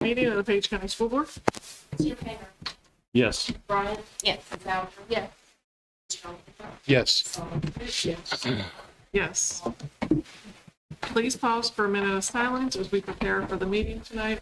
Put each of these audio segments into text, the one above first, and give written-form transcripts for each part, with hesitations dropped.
Meeting of the Page County School Board. Mr. Taylor? Yes. Brian? Yes. Ms. Alger? Yes. Mr. Yes. Yes. Yes. Please pause for a minute of silence as we prepare for the meeting tonight.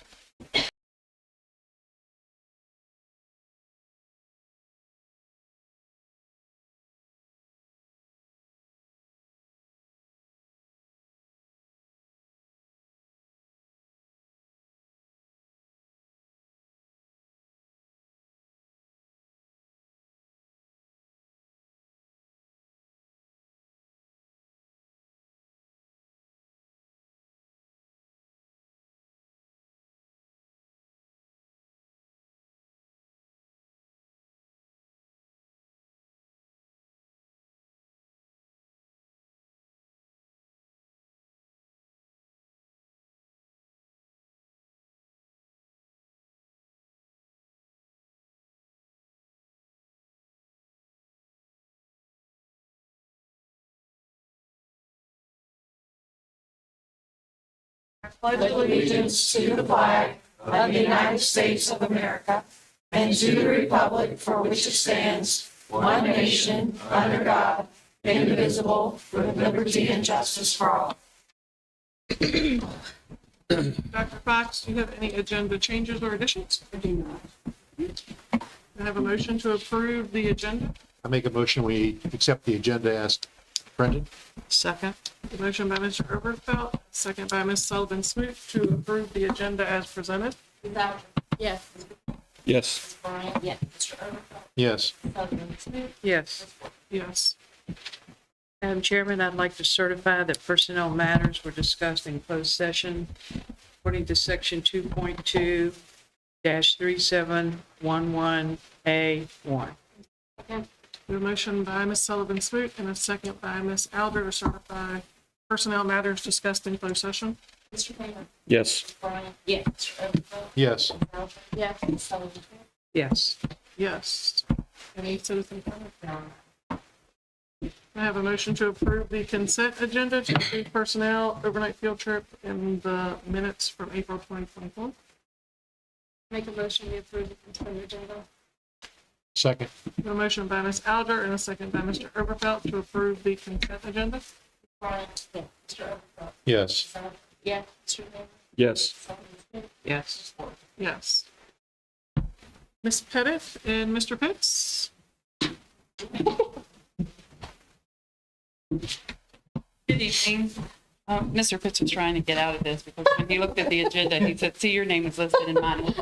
Pledge allegiance to the flag of the United States of America and to the republic for which it stands, one nation, under God, indivisible, with liberty and justice for all. Dr. Fox, do you have any agenda changes or additions? I do not. I have a motion to approve the agenda. I make a motion, we accept the agenda as printed. Second. The motion by Mr. Overfelt, second by Ms. Sullivan Smith to approve the agenda as presented. Ms. Alger? Yes. Yes. Ms. Brian? Yes. Mr. Overfelt? Yes. Ms. Sullivan Smith? Yes. Yes. Madam Chairman, I'd like to certify that personnel matters were discussed in closed session according to section 2.2-3711A1. The motion by Ms. Sullivan Smoot and a second by Ms. Alger to certify personnel matters discussed in closed session. Mr. Taylor? Yes. Ms. Brian? Yes. Mr. Overfelt? Yes. Ms. Alger? Yes. Ms. Sullivan Smith? Yes. Yes. Any citizen comment? I have a motion to approve the consent agenda to include personnel, overnight field trip, and the minutes from April 2024. Make a motion to approve the consent agenda. Second. A motion by Ms. Alger and a second by Mr. Overfelt to approve the consent agenda. Brian? Yes. Mr. Overfelt? Yes. Ms. Alger? Yes. Mr. Taylor? Yes. Ms. Sullivan Smith? Yes. Yes. Ms. Pettit and Mr. Pitts. Good evening. Mr. Pitts was trying to get out of this because when he looked at the agenda, he said, see, your name is listed and mine isn't.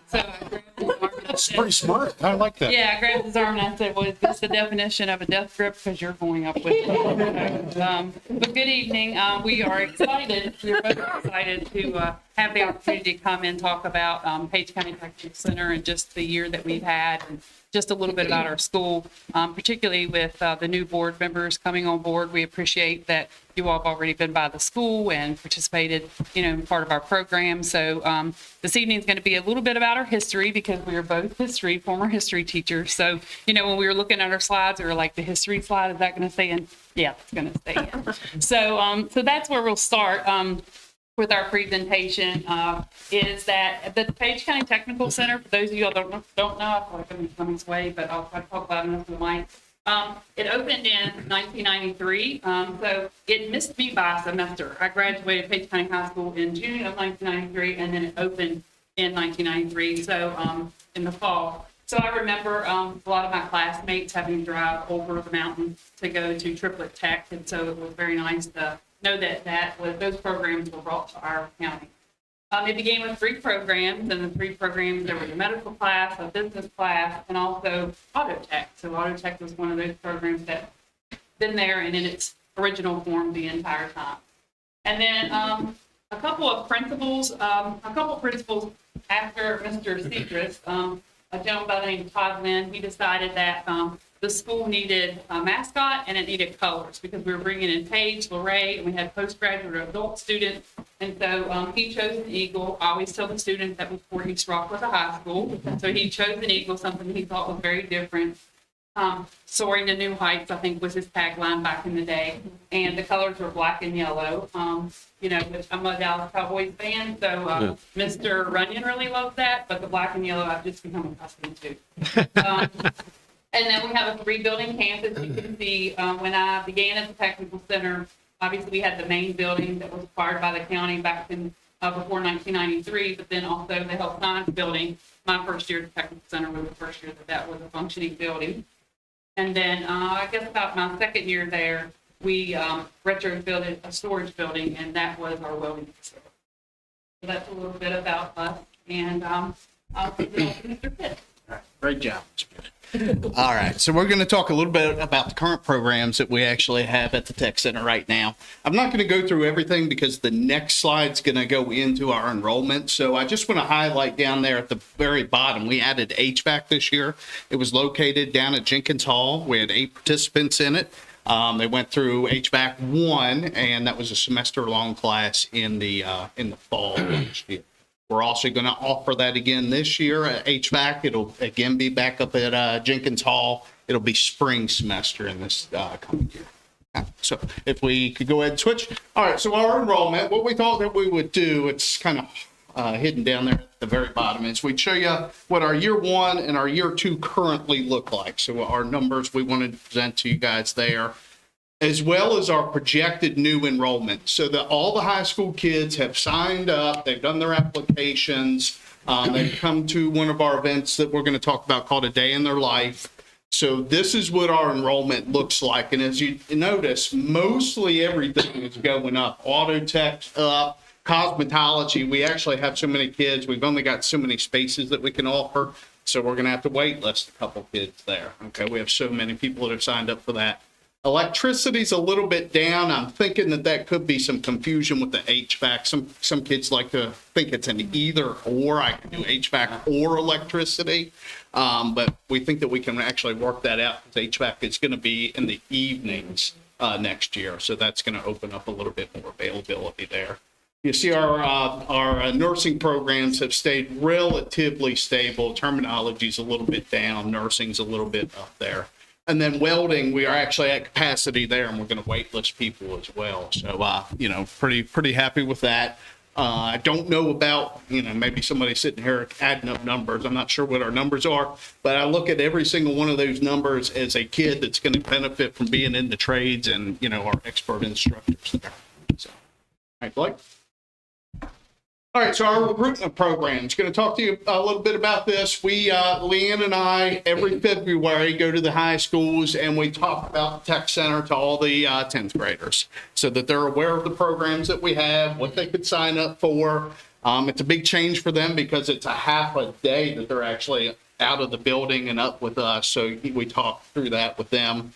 So I grabbed his arm and I That's said, pretty smart. I like that. yeah, I grabbed his arm and I said, well, is this the definition of a death grip? Because you're going up with it. But good evening. We are excited. We're both excited to have the opportunity to come and talk about Page County Technical Center and just the year that we've had and just a little bit about our school, particularly with the new board members coming on board. We appreciate that you all have already been by the school and participated, in part of our program. So this evening is going to be a little bit about our history because we are both former history teachers. So, when we were looking at our slides, we were like, the history slide, is that going to stay in? Yeah, it's going to stay in. So that's where we'll start. With our presentation is that the Page County Technical Center, for those of you that don't know, I feel like I'm coming this way, but I'll try to talk loud enough to the mic. It opened in 1993, so it missed me by a semester. I graduated Page County High School in June of 1993, and then it opened in 1993, so in the fall. So I remember a lot of my classmates having to drive over the mountain to go to Triplet Tech, and so it was very nice to know that those programs were brought to our county. It began with 3 programs, and the 3 programs, there was a medical class, a business class, and also auto tech. So auto tech was one of those programs that's been there and in its original form the entire time. And then a couple of principals after Mr. Cedrus, a gentleman by the name of Todd Lynn, he decided that the school needed a mascot and it needed colors because we were bringing in Paige, Lorraine, and we had postgraduate adult students. And so he chose an eagle. I always tell the students that before East Rock was a high school. So he chose an eagle, something he thought was very different. Soaring to New Heights, I think was his tagline back in the day. And the colors were black and yellow. Which I'm a Dallas Cowboys fan, so Mr. Runyon really loves that, but the black and yellow I've just become accustomed to. And then we have a 3-building campus. You can see when I began at the technical center, obviously we had the main building that was acquired by the county back in before 1993, but then also the health science building. My first year at the technical center was the first year that was a functioning building. And then I guess about my second year there, we retrofitted a storage building, and that was our welding facility. So that's a little bit about us, and I'll give it off to Mr. Pitt. Great job. All right, so we're going to talk a little bit about the current programs that we actually have at the Tech Center right now. I'm not going to go through everything because the next slide's going to go into our enrollment. So I just want to highlight down there at the very bottom, we added HVAC this year. It was located down at Jenkins Hall. We had 8 participants in it. They went through HVAC 1, and that was a semester-long class in the fall last year. We're also going to offer that again this year at HVAC. It'll again be back up at Jenkins Hall. It'll be spring semester in this coming year. So if we could go ahead and switch. All right, so our enrollment, what we thought that we would do, it's kind of hidden down there at the very bottom, is we'd show you what our year 1 and our year 2 currently look like. So our numbers we wanted to present to you guys there, as well as our projected new enrollment, so that all the high school kids have signed up, they've done their applications, they've come to one of our events that we're going to talk about called A Day in Their Life. So this is what our enrollment looks like. And as you notice, mostly everything is going up. Auto tech up, cosmetology. We actually have so many kids. We've only got so many spaces that we can offer. So we're going to have to wait list a couple kids there. Okay, we have so many people that have signed up for that. Electricity's a little bit down. I'm thinking that could be some confusion with the HVAC. Some kids like to think it's an either or. I can do HVAC or electricity, but we think that we can actually work that out because HVAC is going to be in the evenings next year, so that's going to open up a little bit more availability there. You see our nursing programs have stayed relatively stable. Terminology's a little bit down. Nursing's a little bit up there. And then welding, we are actually at capacity there, and we're going to wait list people as well. So, pretty happy with that. I don't know about, maybe somebody sitting here adding up numbers. I'm not sure what our numbers are, but I look at every single one of those numbers as a kid that's going to benefit from being in the trades and, our expert instructors there. So, all right, Blake. All right, so our recruitment program is going to talk to you a little bit about this. We, Leanne and I, every February go to the high schools and we talk about the Tech Center to all the 10th graders so that they're aware of the programs that we have, what they could sign up for. It's a big change for them because it's a half a day that they're actually out of the building and up with us. So we talk through that with them.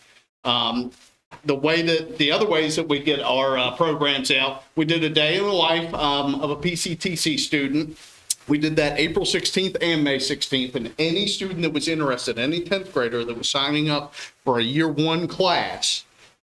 The other ways that we get our programs out, we did a day in the life of a PCTC student. We did that April 16th and May 16th, and any student that was interested, any 10th grader that was signing up for a year 1 class,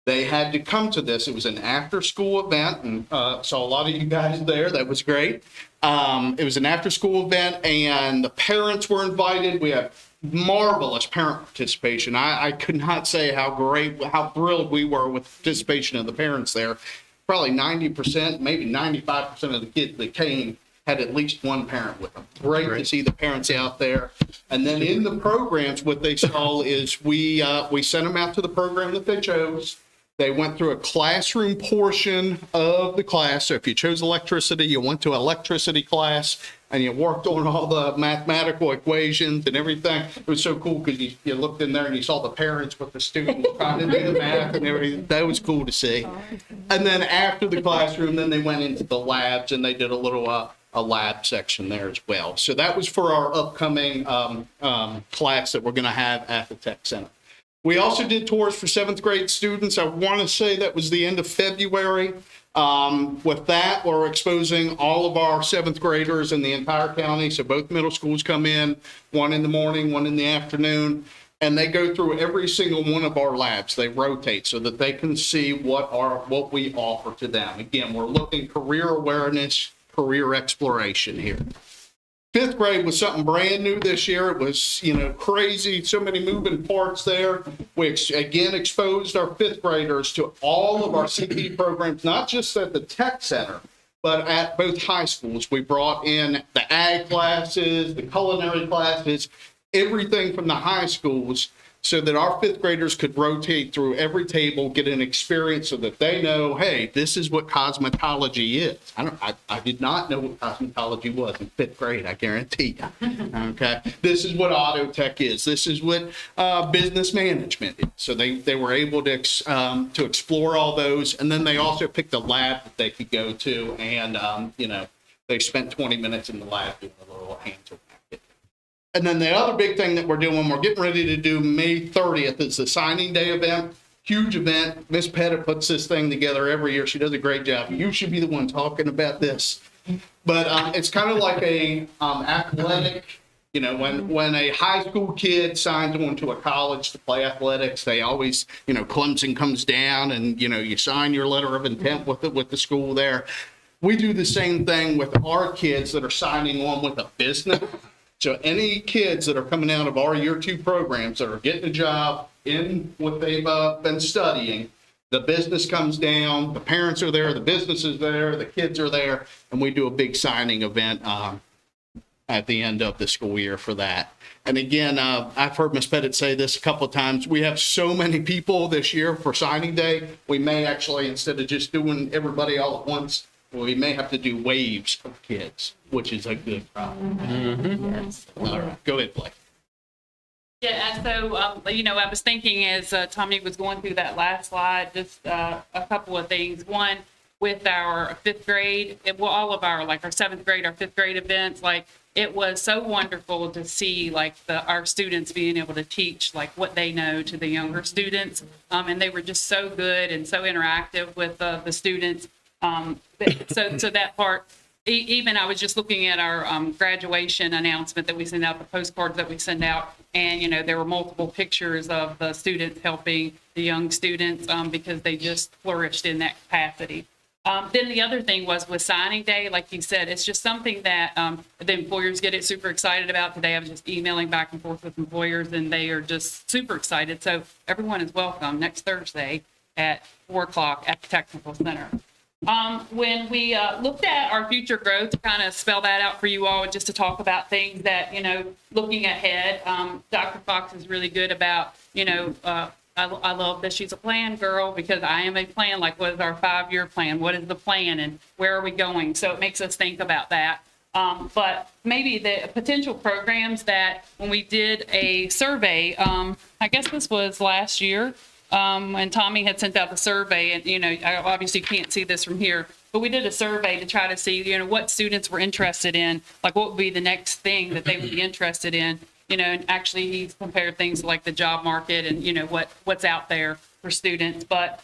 they had to come to this. It was an after-school event, and saw a lot of you guys there. That was great. It was an after-school event, and the parents were invited. We had marvelous parent participation. I could not say how thrilled we were with the participation of the parents there. Probably 90%, maybe 95% of the kids that came had at least one parent with them. Great to see the parents out there. And then in the programs, what they saw is we sent them out to the program that they chose. They went through a classroom portion of the class. So if you chose electricity, you went to electricity class and you worked on all the mathematical equations and everything. It was so cool because you looked in there and you saw the parents with the students trying to do the math and everything. That was cool to see. And then after the classroom, then they went into the labs and they did a little a lab section there as well. So that was for our upcoming class that we're going to have at the Tech Center. We also did tours for 7th grade students. I want to say that was the end of February. With that, we're exposing all of our 7th graders in the entire county. So both middle schools come in, one in the morning, one in the afternoon, and they go through every single one of our labs. They rotate so that they can see what we offer to them. Again, we're looking career awareness, career exploration here. fifth grade was something brand new this year. It was, crazy, so many moving parts there. We again exposed our fifth graders to all of our CP programs, not just at the tech center, but at both high schools. We brought in the ag classes, the culinary classes, everything from the high schools, so that our fifth graders could rotate through every table, get an experience so that they know, hey, this is what cosmetology is. I did not know what cosmetology was in fifth grade, I guarantee you. Okay. This is what auto tech is. This is what business management is. So they were able to explore all those. And then they also picked a lab that they could go to. And, they spent 20 minutes in the lab doing a little hands-on. And then the other big thing that we're doing, we're getting ready to do May 30th. It's the signing day event, huge event. Miss Pettit puts this thing together every year. She does a great job. You should be the one talking about this. But it's kind of like a athletic, when a high school kid signs on to a college to play athletics, they always, Clemson comes down and, you sign your letter of intent with the school there. We do the same thing with our kids that are signing on with a business. So any kids that are coming out of our year 2 programs that are getting a job in what they've been studying, the business comes down, the parents are there, the business is there, the kids are there, and we do a big signing event at the end of the school year for that. And again, I've heard Ms. Pettit say this a couple of times. We have so many people this year for signing day. We may actually, instead of just doing everybody all at once, we may have to do waves of kids, which is a good problem. Yes. All right, go ahead, Blake. Yeah, and so, I was thinking as Tommy was going through that last slide, just a couple of things. One, with our fifth grade, all of our, like our seventh grade, our fifth grade events, it was so wonderful to see our students being able to teach what they know to the younger students. And they were just so good and so interactive with the students. So that part, even I was just looking at our graduation announcement that we send out, the postcards that we send out, and there were multiple pictures of the students helping the young students because they just flourished in that capacity. Then the other thing was with signing day, like you said, it's just something that the employers get super excited about. Today I was just emailing back and forth with employers, and they are just super excited. So everyone is welcome next Thursday at 4:00 at the Technical Center. When we looked at our future growth, to kind of spell that out for you all, just to talk about things that, looking ahead, Dr. Fox is really good about, I love that she's a plan girl, because I am a plan, what is our 5-year plan? What is the plan and where are we going? So it makes us think about that. But maybe the potential programs that when we did a survey, I guess this was last year, and Tommy had sent out the survey, and, I obviously can't see this from here, but we did a survey to try to see, what students were interested in, what would be the next thing that they would be interested in, and actually he's compared things like the job market and, what's out there for students. But,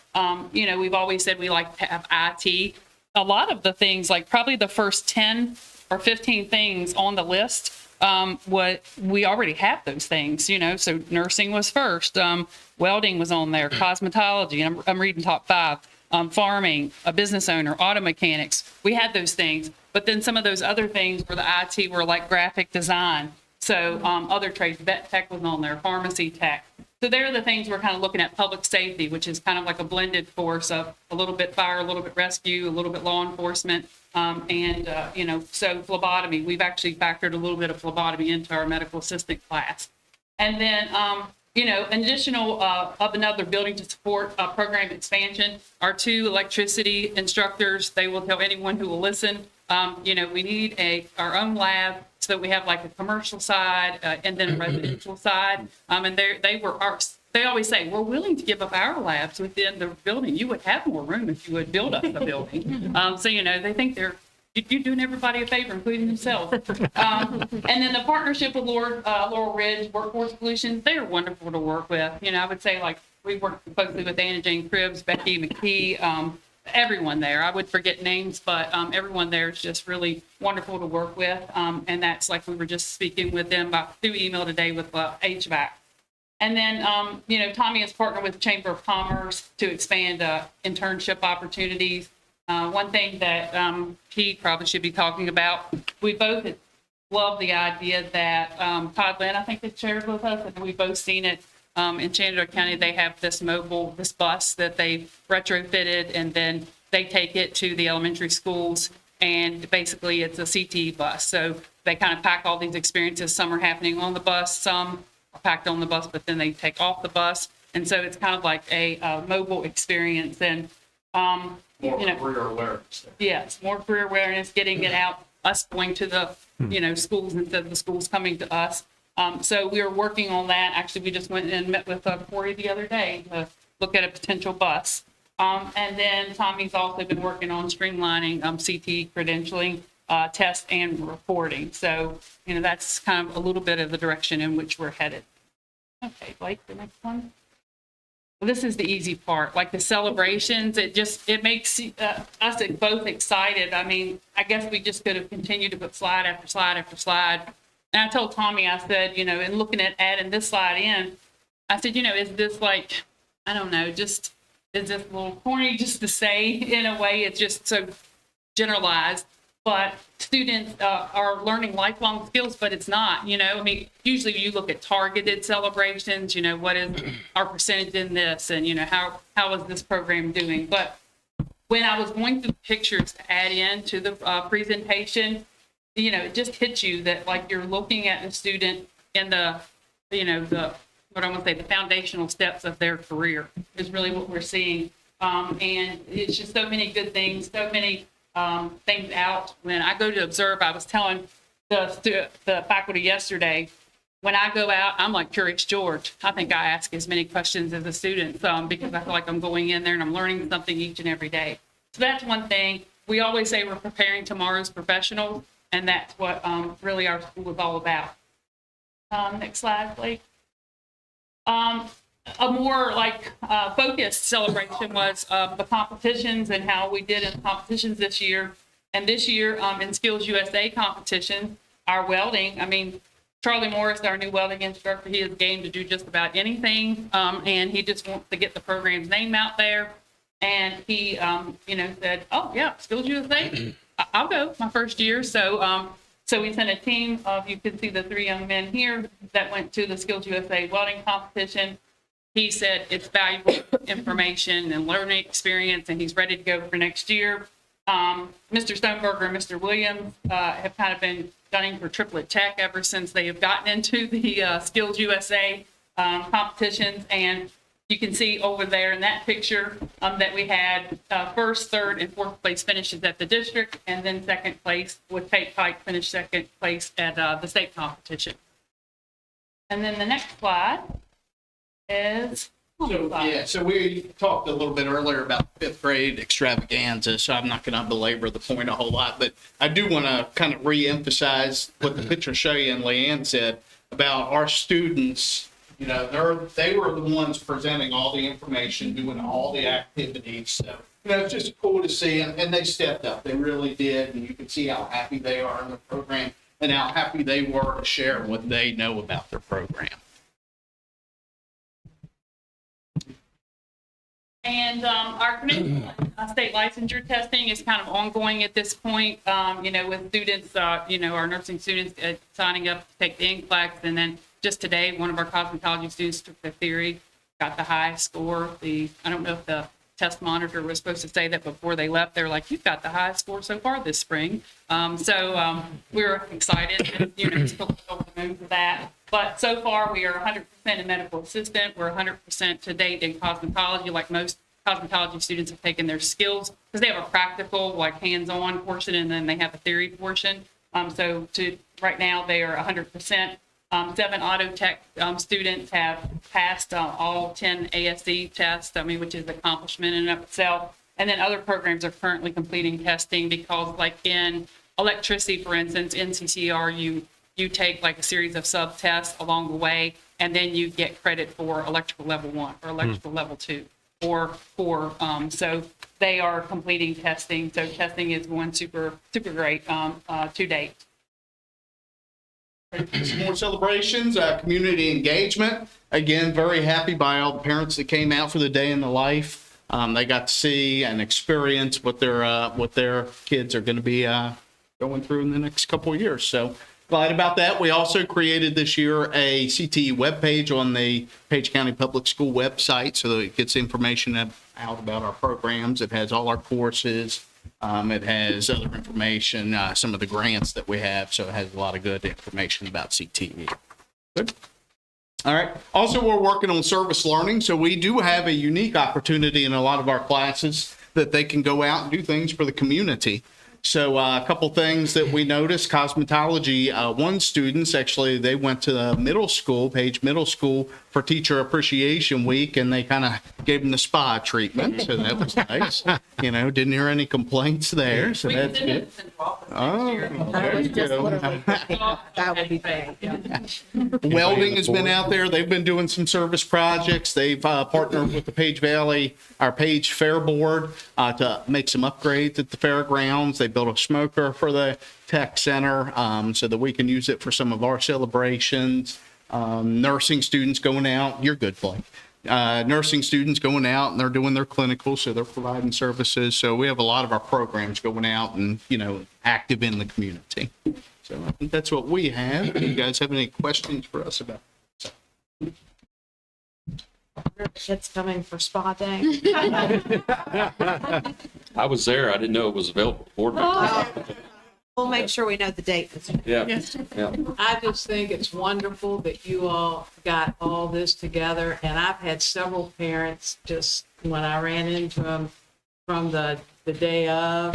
we've always said we like to have IT. A lot of the things, probably the first 10 or 15 things on the list, what we already have those things, so nursing was first, welding was on there, cosmetology, and I'm reading top 5, farming, a business owner, auto mechanics. We had those things, but then some of those other things for the IT were like graphic design. So other trades, vet tech was on there, pharmacy tech. So they're the things we're kind of looking at. Public safety, which is kind of like a blended force of a little bit fire, a little bit rescue, a little bit law enforcement, so phlebotomy. We've actually factored a little bit of phlebotomy into our medical assistant class. And then, additional of another building to support program expansion. Our 2 electricity instructors, they will tell anyone who will listen, we need our own lab, so that we have a commercial side and then a residential side. And they always say, we're willing to give up our labs within the building. You would have more room if you would build up the building. So, they think you're doing everybody a favor, including themselves. And then the partnership with Laurel Ridge Workforce Solutions, they are wonderful to work with. I would say we work closely with Anna Jane Cribbs, Becky McKee, everyone there. I would forget names, but everyone there is just really wonderful to work with. And that's we were just speaking with them through email today with HVAC. And then, Tommy has partnered with the Chamber of Commerce to expand internship opportunities. One thing that he probably should be talking about, we both love the idea that Todd Lynn, I think, has shared with us, and we've both seen it in Shenandoah County. They have this bus that they retrofitted, and then they take it to the elementary schools, and basically it's a CTE bus. So they kind of pack all these experiences. Some are happening on the bus, some are packed on the bus, but then they take off the bus. And so it's kind of like a mobile experience. And, Career awareness. yes, more career awareness, getting it out, us going to the, schools instead of the schools coming to us. So we are working on that. Actually, we just went and met with Corey the other day to look at a potential bus. And then Tommy's also been working on streamlining CT credentialing, test and reporting. So, that's kind of a little bit of the direction in which we're headed. Okay, Blake, the next one. Well, this is the easy part, like the celebrations. It makes us both excited. I mean, I guess we just could have continued to put slide after slide after slide. And I told Tommy, I said, in looking at adding this slide in, I said, is this like, I don't know, just, is this a little corny just to say in a way? It's just so generalized. But students are learning lifelong skills, but it's not, I mean, usually you look at targeted celebrations, what is our percentage in this, and, how is this program doing? But when I was going through the pictures to add in to the presentation, it just hits you that like you're looking at the student in the, what I want to say, the foundational steps of their career is really what we're seeing. And it's just so many good things, so many things out. When I go to observe, I was telling the faculty yesterday, when I go out, I'm like Curious George. I think I ask as many questions as the students because I feel like I'm going in there and I'm learning something each and every day. So that's one thing. We always say we're preparing tomorrow's professionals, and that's what really our school is all about. Next slide, please. A more focused celebration was the competitions and how we did in the competitions this year. And this year in Skills USA competition, our welding, I mean, Charlie Morris, our new welding instructor, he is game to do just about anything. And he just wants to get the program's name out there. And he, said, oh yeah, Skills USA, I'll go my first year. So we sent a team of, you can see the 3 young men here that went to the Skills USA welding competition. He said it's valuable information and learning experience, and he's ready to go for next year. Mr. Stoneberger and Mr. Williams have kind of been gunning for triplet tech ever since they have gotten into the Skills USA competitions. And you can see over there in that picture that we had first, third, and fourth place finishes at the district, and then second place with Tate Pike finished second place at the state competition. And then the next slide is. So we talked a little bit earlier about fifth grade extravaganza, so I'm not going to belabor the point a whole lot, but I do want to kind of re-emphasize what the picture show you and Leanne said about our students. They were the ones presenting all the information, doing all the activities. So, it's just cool to see, and they stepped up. They really did, and you can see how happy they are in the program and how happy they were to share what they know about their program. And our state licensure testing is kind of ongoing at this point, with students, our nursing students signing up to take the NCLEX. And then just today, one of our cosmetology students took the theory, got the highest score. I don't know if the test monitor was supposed to say that before they left. They were like, you've got the highest score so far this spring. So we're excited, still over the moon for that. But so far, we are 100% in medical assistant. We're 100% to date in cosmetology, like most cosmetology students have taken their skills, because they have a practical, like hands-on portion, and then they have a theory portion. So right now, they are 100%. 7 auto tech students have passed all 10 ASE tests, which is an accomplishment in and of itself. And then other programs are currently completing testing because, like in electricity, for instance, in CCR, you take like a series of sub-tests along the way, and then you get credit for electrical level 1 or electrical level 2 or 4. So they are completing testing. So testing is going super, super great to date. Some more celebrations, community engagement. Again, very happy by all the parents that came out for the day in the life. They got to see and experience what their kids are going to be going through in the next couple of years. So glad about that. We also created this year a CTE webpage on the Page County Public School website so that it gets information out about our programs. It has all our courses. It has other information, some of the grants that we have. So it has a lot of good information about CTE. Good. All right. Also, we're working on service learning. So we do have a unique opportunity in a lot of our classes that they can go out and do things for the community. So a couple things that we noticed, cosmetology, one students, actually, they went to the middle school, Page Middle School, for Teacher Appreciation Week, and they kind of gave them the spa treatment. So that was nice. You know, didn't hear any complaints there. So We that's did good. it in Central Office Oh, next year. there you go. That would be great. Welding has been out there. They've been doing some service projects. They've partnered with the Page Valley, our Page Fair Board, to make some upgrades at the fairgrounds. They built a smoker for the tech center so that we can use it for some of our celebrations. Nursing students going out. You're good, Blake. Nursing students going out and they're doing their clinicals, so they're providing services. So we have a lot of our programs going out and, you know, active in the community. So I think that's what we have. Do you guys have any questions for us about? It's coming for spa day. I was there. I didn't know it was available. Board members. We'll make sure we know the date. Yeah. Yes. Yeah. I just think it's wonderful that you all got all this together. And I've had several parents just, when I ran into them from the day of,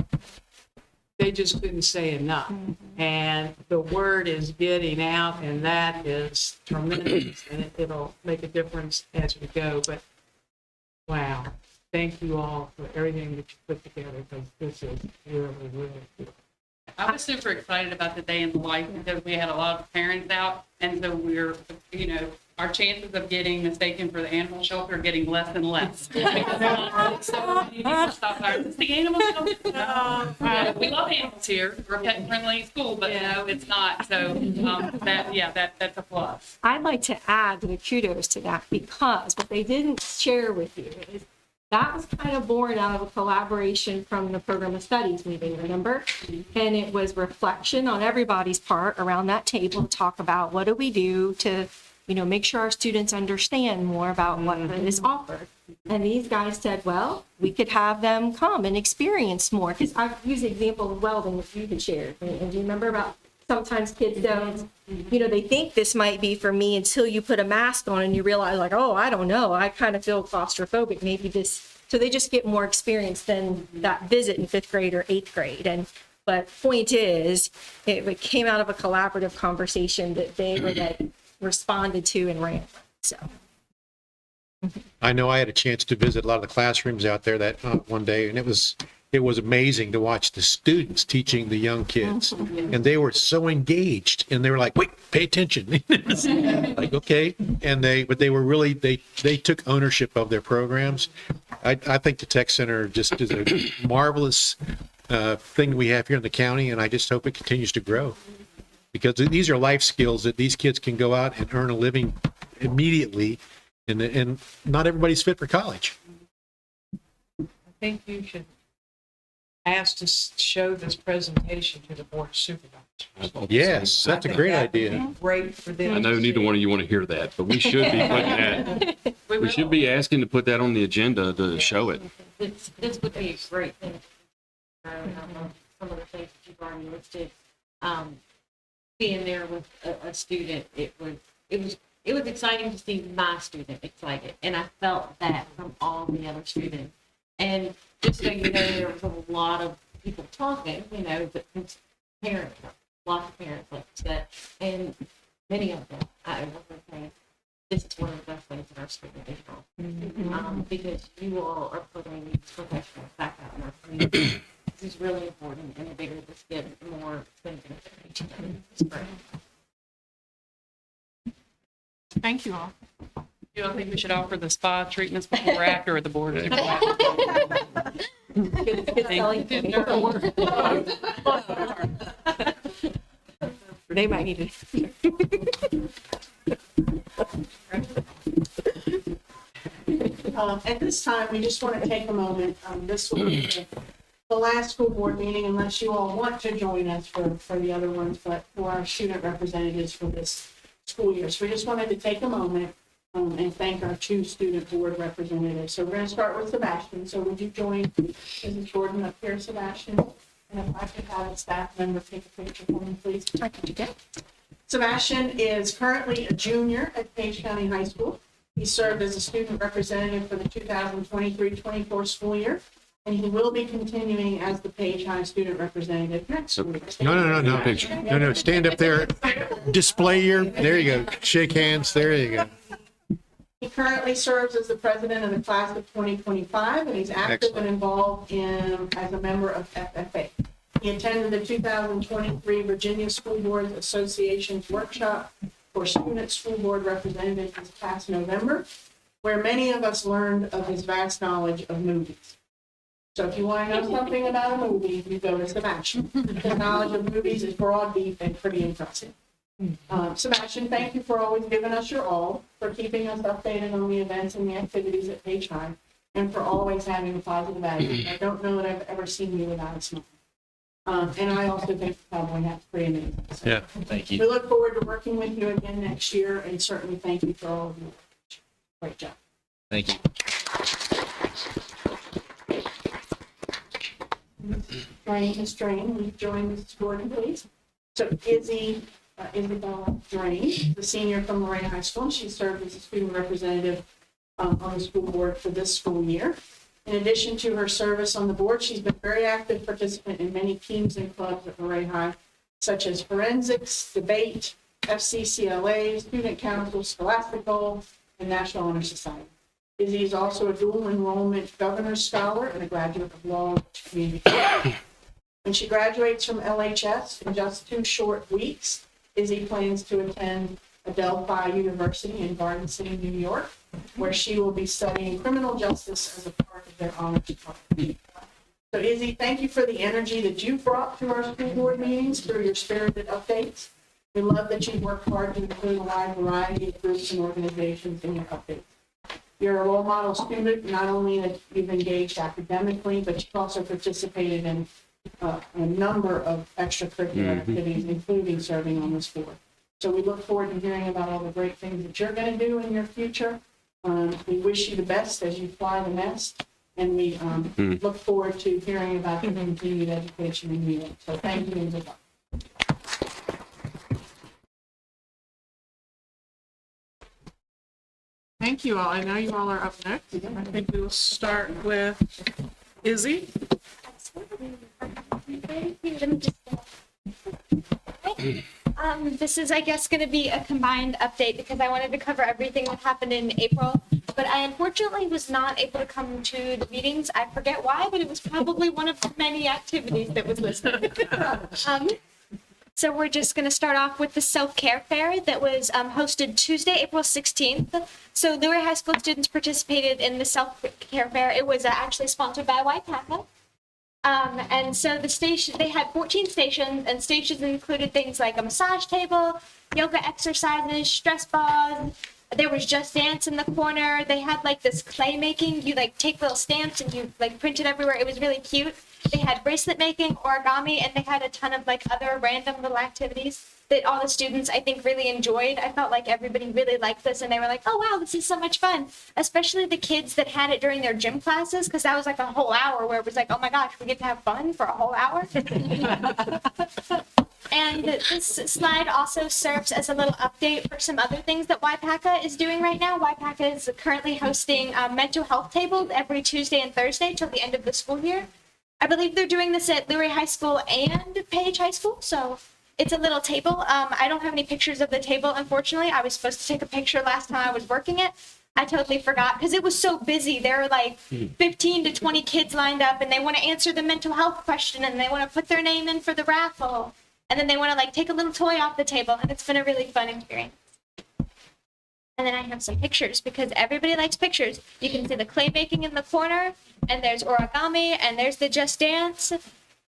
they just couldn't say enough. And the word is getting out, and that is tremendous. And it'll make a difference as we go. But wow, thank you all for everything that you put together, because this is really, really good. I was super excited about the day in the life because we had a lot of parents out. And so we're, you know, our chances of getting mistaken for the animal shelter are getting less and less. Because so many people stop by, "Is the animal shelter?" No. We love animals here. We're a pet-friendly school, but no, it's not. So that's a plus. I'd like to add the kudos to that, because what they didn't share with you is that was kind of born out of a collaboration from the program of studies meeting, remember? And it was reflection on everybody's part around that table to talk about what do we do to, you know, make sure our students understand more about what is offered. And these guys said, well, we could have them come and experience more. Because I've used the example of welding that you could share. And do you remember about sometimes kids don't, you know, they think this might be for me until you put a mask on and you realize, like, oh, I don't know, I kind of feel claustrophobic, maybe this. So they just get more experience than that visit in 5th grade or 8th grade. But point is, it came out of a collaborative conversation that they were like responded to and ran. So I know I had a chance to visit a lot of the classrooms out there that one day, and it was amazing to watch the students teaching the young kids, and they were so engaged, and they were like, "Wait, pay attention!" Like, okay, and they were really they took ownership of their programs. I think the Tech Center just is a marvelous thing we have here in the county, and I just hope it continues to grow, because these are life skills that these kids can go out and earn a living immediately, and not everybody's fit for college. I think you should ask to show this presentation to the board of supervisors. Yes, that's a great idea. Great for them. I know to neither see. one of you want to hear that, but we should be putting that, we should be asking to put that on the agenda to show it. This would be a great thing. Some of the things that you've already listed, being there with a student, it was exciting to see my student excited, and I felt that from all the other students. And just so you know, there was a lot of people talking, you know, but parents, lots of parents like you said, and many of them, I was saying, this is one of the best things that our school is doing, because you all are putting these professionals back out in our community. This is really important, and the bigger this gets, the more things are going to be. It's great. Thank you all. You don't think we should offer the spa treatments before or after, or the board? Good selling point. They might need to. At this time, we just want to take a moment. This will be the the last school board meeting, unless you all want to join us for the other ones, but for our student representatives for this school year. So we just wanted to take a moment and thank our 2 student board representatives. So we're going to start with Sebastian. So would you join Mrs. Jordan up here, Sebastian? And if I could have a staff member take a picture for me, please. I can do that. Sebastian is currently a junior at Page County High School. He served as a student representative for the 2023-24 school year, and he will be continuing as the Page High student representative next school year. No. Picture. No, stand up there. Display there you go. Shake hands. There you go. He currently serves as the president of the class of 2025, and he's active Excellent. and involved as a member of FFA. He attended the 2023 Virginia School Boards Association's workshop for student school board representatives this past November, where many of us learned of his vast knowledge of movies. So if you want to know something about a movie, you go to Sebastian. His knowledge of movies is broad, deep, and pretty impressive. Sebastian, thank you for always giving us your all, for keeping us updated on the events and the activities at Page High, and for always having a positive attitude. I don't know that I've ever seen you without a smile. And I also think the Cowboy hat's pretty amazing. So Yeah. Thank we you. look forward to working with you again next year, and certainly thank you for all of your work. Great job. Thank you. Miss Drain, will you join Mrs. Gordon, please? So Isabella Drain, the senior from Lorraine High School, and she served as a student representative on the school board for this school year. In addition to her service on the board, she's been a very active participant in many teams and clubs at Lorraine High, such as forensics, debate, FCCLA, student council, scholastical, and National Honor Society. Izzy is also a dual enrollment governor's scholar and a graduate of law and community college. When she graduates from LHS in just 2 short weeks, Izzy plans to attend Adelphi University in Garden City, New York, where she will be studying criminal justice as a part of their honors department. So Izzy, thank you for the energy that you've brought to our school board meetings through your spirited updates. We love that you've worked hard to include a wide variety of groups and organizations in your updates. You're a role model student, not only that you've engaged academically, but you've also participated in a number of extracurricular activities, including serving on this board. So we look forward to hearing about all the great things that you're going to do in your future. We wish you the best as you fly the nest, and we look forward to hearing about your continued education in New York. So thank you and good luck. Thank you all. I know you all are up next. I think we will start with Izzy. This is, I guess, going to be a combined update because I wanted to cover everything that happened in April, but I unfortunately was not able to come to the meetings. I forget why, but it was probably one of the many activities that was listed. So we're just going to start off with the self-care fair that was hosted Tuesday, April 16th. So Lurie High School students participated in the self-care fair. It was actually sponsored by YPACA. And so the station, they had 14 stations, and stations included things like a massage table, yoga exercises, stress balls. There was Just Dance in the corner. They had like this clay making. You like take little stamps and you like print it everywhere. It was really cute. They had bracelet making, origami, and they had a ton of like other random little activities that all the students, I think, really enjoyed. I felt like everybody really liked this, and they were like, oh, wow, this is so much fun. Especially the kids that had it during their gym classes, because that was like a whole hour where it was like, oh my gosh, we get to have fun for a whole hour. And this slide also serves as a little update for some other things that YPACA is doing right now. YPACA is currently hosting mental health tables every Tuesday and Thursday till the end of the school year. I believe they're doing this at Lurie High School and Page High School, so it's a little table. I don't have any pictures of the table, unfortunately. I was supposed to take a picture last time I was working it. I totally forgot because it was so busy. There were like 15 to 20 kids lined up, and they want to answer the mental health question, and they want to put their name in for the raffle, and then they want to like take a little toy off the table, and it's been a really fun experience. And then I have some pictures because everybody likes pictures. You can see the clay making in the corner, and there's origami, and there's the Just Dance.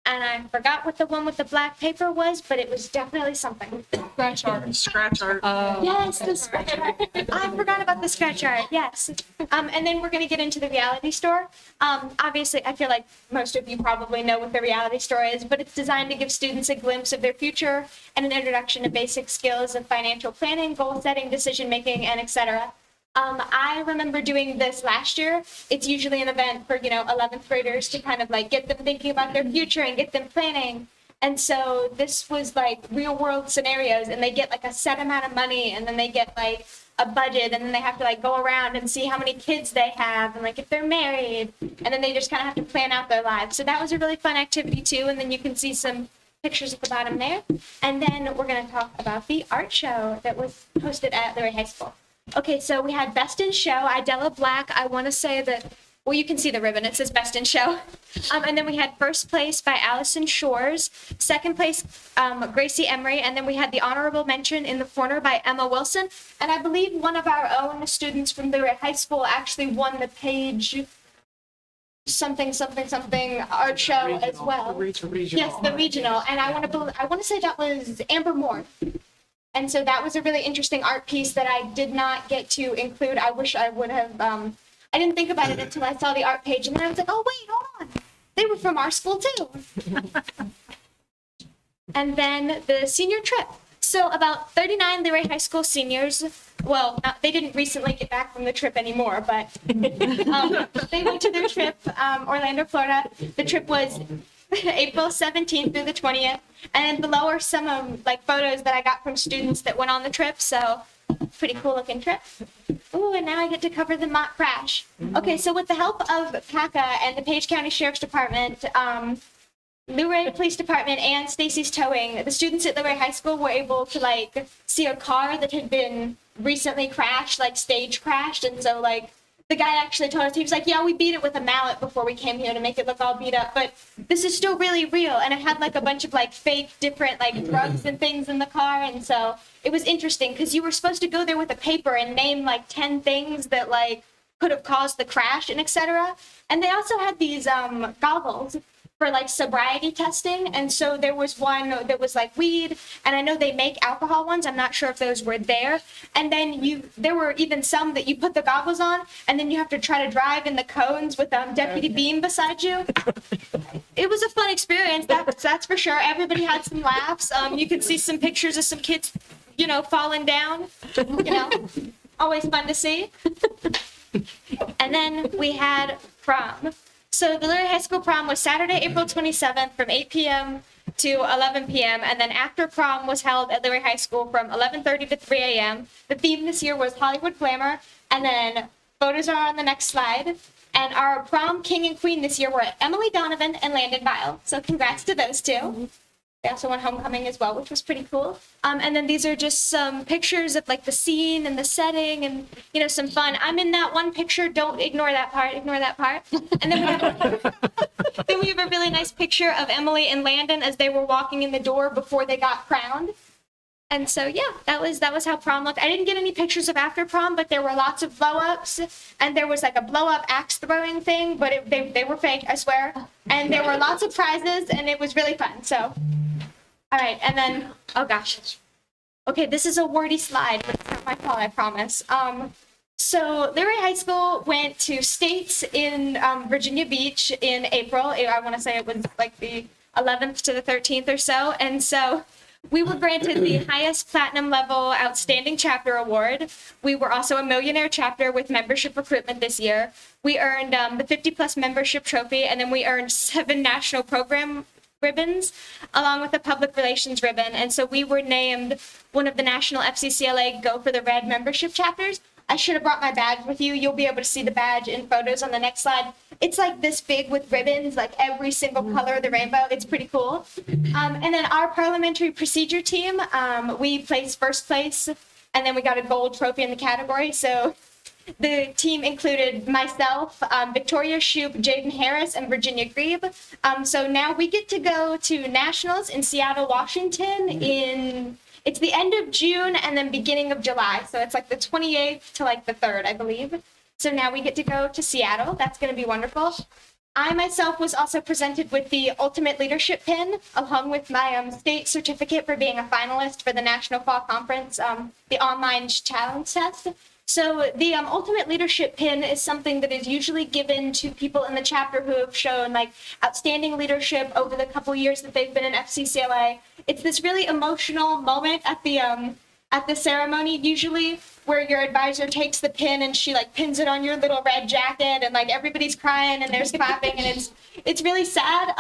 and I forgot what the one with the black paper was, but it was definitely something. Scratch art. Scratch art. Yes, the scratch art. I forgot about the scratch art. Yes. And then we're going to get into the reality store. Obviously, I feel like most of you probably know what the reality store is, but it's designed to give students a glimpse of their future and an introduction to basic skills of financial planning, goal setting, decision making, and etc. I remember doing this last year. It's usually an event for, 11th graders to kind of like get them thinking about their future and get them planning. And so this was like real world scenarios, and they get like a set amount of money, and then they get like a budget, and then they have to like go around and see how many kids they have and like if they're married, and then they just kind of have to plan out their lives. So that was a really fun activity too. And then you can see some pictures at the bottom there. And then we're going to talk about the art show that was hosted at Luray High School. Okay, so we had Best in Show, Idella Black. I want to say that, well, you can see the ribbon. It says Best in Show. And then we had first place by Allison Shores, second place Gracie Emery, and then we had the honorable mention in the corner by Emma Wilson. And I believe one of our own students from Luray High School actually won the page something art show as well. Yes, the regional. And I want to say that was Amber Moore. And so that was a really interesting art piece that I did not get to include. I wish I would have. I didn't think about it until I saw the art page, and then I was like, oh, wait, hold on. They were from our school, too. And then the senior trip. So about 39 Luray High School seniors, well, they didn't recently get back from the trip anymore, but they went to their trip, Orlando, Florida. The trip was April 17th through the 20th. And below are some photos that I got from students that went on the trip. So pretty cool looking trip. Ooh, and now I get to cover the mock crash. Okay, so with the help of PACA and the Page County Sheriff's Department, Luray Police Department, and Stacy's Towing, the students at Luray High School were able to see a car that had been recently crashed, stage crashed. And so the guy actually told us, he was like, yeah, we beat it with a mallet before we came here to make it look all beat up, but this is still really real. And it had a bunch of fake different drugs and things in the car. And so it was interesting because you were supposed to go there with a paper and name 10 things that could have caused the crash and etc. And they also had these goggles for sobriety testing. And so there was one that was weed, and I know they make alcohol ones. I'm not sure if those were there. And then there were even some that you put the goggles on, and then you have to try to drive in the cones with Deputy Beam beside you. It was a fun experience, that's for sure. Everybody had some laughs. You could see some pictures of some kids, falling down, always fun to see. And then we had prom. So the Luray High School prom was Saturday, April 27th from 8 p.m. to 11 p.m. And then after prom was held at Luray High School from 11:30 to 3 a.m. The theme this year was Hollywood Glamour. And then photos are on the next slide. And our prom king and queen this year were Emily Donovan and Landon Vile. So congrats to those two. They also won homecoming as well, which was pretty cool. And then these are just some pictures of the scene and the setting and, some fun. I'm in that one picture. Don't ignore that part. Ignore that part. And then we have a really nice picture of Emily and Landon as they were walking in the door before they got crowned. And so, yeah, that was how prom looked. I didn't get any pictures of after prom, but there were lots of blow-ups. And there was a blow-up axe throwing thing, but they were fake, I swear. And there were lots of prizes, and it was really fun. So, all right, and then, oh gosh. Okay, this is a wordy slide, but it's not my fault, I promise. So Luray High School went to States in Virginia Beach in April. I want to say it was the 11th to the 13th or so. And so we were granted the highest platinum level outstanding chapter award. We were also a millionaire chapter with membership recruitment this year. We earned the 50+ membership trophy, and then we earned 7 national program ribbons along with a public relations ribbon. And so we were named one of the national FCCLA Go for the Red membership chapters. I should have brought my badge with you. You'll be able to see the badge in photos on the next slide. It's this big with ribbons, every single color of the rainbow. It's pretty cool. And then our parliamentary procedure team, we placed first place, and then we got a gold trophy in the category. So the team included myself, Victoria Shoup, Jaden Harris, and Virginia Grebe. So now we get to go to nationals in Seattle, Washington it's the end of June and then beginning of July. So it's the 28th to the 3rd, I believe. So now we get to go to Seattle. That's going to be wonderful. I myself was also presented with the Ultimate Leadership Pin, along with my state certificate for being a finalist for the National Fall Conference, the online challenge test. So the Ultimate Leadership Pin is something that is usually given to people in the chapter who have shown like outstanding leadership over the couple years that they've been in FCCLA. It's this really emotional moment at the ceremony usually, where your advisor takes the pin and she like pins it on your little red jacket, and like everybody's crying and there's clapping, and it's really sad.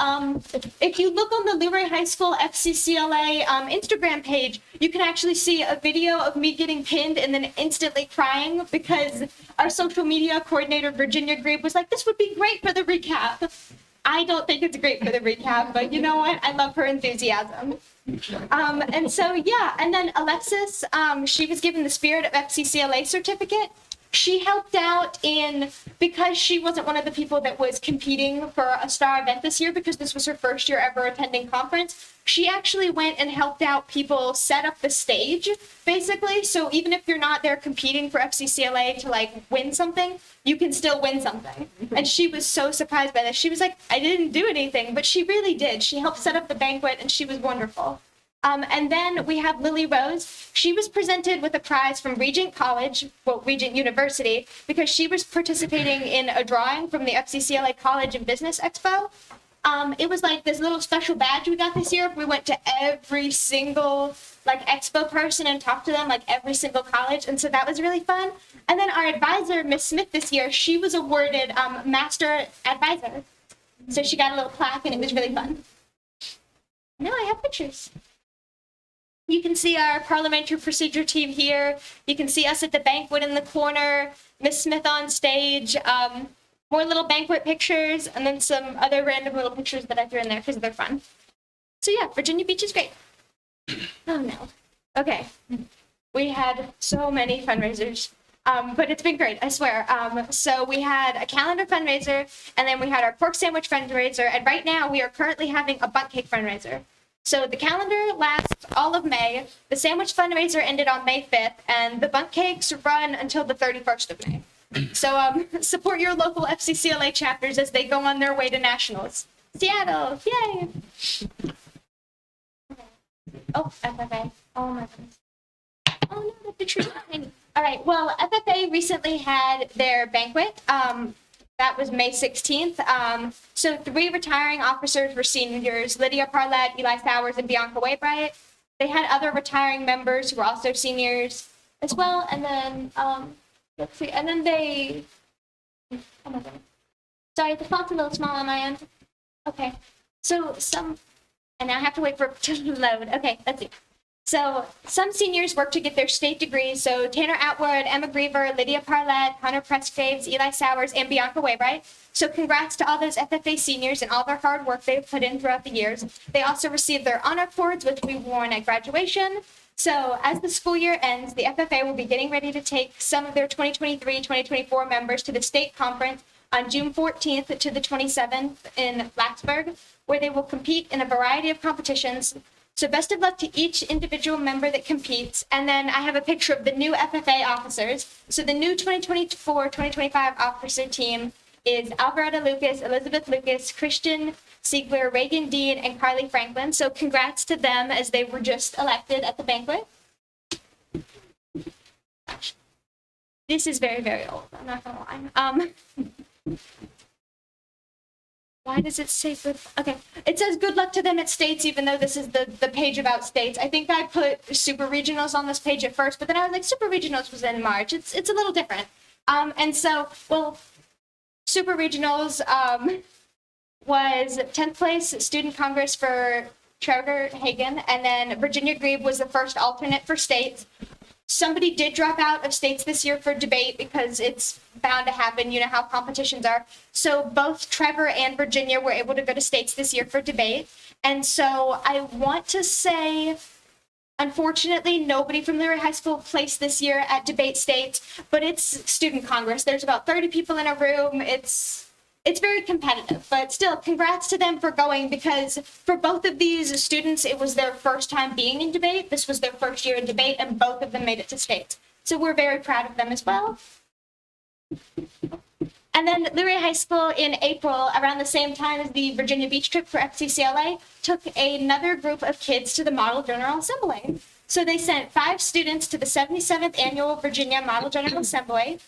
If you look on the Leroy High School FCCLA Instagram page, you can actually see a video of me getting pinned and then instantly crying because our social media coordinator Virginia Grebe was like, "This would be great for the recap." I don't think it's great for the recap, but you know what? I love her enthusiasm. And so, yeah, and then Alexis, she was given the Spirit of FCCLA certificate. She helped out because she wasn't one of the people that was competing for a star event this year, because this was her first year ever attending conference. She actually went and helped out people set up the stage, basically. So even if you're not there competing for FCCLA to like win something, you can still win something. And she was so surprised by this. She was like, "I didn't do anything," but she really did. She helped set up the banquet and she was wonderful. And then we have Lily Rose. She was presented with a prize from Regent University, because she was participating in a drawing from the FCCLA College and Business Expo. It was like this little special badge we got this year. We went to every single like expo person and talked to them, like every single college. And so that was really fun. And then our advisor, Miss Smith, this year, she was awarded Master Advisor. So she got a little plaque and it was really fun. Now I have pictures. You can see our parliamentary procedure team here. You can see us at the banquet in the corner, Miss Smith on stage, more little banquet pictures, and then some other random little pictures that I threw in there because they're fun. So yeah, Virginia Beach is great. Oh no. Okay. We had so many fundraisers, but it's been great, I swear. So we had a calendar fundraiser, and then we had our pork sandwich fundraiser, and right now we are currently having a bundt cake fundraiser. So the calendar lasts all of May, the sandwich fundraiser ended on May 5th, and the bundt cakes run until the 31st of May. So support your local FCCLA chapters as they go on their way to nationals. Seattle, yay! Oh, FFA, oh my goodness. Oh no, the picture's tiny. All right, well, FFA recently had their banquet. That was May 16th. So 3 retiring officers were seniors: Lydia Parlett, Eli Sowers, and Bianca Waybright. They had other retiring members who were also seniors as well. And then, let's see, and then they, oh my God. Sorry, the font's a little small on my end. Okay, so and now I have to wait for it to load. Okay, let's see. So some seniors worked to get their state degrees. So Tanner Atwood, Emma Griever, Lydia Parlett, Hunter Pressgraves, Eli Sowers, and Bianca Waybright. So congrats to all those FFA seniors and all their hard work they've put in throughout the years. They also received their honor cords, which we worn at graduation. So as the school year ends, the FFA will be getting ready to take some of their 2023-2024 members to the state conference on June 14th to the 27th in Blacksburg, where they will compete in a variety of competitions. So best of luck to each individual member that competes. And then I have a picture of the new FFA officers. So the new 2024-2025 officer team is Alvaretta Lucas, Elizabeth Lucas, Christian Siegler, Reagan Dean, and Carly Franklin. So congrats to them as they were just elected at the banquet. This is very, very old. I'm not gonna lie. Why does it say good? Okay, it says good luck to them at states, even though this is the page about states. I think I put super regionals on this page at first, but then I was like, super regionals was in March. It's a little different. And so, well, super regionals was 10th place student congress for Trevor Hagan, and then Virginia Grebe was the first alternate for states. Somebody did drop out of states this year for debate because it's bound to happen. You know how competitions are. So both Trevor and Virginia were able to go to states this year for debate. And so I want to say, unfortunately, nobody from Leroy High School placed this year at debate states, but it's student congress. There's about 30 people in a room. It's very competitive, but still, congrats to them for going, because for both of these students, it was their first time being in debate. This was their first year in debate, and both of them made it to states. So we're very proud of them as well. And then Luray High School in April, around the same time as the Virginia Beach trip for FCCLA, took another group of kids to the Model General Assembly. So they sent 5 students to the 77th Annual Virginia Model General Assembly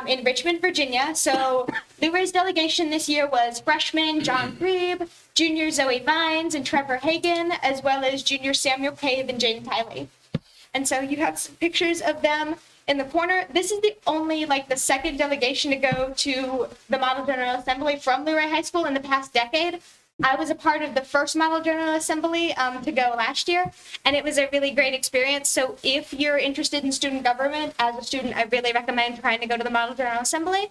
in Richmond, Virginia. So Luray's delegation this year was freshman John Grebe, junior Zoe Vines and Trevor Hagan, as well as junior Samuel Cave and Jane Tiley. And so you have some pictures of them in the corner. This is the only, the second delegation to go to the Model General Assembly from Luray High School in the past decade. I was a part of the first Model General Assembly to go last year, and it was a really great experience. So if you're interested in student government, as a student, I really recommend trying to go to the Model General Assembly.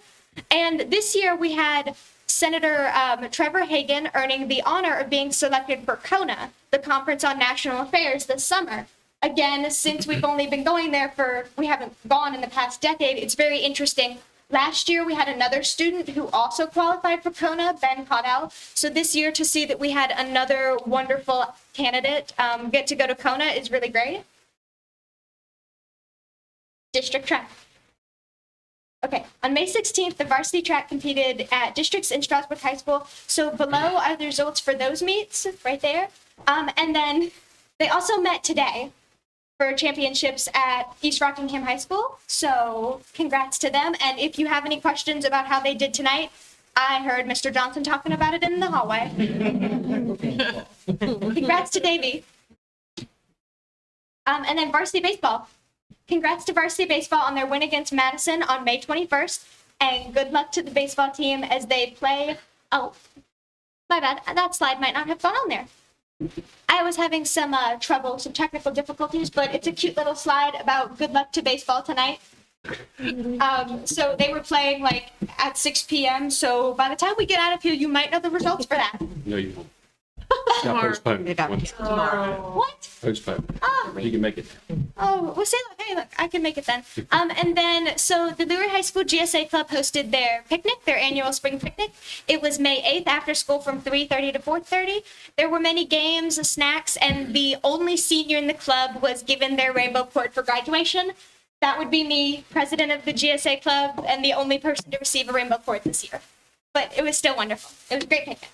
And this year we had Senator Trevor Hagan earning the honor of being selected for CONA, the Conference on National Affairs, this summer. Again, since we've only been going there we haven't gone in the past decade, it's very interesting. Last year, we had another student who also qualified for CONA, Ben Caudell. So this year, to see that we had another wonderful candidate get to go to CONA is really great. District track. Okay, on May 16th, the varsity track competed at districts in Strasburg High School. So below are the results for those meets, right there. And then they also met today for championships at East Rockingham High School. So congrats to them. And if you have any questions about how they did tonight, I heard Mr. Johnson talking about it in the hallway. Congrats to Davey. And then varsity baseball. Congrats to varsity baseball on their win against Madison on May 21st. And good luck to the baseball team as they play. Oh, my bad. That slide might not have gone on there. I was having some technical difficulties, but it's a cute little slide about good luck to baseball tonight. So they were playing at 6 p.m. So by the time we get out of here, you might know the results for that. No, you won't. Got postponed. What? Postponed. Oh, You can make it. oh, well, say, hey, look, I can make it then. And then, so the Luray High School GSA Club hosted their picnic, their annual spring picnic. It was May 8th after school from 3:30 to 4:30. There were many games, snacks, and the only senior in the club was given their rainbow cord for graduation. That would be me, president of the GSA Club, and the only person to receive a rainbow cord this year. But it was still wonderful. It was a great picnic.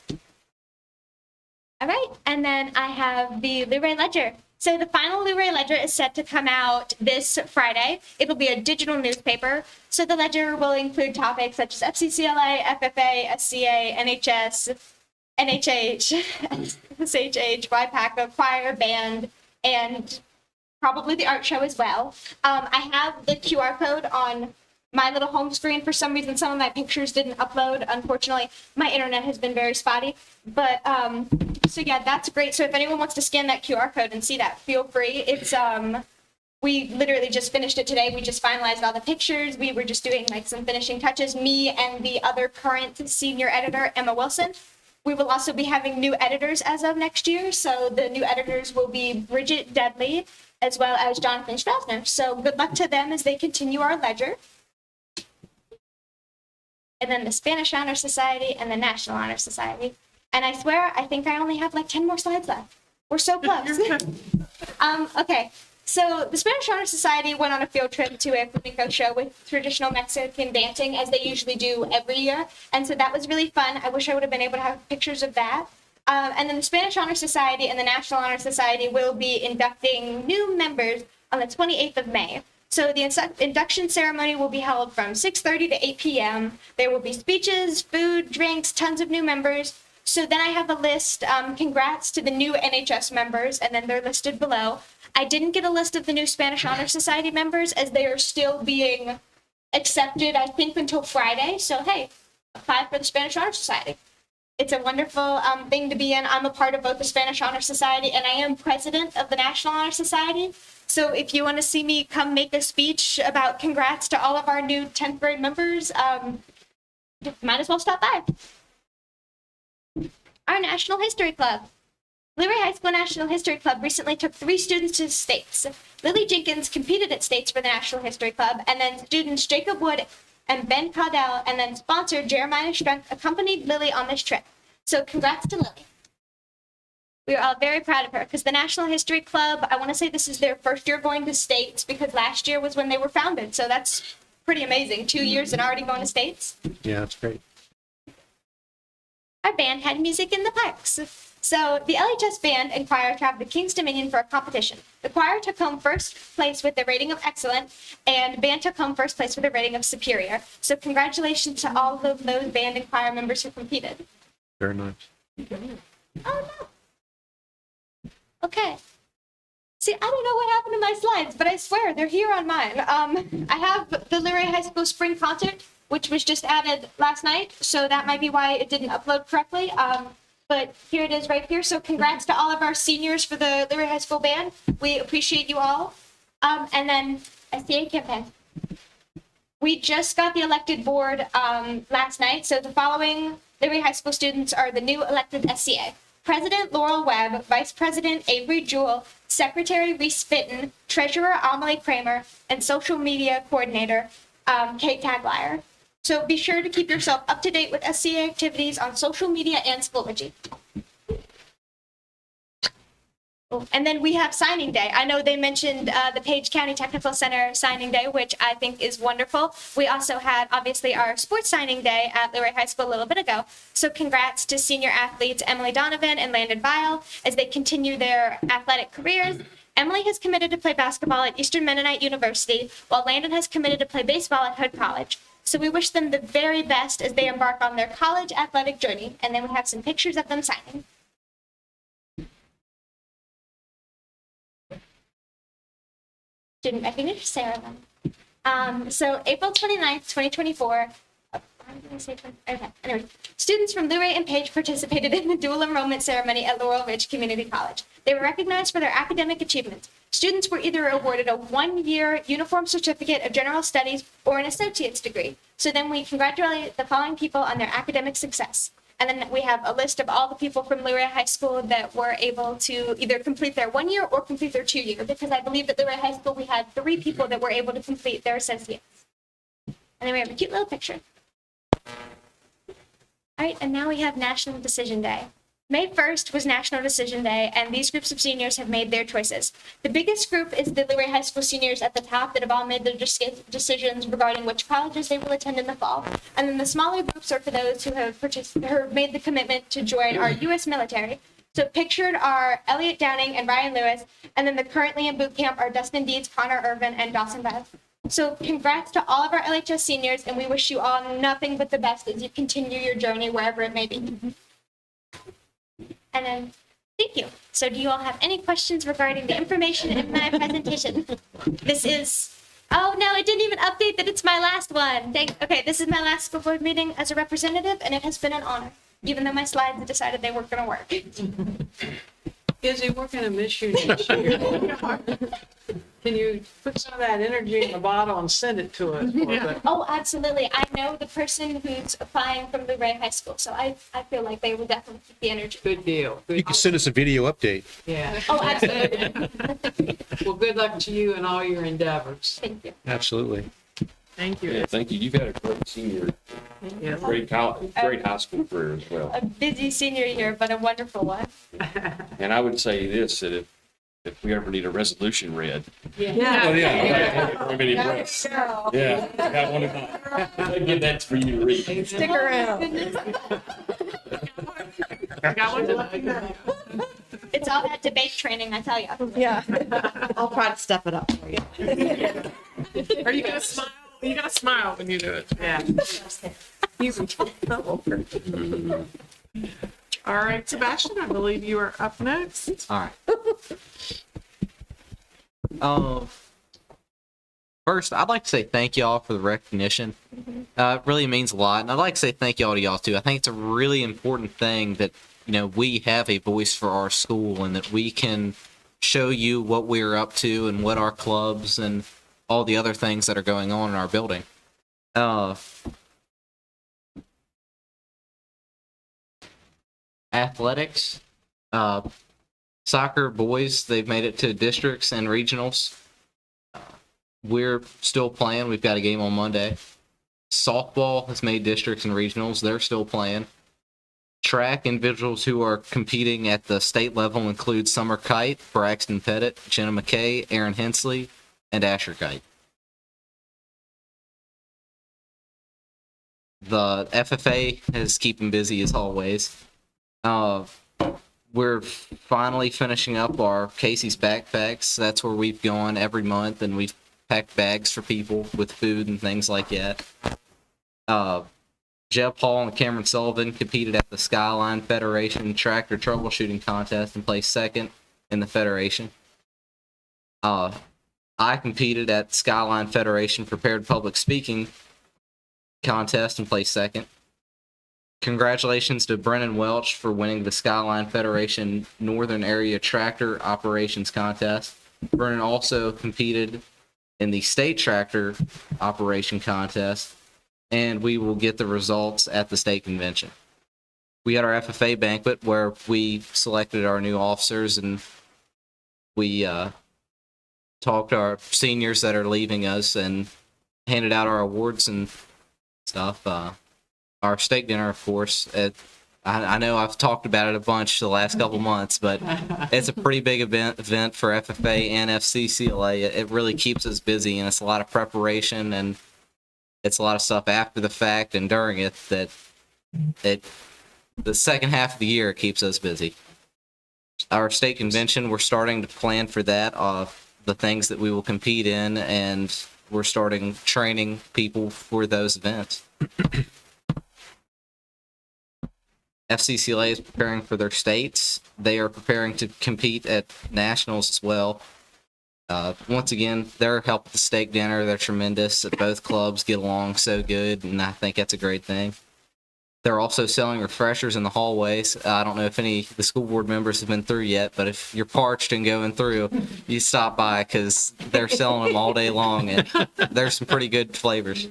All right, and then I have the Luray Ledger. So the final Luray Ledger is set to come out this Friday. It will be a digital newspaper. So the ledger will include topics such as FCCLA, FFA, SCA, NHS, NHH, SHH, YPACA, choir, band, and probably the art show as well. I have the QR code on my little home screen. For some reason, some of my pictures didn't upload. Unfortunately, my internet has been very spotty. But so yeah, that's great. So if anyone wants to scan that QR code and see that, feel free. It's we literally just finished it today. We just finalized all the pictures. We were just doing some finishing touches. Me and the other current senior editor, Emma Wilson. We will also be having new editors as of next year. So the new editors will be Bridget Dudley as well as Jonathan Strasner. So good luck to them as they continue our ledger. And then the Spanish Honor Society and the National Honor Society. And I swear, I think I only have 10 more slides left. We're so close. Okay, so the Spanish Honor Society went on a field trip to a flamenco show with traditional Mexican dancing, as they usually do every year. And so that was really fun. I wish I would have been able to have pictures of that. And then the Spanish Honor Society and the National Honor Society will be inducting new members on the 28th of May. So the induction ceremony will be held from 6:30 to 8 p.m. There will be speeches, food, drinks, tons of new members. So then I have a list. Congrats to the new NHS members, and then they're listed below. I didn't get a list of the new Spanish Honor Society members, as they are still being accepted, I think, until Friday. So hey, apply for the Spanish Honor Society. It's a wonderful thing to be in. I'm a part of both the Spanish Honor Society, and I am president of the National Honor Society. So if you want to see me come make a speech about congrats to all of our new 10th grade members, might as well stop by. Our National History Club. Luray High School National History Club recently took 3 students to states. Lily Jenkins competed at states for the National History Club, and then students Jacob Wood and Ben Caudell, and then sponsor Jeremiah Strunk accompanied Lily on this trip. So congrats to Lily. We are all very proud of her because the National History Club, I want to say this is their first year going to states, because last year was when they were founded. So that's pretty amazing. 2 years and already going to states. Yeah, that's great. Our band had music in the parks. So the LHS band and choir traveled to King's Dominion for a competition. The choir took home first place with a rating of excellent, and band took home first place with a rating of superior. So congratulations to all of those band and choir members who competed. Very nice. Oh no. Okay. See, I don't know what happened to my slides, but I swear they're here on mine. I have the Luray High School Spring Concert, which was just added last night, so that might be why it didn't upload correctly. But here it is right here. So congrats to all of our seniors for the Luray High School band. We appreciate you all. And then SCA campaign. We just got the elected board last night. So the following Luray High School students are the new elected SCA. President Laurel Webb, Vice President Avery Jewell, Secretary Reese Fitton, Treasurer Amelie Kramer, and Social Media Coordinator Kate Taglier. So be sure to keep yourself up to date with SCA activities on social media and Schoology. Oh, and then we have signing day. I know they mentioned the Page County Technical Center signing day, which I think is wonderful. We also had, obviously, our sports signing day at Luray High School a little bit ago. So congrats to senior athletes Emily Donovan and Landon Vile as they continue their athletic careers. Emily has committed to play basketball at Eastern Mennonite University, while Landon has committed to play baseball at Hood College. So we wish them the very best as they embark on their college athletic journey. And then we have some pictures of them signing. Student recognition ceremony. So April 29th, 2024. Anyway, students from Luray and Page participated in the dual enrollment ceremony at Laurel Ridge Community College. They were recognized for their academic achievements. Students were either awarded a one-year uniform certificate of general studies or an associate's degree. So then we congratulate the following people on their academic success. And then we have a list of all the people from Luray High School that were able to either complete their 1 year or complete their 2 year, because I believe at Luray High School we had 3 people that were able to complete their associates. And then we have a cute little picture. All right, and now we have National Decision Day. May 1st was National Decision Day, and these groups of seniors have made their choices. The biggest group is the Luray High School seniors at the top that have all made their decisions regarding which colleges they will attend in the fall. And then the smaller groups are for those who have made the commitment to join our U.S. military. So pictured are Elliot Downing and Ryan Lewis, and then the currently in boot camp are Dustin Deeds, Connor Irvin, and Dawson Bev. So congrats to all of our LHS seniors, and we wish you all nothing but the best as you continue your journey wherever it may be. And then, thank you. So do you all have any questions regarding the information in my presentation? This is, oh no, it didn't even update that it's my last one. Okay, this is my last school board meeting as a representative, and it has been an honor, even though my slides decided they weren't gonna work. Izzy, we're gonna miss you next year. Can you put some of that energy in a bottle and send it to us? Oh, absolutely. I know the person who's applying from Luray High School, so I feel like they will definitely keep the energy. Good deal. You can send us a video update. Yeah. Oh, absolutely. Well, good luck to you and all your endeavors. Thank you. Absolutely. Thank you. Yeah, thank you. You've had a great senior, Yeah. great college, great high school career as well. A busy senior year, but a wonderful one. And I would say this, that if we ever need a resolution read. Yeah. Oh, yeah. Very many breaths. Yeah. Got one of mine. I'll give that for you to read. Stick around. It's all that debate training, I tell you. Yeah. I'll try to step it up for you. Are you gonna smile? You gotta smile when you do it. Yeah. All right, Sebastian, I believe you are up next. All right. First, I'd like to say thank y'all for the recognition. It really means a lot, and I'd like to say thank y'all to y'all too. I think it's a really important thing that we have a voice for our school, and that we can show you what we're up to and what our clubs and all the other things that are going on in our building. Athletics, soccer boys, they've made it to districts and regionals. We're still playing. We've got a game on Monday. Softball has made districts and regionals. They're still playing. Track individuals who are competing at the state level include Summer Kite, Braxton Pettit, Jenna McKay, Aaron Hensley, and Asher Kite. The FFA is keeping busy as always. We're finally finishing up our Casey's backpacks. That's where we've gone every month, and we've packed bags for people with food and things like that. Jeb Paul and Cameron Sullivan competed at the Skyline Federation Tractor Troubleshooting Contest and placed second in the Federation. I competed at Skyline Federation Prepared Public Speaking Contest and placed second. Congratulations to Brennan Welch for winning the Skyline Federation Northern Area Tractor Operations Contest. Brennan also competed in the State Tractor Operation Contest, and we will get the results at the state convention. We had our FFA banquet where we selected our new officers, and we talked to our seniors that are leaving us and handed out our awards and stuff. Our steak dinner, of course. I know I've talked about it a bunch the last couple months, but it's a pretty big event for FFA and FCCLA. It really keeps us busy, and it's a lot of preparation, and it's a lot of stuff after the fact and during it that the second half of the year keeps us busy. Our state convention, we're starting to plan for that, the things that we will compete in, and we're starting training people for those events. FCCLA is preparing for their states. They are preparing to compete at nationals as well. Once again, their help with the steak dinner, they're tremendous. Both clubs get along so good, and I think that's a great thing. They're also selling refreshers in the hallways. I don't know if any of the school board members have been through yet, but if you're parched and going through, you stop by because they're selling them all day long, and there's some pretty good flavors.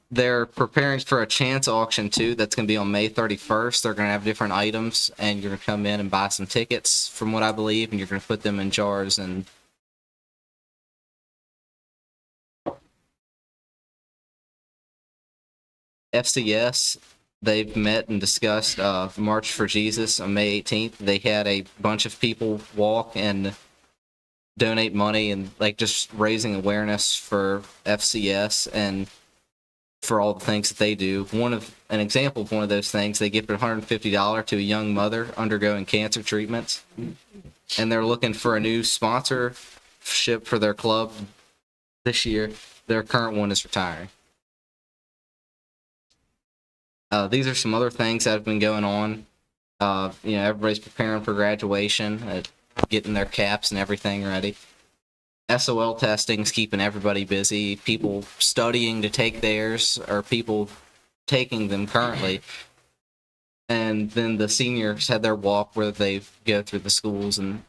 They're preparing for a chance auction too. That's going to be on May 31st. They're going to have different items, and you're going to come in and buy some tickets, from what I believe, and you're going to put them in jars. And FCS, they've met and discussed March for Jesus on May 18th. They had a bunch of people walk and donate money and just raising awareness for FCS and for all the things that they do. An example of one of those things, they gifted $150 to a young mother undergoing cancer treatments, and they're looking for a new sponsorship for their club this year. Their current one is retiring. These are some other things that have been going on. Everybody's preparing for graduation, getting their caps and everything ready. SOL testing's keeping everybody busy. People studying to take theirs, or people taking them currently. And then the seniors had their walk where they go through the schools and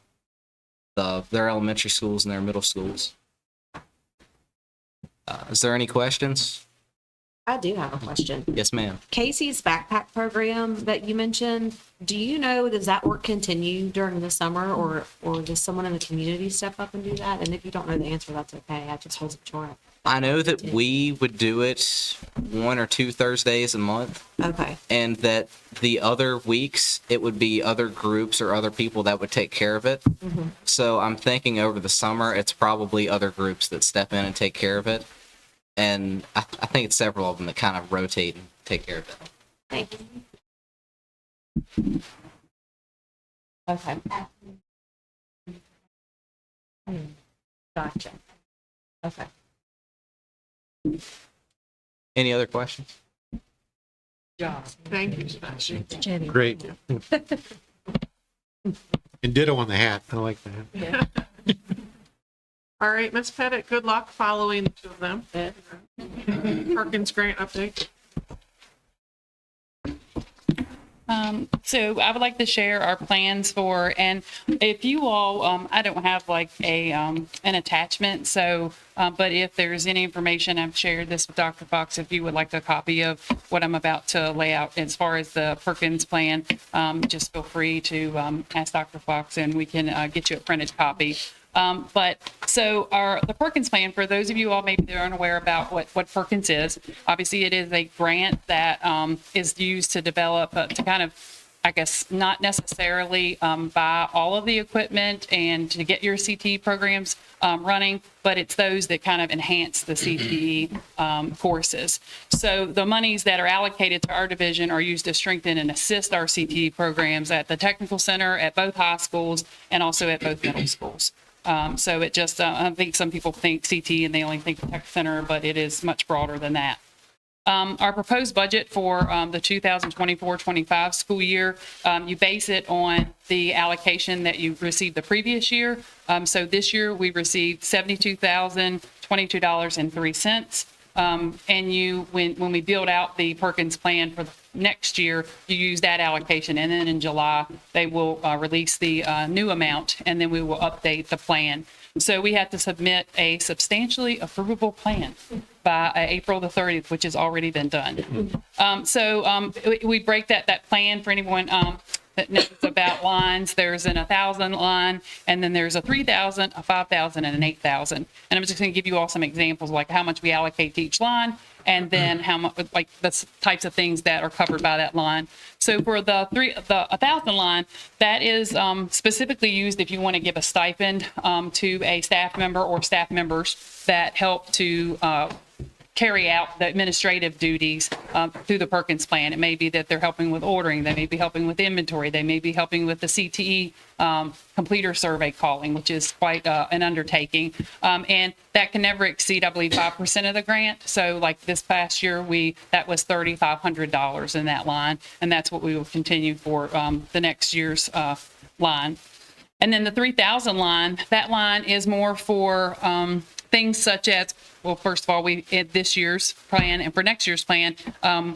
their elementary schools and their middle schools. Is there any questions? I do have a question. Yes, ma'am. Casey's backpack program that you mentioned, do you know, does that work continue during the summer, or does someone in the community step up and do that? And if you don't know the answer, that's okay. I just wasn't sure. I know that we would do it 1 or 2 Thursdays a month. Okay. And that the other weeks, it would be other groups or other people that would take care of it. Mm-hmm. So I'm thinking over the summer, it's probably other groups that step in and take care of it. And I think it's several of them that kind of rotate and take care of it. Thank you. Okay. Gotcha. Okay. Any other questions? Job. Thank you, Jenny. Great. And ditto on the hat. I like that. Yeah. All right, Ms. Pettit, good luck following the two of them. Perkins grant update. So I would like to share our plans for, and if you all, I don't have like an attachment, so, but if there's any information, I've shared this with Dr. Fox, if you would like a copy of what I'm about to lay out as far as the Perkins plan, just feel free to ask Dr. Fox and we can get you a printed copy. But so the Perkins plan, for those of you all maybe that are unaware about what Perkins is, obviously it is a grant that is used to develop, to kind of, I guess, not necessarily buy all of the equipment and to get your CTE programs running, but it's those that kind of enhance the CTE courses. So the monies that are allocated to our division are used to strengthen and assist our CTE programs at the technical center, at both high schools, and also at both middle schools. So it just, I think some people think CTE and they only think the tech center, but it is much broader than that. Our proposed budget for the 2024-25 school year, you base it on the allocation that you received the previous year. So this year we received $72,022.03. And when we build out the Perkins plan for the next year, you use that allocation. And then in July, they will release the new amount, and then we will update the plan. So we have to submit a substantially approvable plan by April the 30th, which has already been done. We break that plan for anyone that knows about lines. There's an 1,000 line, and then there's a 3,000, a 5,000, and an 8,000. And I'm just going to give you all some examples, like how much we allocate to each line, and then how much, like the types of things that are covered by that line. So for the 1,000 line, that is specifically used if you want to give a stipend to a staff member or staff members that help to carry out the administrative duties through the Perkins plan. It may be that they're helping with ordering, they may be helping with inventory, they may be helping with the CTE completer survey calling, which is quite an undertaking. And that can never exceed, I believe, 5% of the grant. So like this past year, that was $3,500 in that line, and that's what we will continue for the next year's line. And then the 3,000 line, that line is more for things such as, well, first of all, in this year's plan and for next year's plan,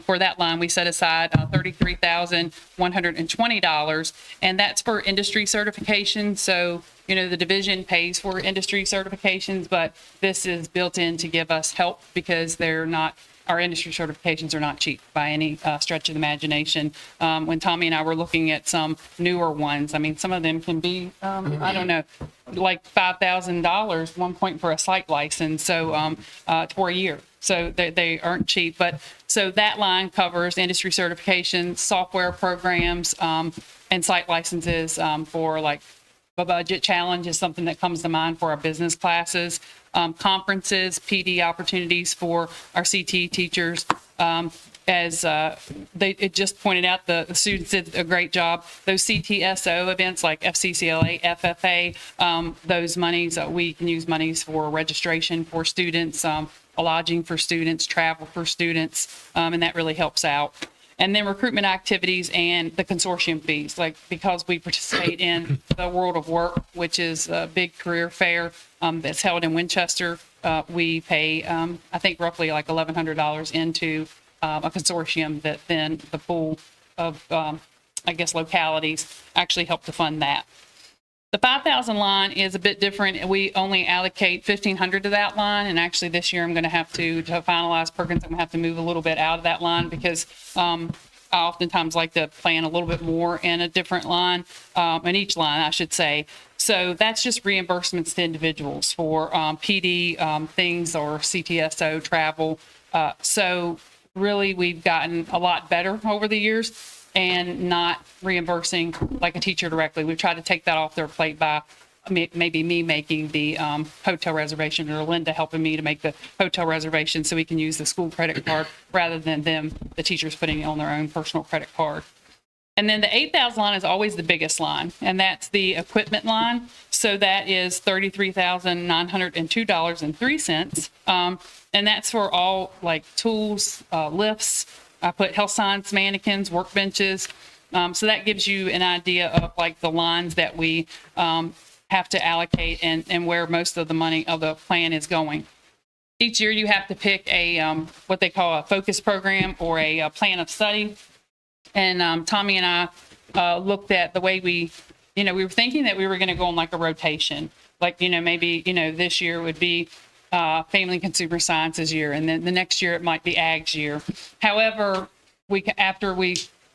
for that line, we set aside $33,120, and that's for industry certification. So, the division pays for industry certifications, but this is built in to give us help because our industry certifications are not cheap by any stretch of the imagination. When Tommy and I were looking at some newer ones, I mean, some of them can be, I don't know, like $5,000 one point for a site license, so for a year. So they aren't cheap. But so that line covers industry certifications, software programs, and site licenses for like a budget challenge is something that comes to mind for our business classes. Conferences, PD opportunities for our CT teachers. It just pointed out, the students did a great job. Those CTSO events like FCCLA, FFA, those monies, we can use monies for registration for students, lodging for students, travel for students, and that really helps out. And then recruitment activities and the consortium fees, like because we participate in the World of Work, which is a big career fair that's held in Winchester. We pay, I think, roughly like $1,100 into a consortium that then the pool of, localities actually help to fund that. The 5,000 line is a bit different. We only allocate $1,500 to that line, and actually this year I'm going to have to finalize Perkins, I'm going to have to move a little bit out of that line because I oftentimes like to plan a little bit more in a different line, in each line, I should say. So that's just reimbursements to individuals for PD things or CTSO travel. So really, we've gotten a lot better over the years and not reimbursing like a teacher directly. We've tried to take that off their plate by maybe me making the hotel reservation or Linda helping me to make the hotel reservation so we can use the school credit card rather than the teachers putting it on their own personal credit card. And then the 8,000 line is always the biggest line, and that's the equipment line. So that is $33,902.03. And that's for all like tools, lifts. I put health science mannequins, workbenches. So that gives you an idea of like the lines that we have to allocate and where most of the money of the plan is going. Each year you have to pick a what they call a focus program or a plan of study. And Tommy and I looked at the way we were thinking that we were going to go on like a rotation. Like, maybe, this year would be family and consumer sciences year, and then the next year it might be ag's year. However, after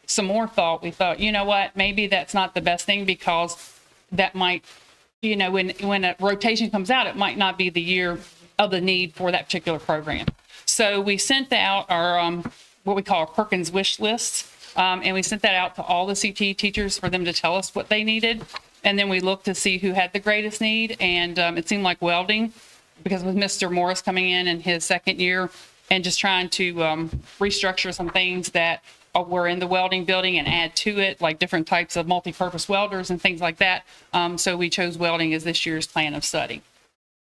some more thought, we thought, you know what, maybe that's not the best thing because that might, when a rotation comes out, it might not be the year of the need for that particular program. So we sent out our what we call our Perkins wish lists And we sent that out to all the CTE teachers for them to tell us what they needed. And then we looked to see who had the greatest need. And it seemed like welding, because with Mr. Morris coming in his second year and just trying to restructure some things that were in the welding building and add to it, like different types of multi-purpose welders and things like that. So we chose welding as this year's plan of study.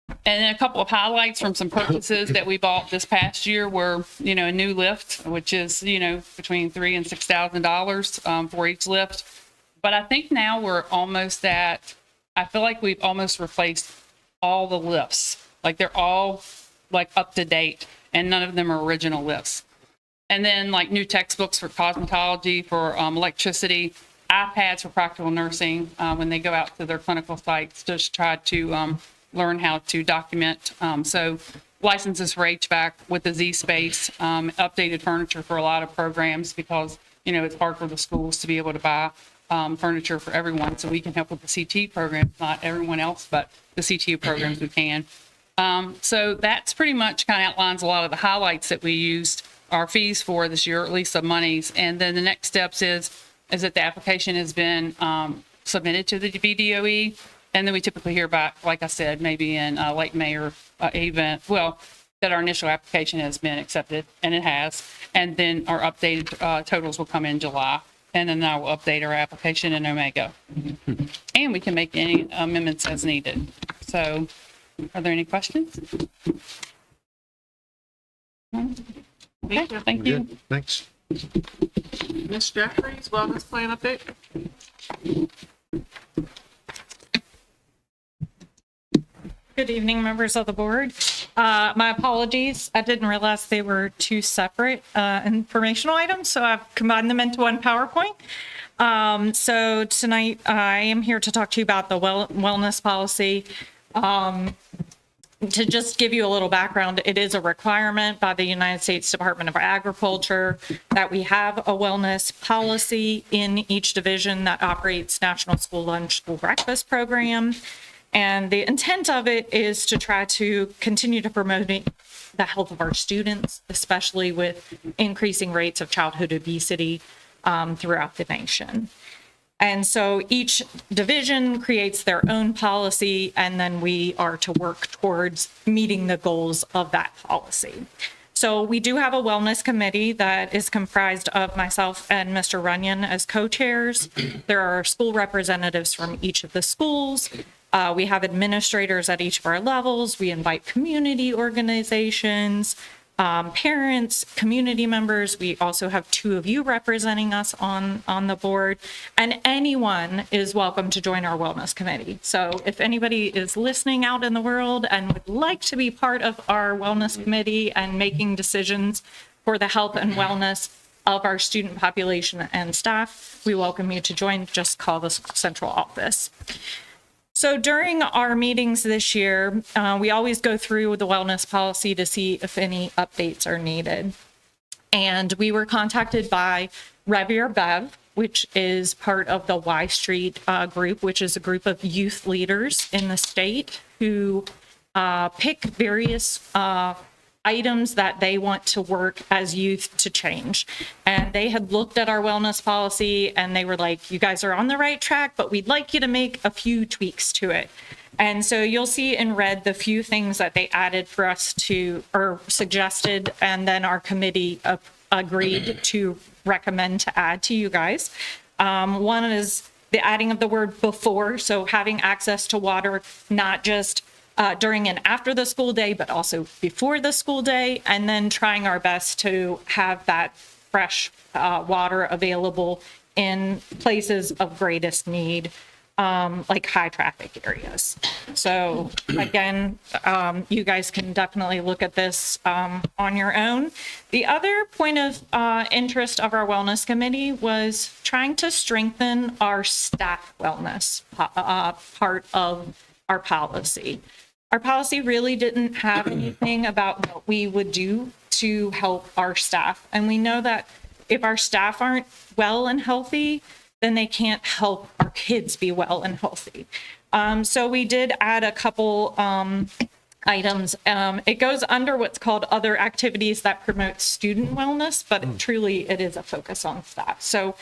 And then a couple of highlights from some purchases that we bought this past year were, a new lift, which is, between $3,000 and $6,000 for each lift. But I think now we're almost I feel like we've almost replaced all the lifts. Like they're all like up to date and none of them are original lifts. And then like new textbooks for cosmetology, for electricity, iPads for practical nursing when they go out to their clinical sites to try to learn how to document. So licenses for HVAC with the Z-Space, updated furniture for a lot of programs because, it's hard for the schools to be able to buy furniture for everyone. So we can help with the CT programs, not everyone else, but the CT programs we can. So that's pretty much kind of outlines a lot of the highlights that we used our fees for this year, or at least the monies. And then the next steps is that the application has been submitted to the BDOE. And then we typically hear back, like I said, maybe in late May or even, that our initial application has been accepted, and it has. And then our updated totals will come in July. And then I will update our application in Omega. And we can make any amendments as needed. So are there any questions? Thank you. Thank you. Good, thanks. Ms. Jeffries, wellness plan update. Good evening, members of the board. My apologies. I didn't realize they were two separate informational items, so I've combined them into one PowerPoint. So tonight I am here to talk to you about the wellness policy. To just give you a little background, it is a requirement by the United States Department of Agriculture that we have a wellness policy in each division that operates National School Lunch, School Breakfast program. And the intent of it is to try to continue to promote the health of our students, especially with increasing rates of childhood obesity throughout the nation. And so each division creates their own policy, and then we are to work towards meeting the goals of that policy. So we do have a wellness committee that is comprised of myself and Mr. Runyon as co-chairs. There are school representatives from each of the schools. We have administrators at each of our levels. We invite community organizations, parents, community members. We also have two of you representing us on the board, and anyone is welcome to join our wellness committee. So if anybody is listening out in the world and would like to be part of our wellness committee and making decisions for the health and wellness of our student population and staff, we welcome you to join. Just call the central office. So during our meetings this year, we always go through the wellness policy to see if any updates are needed. And we were contacted by Revere Bev, which is part of the Y Street group, which is a group of youth leaders in the state who pick various items that they want to work as youth to change. And they had looked at our wellness policy and they were like, you guys are on the right track, but we'd like you to make a few tweaks to it. And so you'll see in red the few things that they added for us to, or suggested, and then our committee agreed to recommend to add to you guys. One is the adding of the word before, so having access to water, not just during and after the school day, but also before the school day, and then trying our best to have that fresh water available in places of greatest need, like high traffic areas. So again, you guys can definitely look at this on your own. The other point of interest of our wellness committee was trying to strengthen our staff wellness part of our policy. Our policy really didn't have anything about what we would do to help our staff. And we know that if our staff aren't well and healthy, then they can't help our kids be well and healthy. So we did add a couple items. It goes under what's called other activities that promote student wellness, but truly it is a focus on staff. So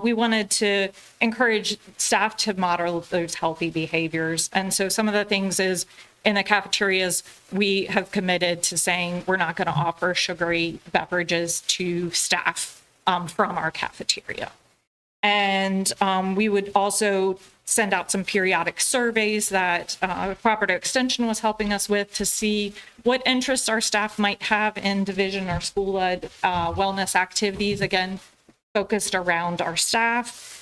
we wanted to encourage staff to model those healthy behaviors. And so some of the things is in the cafeterias, we have committed to saying we're not going to offer sugary beverages to staff from our cafeteria. And we would also send out some periodic surveys that Cooperative Extension was helping us with to see what interests our staff might have in division or school-led wellness activities, again, focused around our staff.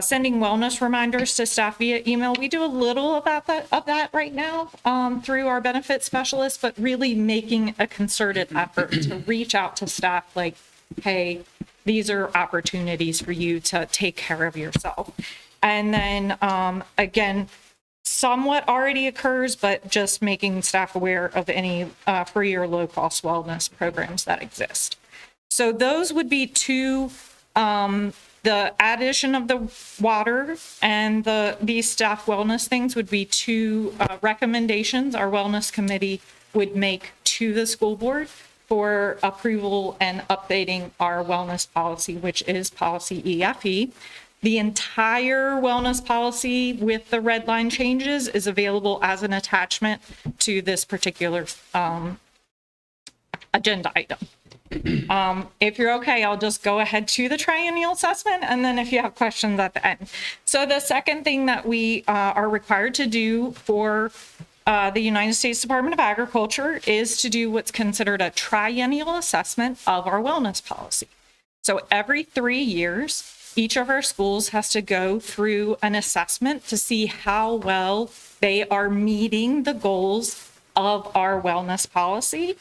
Sending wellness reminders to staff via email. We do a little of that right now through our benefit specialists, but really making a concerted effort to reach out to staff like, hey, these are opportunities for you to take care of yourself. And then, again, somewhat already occurs, but just making staff aware of any free or low-cost wellness programs that exist. So those would be two, the addition of the water and these staff wellness things would be two recommendations our wellness committee would make to the school board for approval and updating our wellness policy, which is policy EFE. The entire wellness policy with the red line changes is available as an attachment to this particular agenda item. If you're okay, I'll just go ahead to the triennial assessment, and then if you have questions at the end. So the second thing that we are required to do for the United States Department of Agriculture is to do what's considered a triennial assessment of our wellness policy. So every 3 years, each of our schools has to go through an assessment to see how well they are meeting the goals of our wellness policy.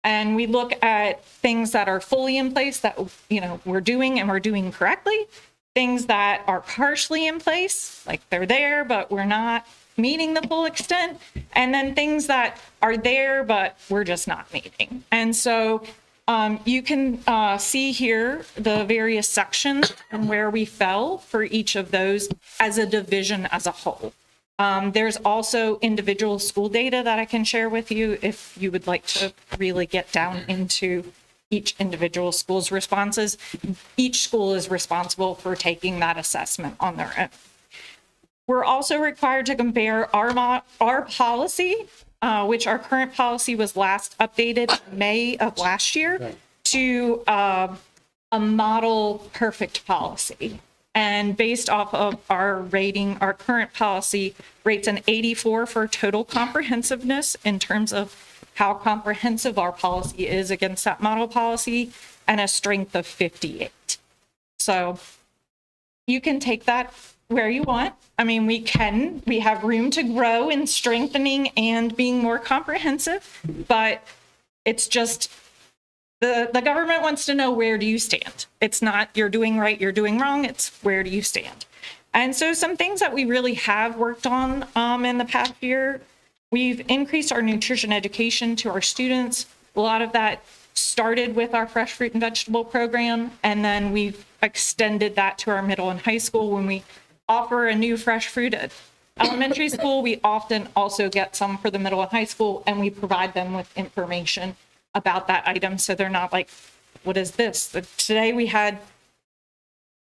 And we look at things that are fully in place that, we're doing and we're doing correctly, things that are partially in place, like they're there, but we're not meeting the full extent, and then things that are there, but we're just not meeting. And so you can see here the various sections and where we fell for each of those as a division as a whole. There's also individual school data that I can share with you if you would like to really get down into each individual school's responses. Each school is responsible for taking that assessment on their own. We're also required to compare our policy, which our current policy was last updated May of last year, to a model perfect policy. And based off of our rating, our current policy rates an 84 for total comprehensiveness in terms of how comprehensive our policy is against that model policy, and a strength of 58. So you can take that where you want. I mean, we have room to grow in strengthening and being more comprehensive, but it's just the government wants to know, where do you stand? It's not you're doing right, you're doing wrong. It's where do you stand? And so some things that we really have worked on in the past year, we've increased our nutrition education to our students. A lot of that started with our fresh fruit and vegetable program, and then we've extended that to our middle and high school. When we offer a new fresh fruit at elementary school, we often also get some for the middle and high school, and we provide them with information about that item, so they're not like, what is this? Today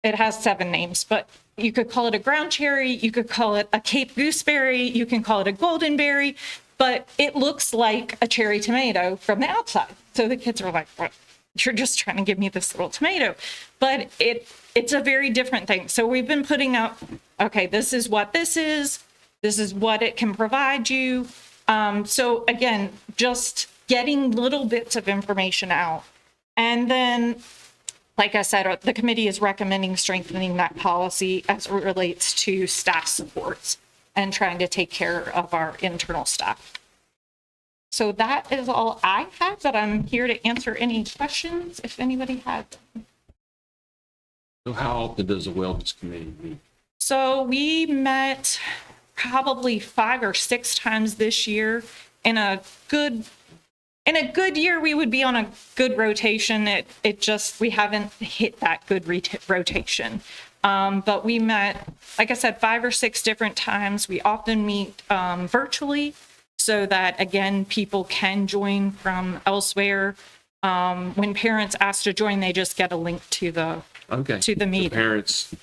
it has 7 names, but you could call it a ground cherry, you could call it a Cape gooseberry, you can call it a golden berry, but it looks like a cherry tomato from the outside. So the kids are like, what? You're just trying to give me this little tomato. But it's a very different thing. So we've been putting out, okay, this is what this is what it can provide you. So again, just getting little bits of information out. And then, like I said, the committee is recommending strengthening that policy as it relates to staff supports and trying to take care of our internal staff. So that is all I have, but I'm here to answer any questions if anybody has them. So how often does the wellness committee meet? So we met probably 5 or 6 times this year. In a good year, we would be on a good rotation. We haven't hit that good rotation. But we met, like I said, 5 or 6 different times. We often meet virtually. so that, again, people can join from elsewhere. When parents ask to join, they just get a link to the Okay. meeting. Parents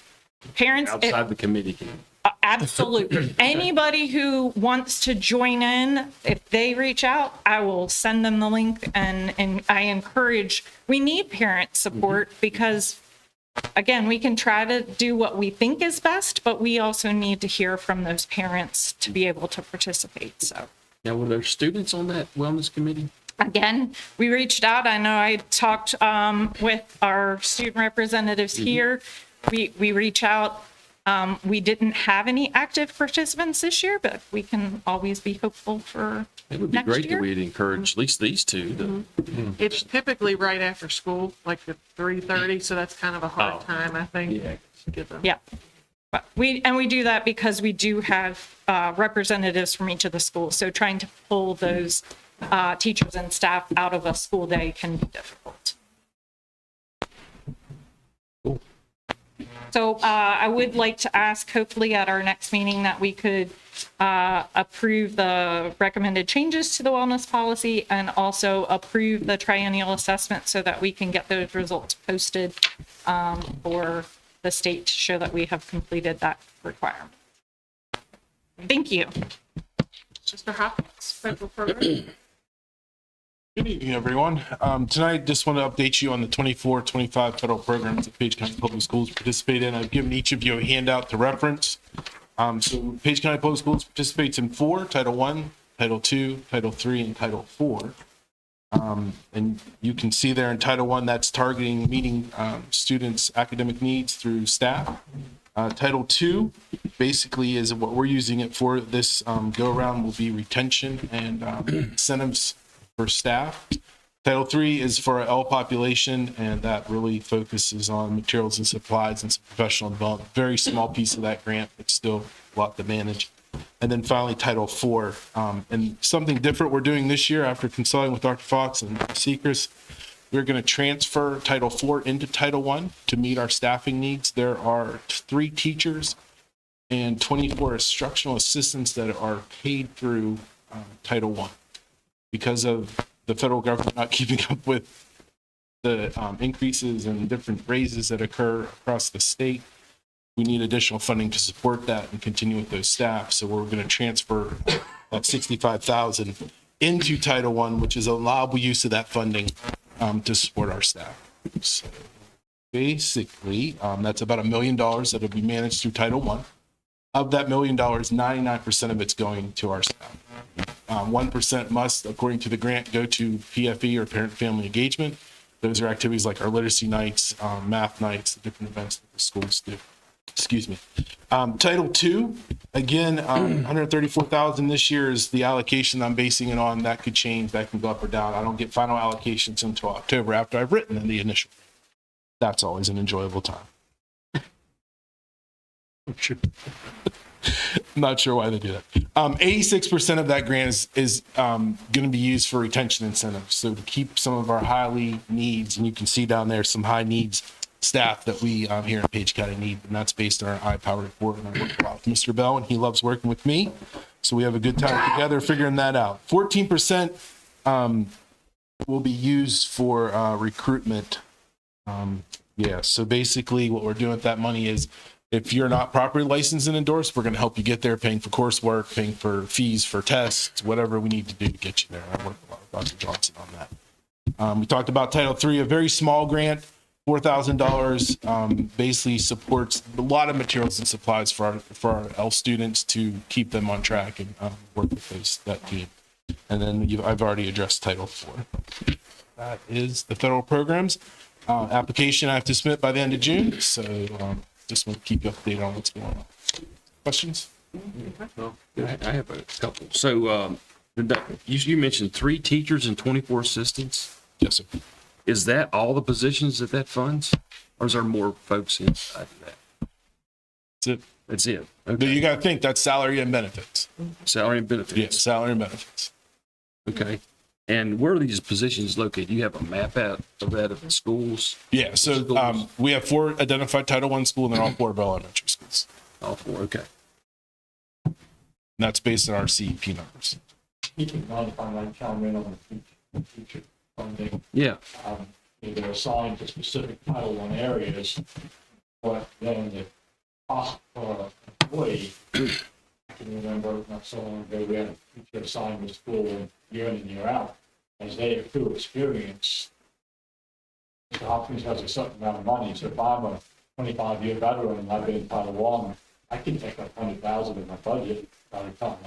Parents, outside the committee can. absolutely. Anybody who wants to join in, if they reach out, I will send them the link, and I encourage, we need parent support because, again, we can try to do what we think is best, but we also need to hear from those parents to be able to participate. So Now, were there students on that wellness committee? again, we reached out. I know I talked with our student representatives here. We reach out. We didn't have any active participants this year, but we can always be hopeful for It would be next great year. that we'd encourage at least these two to. It's typically right after school, like at 3:30, so that's kind of a hard time, I think, to get them. Yeah. But we do that because we do have representatives from each of the schools. So trying to pull those teachers and staff out of a school day can be difficult. Cool. So I would like to ask, hopefully at our next meeting, that we could approve the recommended changes to the wellness policy and also approve the triennial assessment so that we can get those results posted for the state to show that we have completed that requirement. Thank you. Mr. Hopkins, federal program. Good evening, everyone. Tonight, just want to update you on the 24-25 federal programs that Page County Public Schools participate in. I've given each of you a handout to reference. So Page County Public Schools participates in 4, Title I, Title II, Title III, and Title IV. And you can see there in Title I, that's targeting meeting students' academic needs through staff. Title II basically is what we're using it for. This go-around will be retention and incentives for staff. Title III is for our L population, and that really focuses on materials and supplies and some professional development. Very small piece of that grant, but still a lot to manage. And then finally, Title IV. And something different we're doing this year after consulting with Dr. Fox and Seekers, we're going to transfer Title IV into Title I to meet our staffing needs. There are 3 teachers and 24 instructional assistants that are paid through Title I. Because of the federal government not keeping up with the increases and different raises that occur across the state, we need additional funding to support that and continue with those staff. So we're going to transfer that $65,000 into Title I, which is allowable use of that funding to support our staff. So basically, that's about $1 million that will be managed through Title I. Of that $1 million, 99% of it's going to our staff. 1% must, according to the grant, go to PFE or parent family engagement. Those are activities like our literacy nights, math nights, the different events that the schools do. Excuse me. Title II, again, $134,000 this year is the allocation I'm basing it on. That could change, that can go up or down. I don't get final allocations until October after I've written in the initial. That's always an enjoyable time. Not sure why they do that. 86% of that grant is going to be used for retention incentives. So to keep some of our highly needs, and you can see down there some high needs staff that we here in Page County need, and that's based on our I-Power report. And I work a lot with Mr. Bell, and he loves working with me. So we have a good time together figuring that out. 14% will be used for recruitment. So basically what we're doing with that money is, if you're not properly licensed and endorsed, we're going to help you get there, paying for coursework, paying for fees for tests, whatever we need to do to get you there. I work a lot with Dr. Johnson on that. We talked about Title III, a very small grant, $4,000, basically supports a lot of materials and supplies for our L students to keep them on track and work with that team. And then I've already addressed Title IV. That is the federal programs. Application I have to submit by the end of June, so just want to keep you updated on what's going on. Questions? Well, I have a couple. So you mentioned 3 teachers and 24 assistants. Yes, sir. Is that all the positions that funds? Or is there more folks inside of that? That's it. That's it. But Okay. you got to think that's salary and benefits. Salary and benefits. Yeah, salary and benefits. Okay. And where are these positions located? Do you have a map out of that of the schools? Yeah, so we have 4 identified Title I schools, and they're all 4 of our elementary schools. All 4, okay. And that's based on our CEP numbers. keeping in mind if I might chime in on the future funding. Yeah. They're assigned to specific Title I areas, but then the cost per employee, I can remember not so long ago, we had a teacher assigned to school year in and year out. As they accrue experience, Mr. Hopkins has a certain amount of money, so if I'm a 25-year veteran and I've been in Title I, I can take up 100,000 in my budget by the time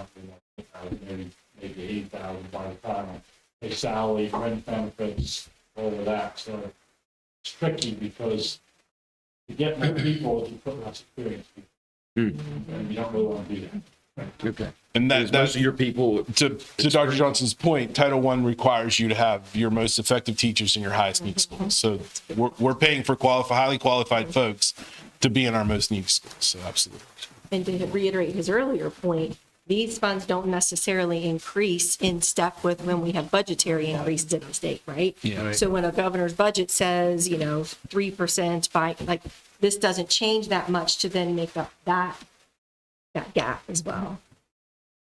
maybe 80,000 by the time I pay salary, rent benefits, all of that. So it's tricky because to get more people, you put less experience people, and you don't really want to do that. Okay. And Most of your people, to Dr. Johnson's point, Title I requires you to have your most effective teachers in your highest need schools. So we're paying for highly qualified folks to be in our most needy schools. So absolutely. And to reiterate his earlier point, these funds don't necessarily increase in step with when we have budgetary increases in the state, right? Yeah. Right. So when a governor's budget says, 3% by, like, this doesn't change that much to then make up that gap as well.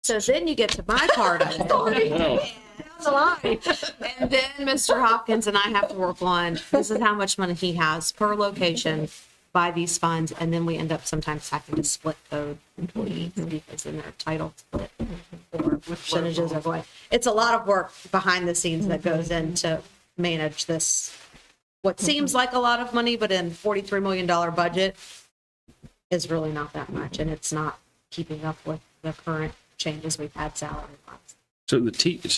So then you get to my part of it. That's a lie. And then Mr. Hopkins and I have to work on, this is how much money he has per location by these funds, and then we end up sometimes having to split code employees because then they're title split or percentages of what. It's a lot of work behind the scenes that goes into manage this, what seems like a lot of money, but in $43 million budget is really not that much, and it's not keeping up with the current changes we've had salary wise. so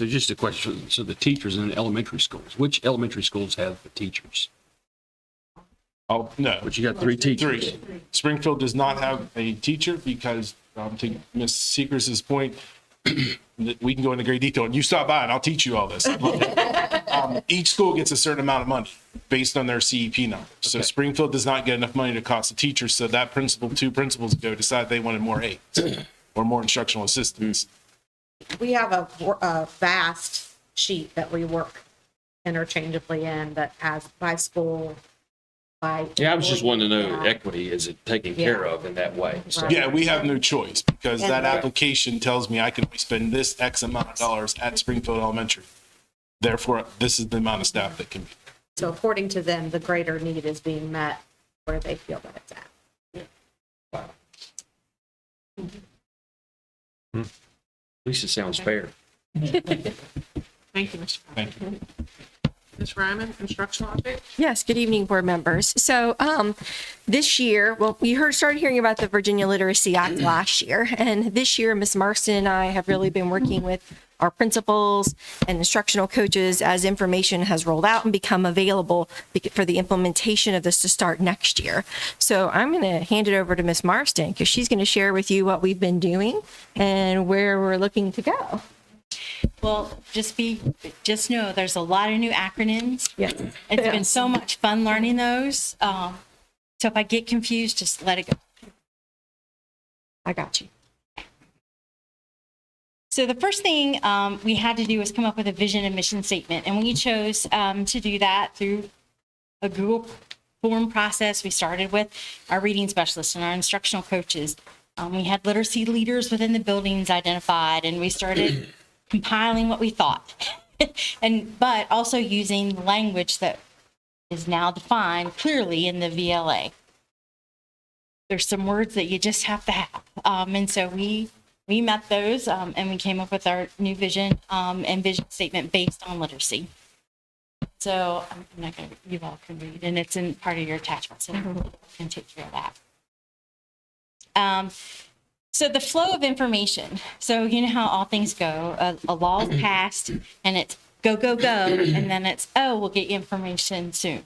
just a question. So the teachers in elementary schools, which elementary schools have the teachers? Oh, no. But you got 3 teachers. 3. Springfield does not have a teacher because, to Ms. Seekers's point, we can go into great detail, and you stop by and I'll teach you all this. Each school gets a certain amount of money based on their CEP numbers. So Springfield does not get enough money to cost a teacher, so that principal, 2 principals ago, decided they wanted more aides or more instructional assistants. We have a vast sheet that we work interchangeably in that has by school, by. Yeah, I was just wanting to know Yeah. equity, is it taken care of in that way? So, Yeah, we have no choice because And that the- application tells me I can only spend this X amount of dollars at Springfield Elementary. Therefore, this is the amount of staff that can be. So according to them, the greater need is being met where they feel that it's at. At least it sounds fair. Thank you, Mr. Thank you. Ms. Ryman, instructional update? Yes, good evening, board members. So this year, well, we started hearing about the Virginia Literacy Act last year, and this year, Ms. Marston and I have really been working with our principals and instructional coaches as information has rolled out and become available for the implementation of this to start next year. So I'm going to hand it over to Ms. Marston because she's going to share with you what we've been doing and where we're looking to go. Well, just know there's a lot of new acronyms. Yes. It's been so much fun learning those. So if I get confused, just let it go. I got you. So the first thing we had to do was come up with a vision and mission statement. And we chose to do that through a Google form process. We started with our reading specialists and our instructional coaches. We had literacy leaders within the buildings identified, and we started compiling what we thought. But also using language that is now defined clearly in the VLA. There's some words that you just have to have. And so we met those and we came up with our new vision and vision statement based on literacy. So I'm not going to, you all can read, and it's in part of your attachments, and I can take care of that. So the flow of information. So you know how all things go. A law is passed, and it's go, go, go, and then it's, oh, we'll get you information soon.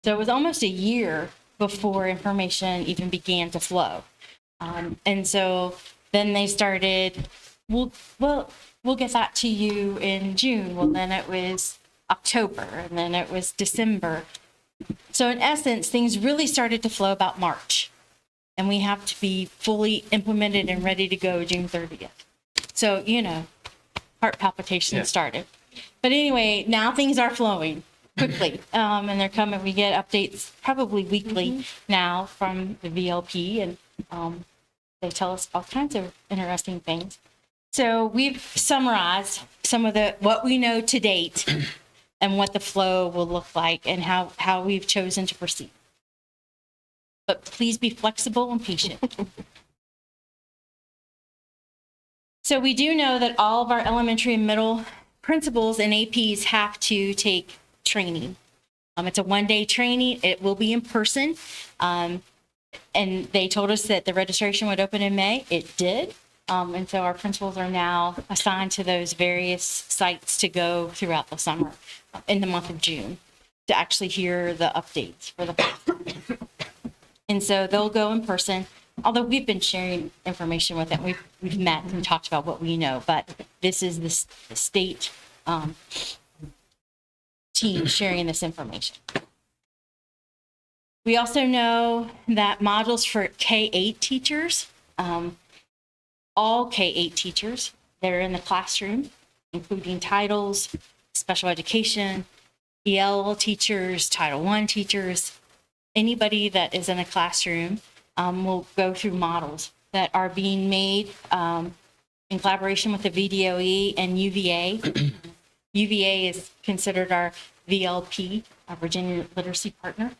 So it was almost a year before information even began to flow. And so then they started, we'll get that to you in June. Well, then it was October, and then it was December. So in essence, things really started to flow about March. And we have to be fully implemented and ready to go June 30th. So, heart palpitations started. But anyway, now things are flowing quickly. And they're coming. We get updates probably weekly now from the VLP. And they tell us all kinds of interesting things. So we've summarized some of what we know to date and what the flow will look like and how we've chosen to proceed. But please be flexible and patient. So we do know that all of our elementary and middle principals and APs have to take training. It's a one-day training. It will be in person. And they told us that the registration would open in May. It did. And so our principals are now assigned to those various sites to go throughout the summer in the month of June to actually hear the updates for the fall. And so they'll go in person, although we've been sharing information with them. We've met and talked about what we know, but this is the state team sharing this information. We also know that modules for K-8 teachers, all K-8 teachers that are in the classroom, including titles, special education, EL teachers, Title I teachers, anybody that is in a classroom will go through models that are being made in collaboration with the VDOE and UVA. UVA is considered our VLP, our Virginia Literacy Partner.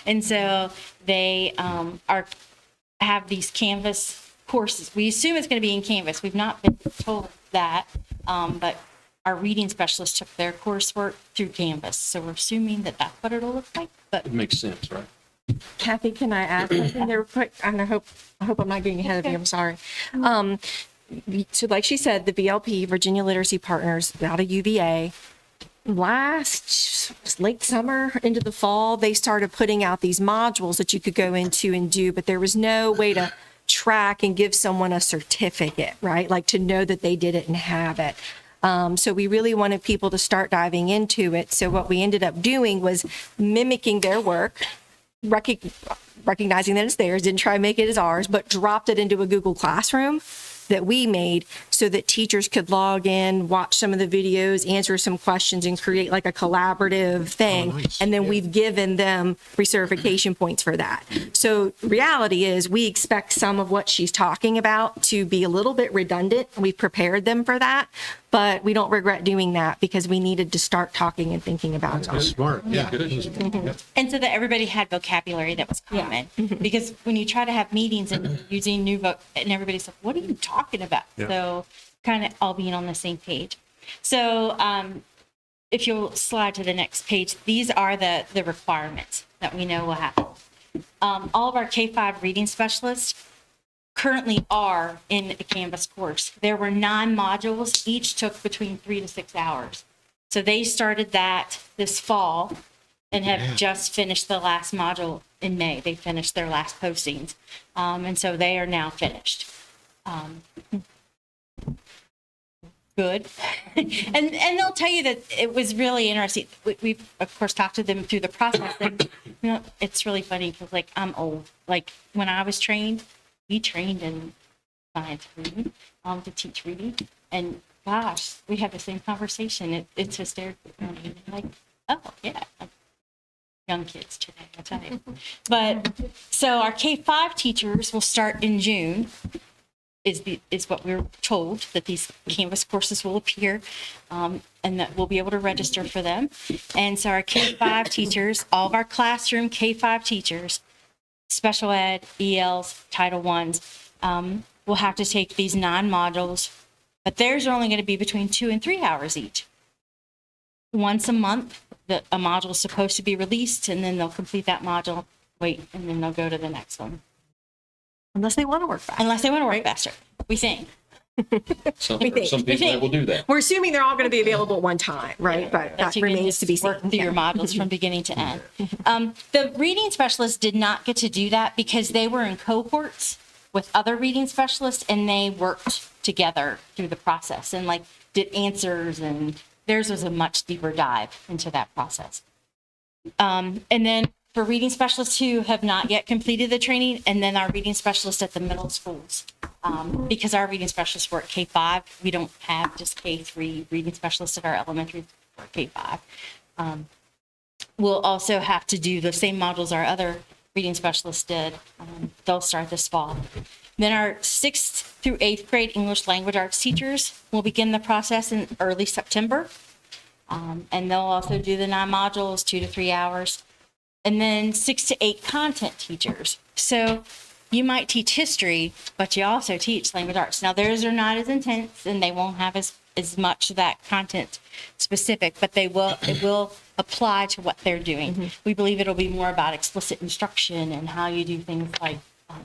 And so they have these Canvas courses. We assume it's going to be in Canvas. We've not been told that, but our reading specialists took their coursework through Canvas. So we're assuming that that's what it'll look like. But It makes sense, right? Kathy, can I add something there quick? And I hope I'm not getting ahead of you. I'm sorry. So like she said, the VLP, Virginia Literacy Partners, out of UVA, late summer into the fall, they started putting out these modules that you could go into and do, but there was no way to track and give someone a certificate, right? Like to know that they did it and have it. So we really wanted people to start diving into it. So what we ended up doing was mimicking their work, recognizing that it's theirs, didn't try to make it as ours, but dropped it into a Google Classroom that we made so that teachers could log in, watch some of the videos, answer some questions, and create like a collaborative thing. nice. And then we've given them recertification points for that. So reality is we expect some of what she's talking about to be a little bit redundant. We've prepared them for that, but we don't regret doing that because we needed to start talking and thinking about That's it. smart. Yeah. and so that everybody had vocabulary that was common. Because when you try to have meetings and using new and everybody's like, what are you talking about? Yeah. So kind of all being on the same page. So if you'll slide to the next page, these are the requirements that we know will happen. All of our K-5 reading specialists currently are in a Canvas course. There were 9 modules, each took between 3 to 6 hours. So they started that this fall and have just finished the last module in May. They finished their last postings. And so they are now finished. Good. and they'll tell you that it was really interesting. We've, of course, talked to them through the process. And, you know, it's really funny because, like, I'm old. Like, when I was trained, we trained in science reading to teach reading. And, gosh, we had the same conversation. It's hysterical. Like, oh, yeah. Young kids today, I tell you. But, so our K-5 teachers will start in June. Is what we're told, that these Canvas courses will appear and that we'll be able to register for them. And so our K-5 teachers, all of our classroom K-5 teachers, special ed, ELs, Title Is, will have to take these 9 modules, but theirs are only going to be between 2 and 3 hours each. Once a month, a module is supposed to be released, and then they'll complete that module, and then they'll go to the next one. Unless they want to work faster. Unless they want to work faster, we think. Some We think. people that will do that. We're assuming they're all going to be available at one time, right? But that you can remains just to be seen. work through your modules from beginning to end. The reading specialists did not get to do that because they were in cohorts with other reading specialists and they worked together through the process and like did answers, and theirs was a much deeper dive into that process. And then for reading specialists who have not yet completed the training, and then our reading specialists at the middle schools. Because our reading specialists were at K-5, we don't have just K-3 reading specialists at our elementary or K-5. We'll also have to do the same modules our other reading specialists did. They'll start this fall. Then our 6th through 8th grade English language arts teachers will begin the process in early September. And they'll also do the 9 modules, 2 to 3 hours. And then 6 to 8 content teachers. So you might teach history, but you also teach language arts. Now, theirs are not as intense and they won't have as much of that content specific, but it will apply to what they're doing. We believe it'll be more about explicit instruction and how you do things like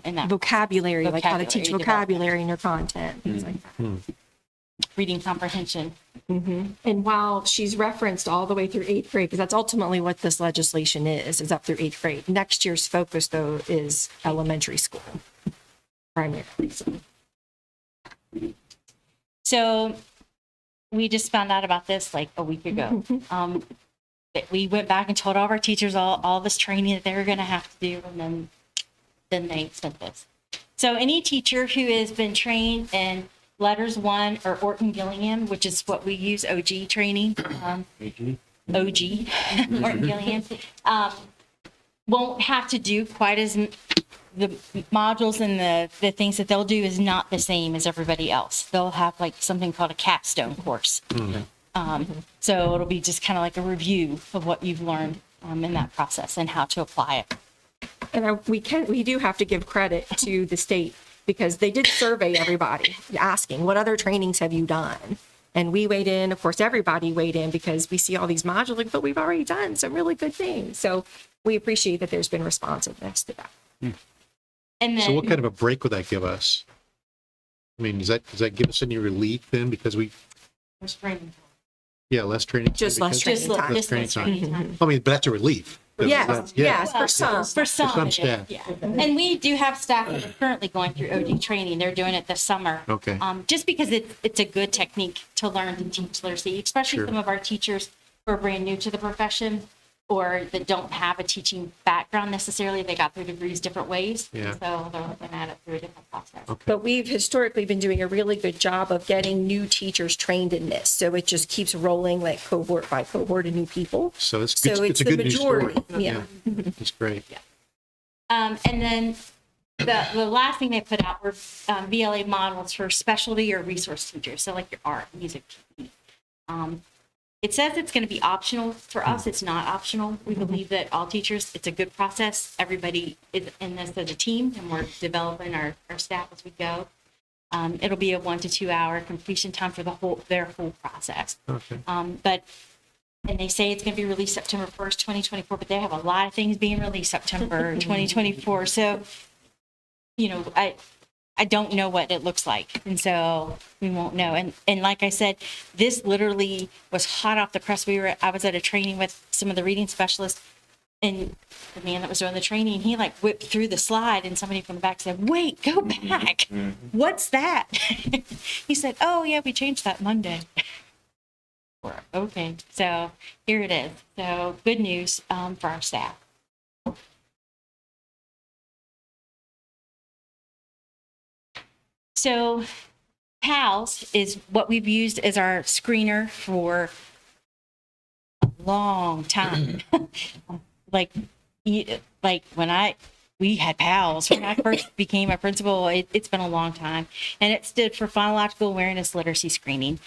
in that Vocabulary, like how to teach vocabulary vocabulary in your content, things like that. reading comprehension. And while she's referenced all the way through 8th grade, because that's ultimately what this legislation is up through 8th grade. Next year's focus, though, is elementary school, primarily. So we just found out about this like a week ago. That we went back and told all of our teachers all this training that they were going to have to do, and then they sent this. So any teacher who has been trained in Letters 1 or Orton Gillingham, which is what we use, OG training, OG, Orton Gillingham, won't have to do quite as, the modules and the things that they'll do is not the same as everybody else. They'll have like something called a capstone course. So it'll be just kind of like a review of what you've learned in that process and how to apply it. And we do have to give credit to the state because they did survey everybody asking, what other trainings have you done? And we weighed in, of course, everybody weighed in because we see all these modules, like, but we've already done some really good things. So we appreciate that there's been responsiveness to that. And then, So what kind of a break would that give us? I mean, does that give us any relief then? Because less training. Just time less because- training time. Less training time. I mean, but that's a relief. Yes, for some. For some, some it is, staff. yeah. And we do have staff that are currently going through OG training. They're doing it this summer. Okay. Just because it's a good technique to learn to teach literacy, especially Sure. some of our teachers who are brand new to the profession or that don't have a teaching background necessarily. They got their degrees different ways. Yeah. So they're looking at it through a different process. But we've historically been doing a really good job of getting new teachers trained in this. So it just keeps rolling like cohort by cohort of new people. So it's So it's a the good news story. majority. Yeah. It's great. And then the last thing they put out were VLA models for specialty or resource teachers. So like your art, music, PE. It says it's going to be optional. For us, it's not optional. We believe that all teachers, it's a good process. Everybody is in this as a team, and we're developing our staff as we go. It'll be a 1 to 2 hour completion time for their whole process. Okay. And they say it's going to be released September 1st, 2024, but they have a lot of things being released September 2024. So, I don't know what it looks like. And so we won't know. And like I said, this literally was hot off the press. I was at a training with some of the reading specialists, and the man that was doing the training, he like whipped through the slide, and somebody from the back said, "Wait, go back. What's that?" He said, "Oh yeah, we changed that Monday." Okay, so here it is. So good news for our staff. So PALS is what we've used as our screener for a long time. like when we had PALS when I first became a principal, it's been a long time, and it stood for Phonological Awareness Literacy Screening.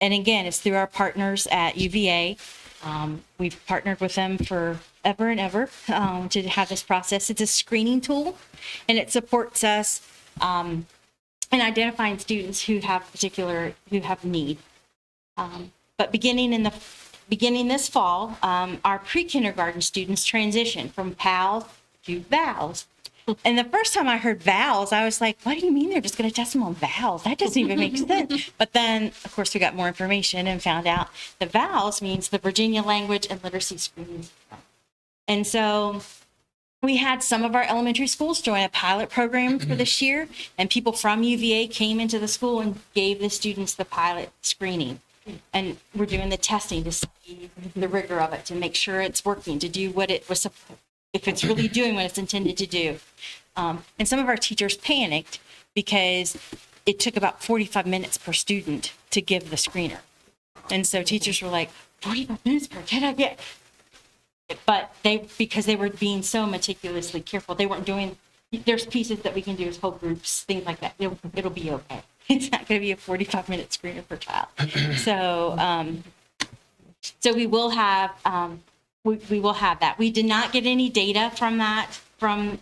And again, it's through our partners at UVA. We've partnered with them for ever and ever to have this process. It's a screening tool, and it supports us in identifying students who have need. But beginning this fall, our pre-kindergarten students transition from PALS to VALS. And the first time I heard VALS, I was like, what do you mean they're just going to test them on VALS? That doesn't even make sense. But then, of course, we got more information and found out the VALS means the Virginia Language and Literacy Screening. And so we had some of our elementary schools join a pilot program for this year, and people from UVA came into the school and gave the students the pilot screening. And we're doing the testing to see the rigor of it, to make sure it's working, to do what it was, if it's really doing what it's intended to do. And some of our teachers panicked because it took about 45 minutes per student to give the screener. And so teachers were like, 45 minutes per kid, but because they were being so meticulously careful, they weren't doing, there's pieces that we can do as whole groups, things like that. It'll be okay. It's not going to be a 45-minute screener per child. So we will have, we will have that. We did not get any data from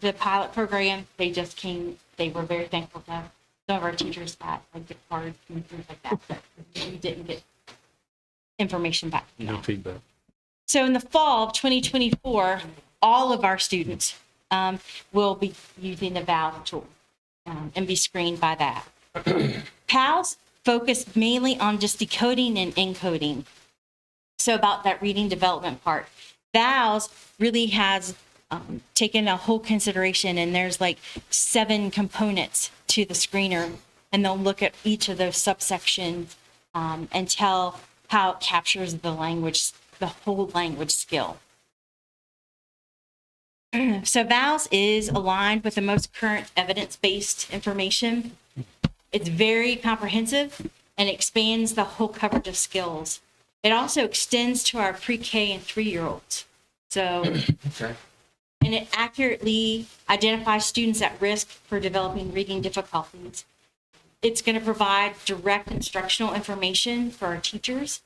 the pilot program. They just came, they were very thankful to have some of our teachers that like gift cards and things like that, but we didn't get information back from No that. feedback. So in the fall of 2024, all of our students will be using the VALS tool and be screened by that. PALS focus mainly on just decoding and encoding. So about that reading development part. VALS really has taken a whole consideration, and there's like 7 components to the screener, and they'll look at each of those subsections and tell how it captures the language, the whole language skill. So VALS is aligned with the most current evidence-based information. It's very comprehensive and expands the whole coverage of skills. It also extends to our pre-K and 3-year-olds. So, and it accurately identifies students at risk for developing reading difficulties. It's going to provide direct instructional information for our teachers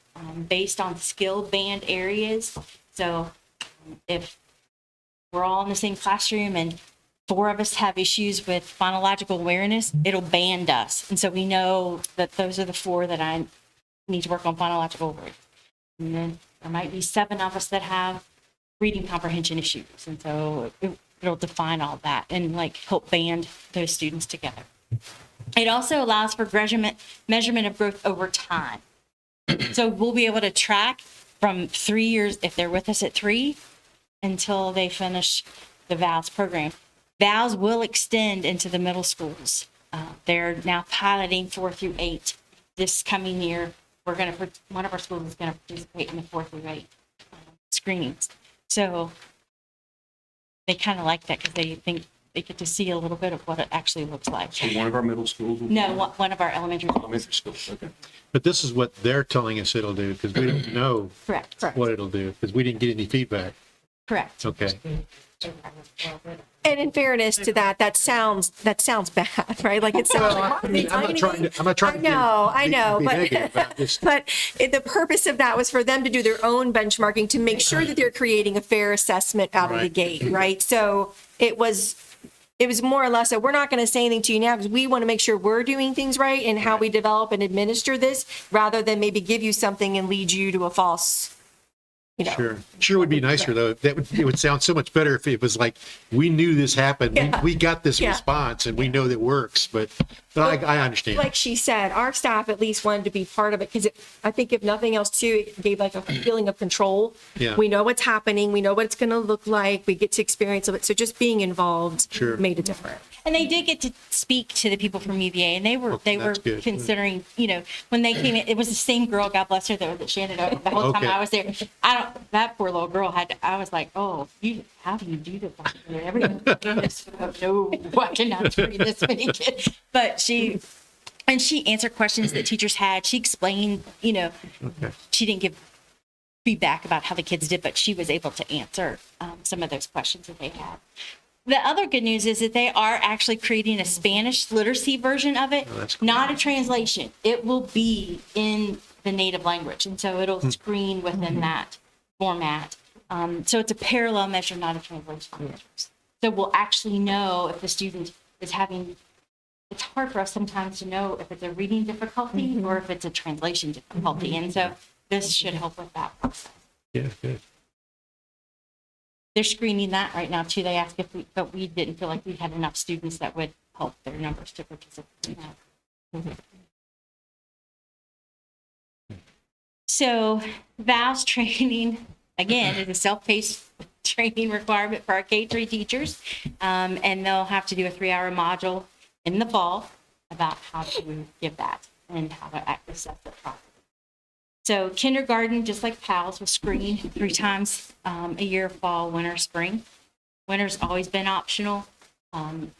based on skill band areas. So if we're all in the same classroom and 4 of us have issues with phonological awareness, it'll band us. And so we know that those are the 4 that I need to work on phonological awareness. And then there might be 7 of us that have reading comprehension issues. And so it'll define all that and like help band those students together. It also allows for measurement of growth over time. So we'll be able to track from 3 years, if they're with us at 3, until they finish the VALS program. VALS will extend into the middle schools. They're now piloting 4 through 8. This coming year, one of our schools is going to participate in the 4 through 8 screenings. So they kind of like that because they think they get to see a little bit of what it actually looks like. So one of our middle schools? No, one of our elementary schools. Elementary schools, okay. But this is what they're telling us it'll do, because we don't know Correct. what it'll do, because we didn't get any feedback. Correct. Okay. And in fairness to that, that sounds bad, right? Like it sounds like, I'm not trying to. I know, be but, negative, but just- but the purpose of that was for them to do their own benchmarking to make sure that they're creating a fair assessment out of the Right. gate, right? So it was more or less we're not going to say anything to you now because we want to make sure we're doing things right and how we develop and administer this, rather than maybe give you something and lead you to a false. Sure would be nicer though. It would sound so much better if it was like, we knew this happened. Yeah. We got this Yeah. response and we know that works, but I understand. Like she said, our staff at least wanted to be part of it because I think if nothing else too, it gave like a feeling of control. Yeah. We know what's happening. We know what it's going to look like. We get to experience of it. So just being involved made a difference. And they did get to speak to the people from UVA, and they were that's good. considering, when they came in, it was the same girl, God bless her, that she ended up the whole time Okay. I was there. That poor little girl I was like, oh, how do you do this? Everything. No, I cannot screen this many kids. But she answered questions that teachers had. She explained, she didn't give feedback about how the kids did, but she was able to answer some of those questions that they had. The other good news is that they are actually creating a Spanish literacy version of it, not a translation. It will be in the native language, and so it'll screen within that format. So it's a parallel measure, not a translation measure. So we'll actually know if the student is having, it's hard for us sometimes to know if it's a reading difficulty or if it's a translation difficulty. And so this should help with that process. Yeah, good. They're screening that right now too. They asked but we didn't feel like we had enough students that would help their numbers to participate in that. So VALS training, again, is a self-paced training requirement for our K-3 teachers. And they'll have to do a 3-hour module in the fall about how to give that and how to assess it properly. So kindergarten, just like PALS, will screen 3 times a year, fall, winter, spring. Winter's always been optional,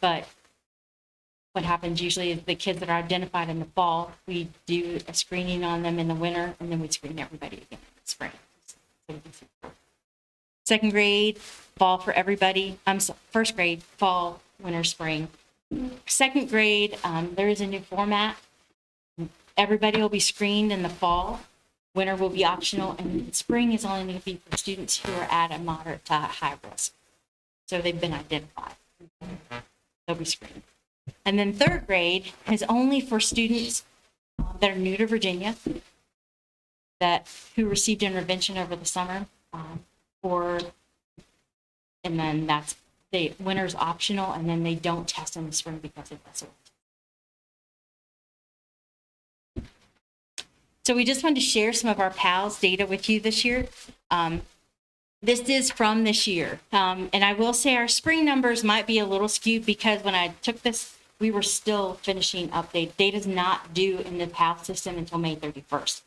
but what happens usually is the kids that are identified in the fall, we do a screening on them in the winter, and then we screen everybody again in the spring. So Second grade, fall for everybody. First grade, fall, winter, spring. Second grade, there is a new format. Everybody will be screened in the fall. Winter will be optional, and spring is only going to be for students who are at a moderate to high risk. So they've been identified. They'll be screened. And then third grade is only for students that are new to Virginia, who received intervention over the summer, and then winter's optional, and then they don't test in the spring because of that. So we just wanted to share some of our PALS data with you this year. This is from this year. And I will say our spring numbers might be a little skewed because when I took this, we were still finishing update. Data's not due in the PALS system until May 31st.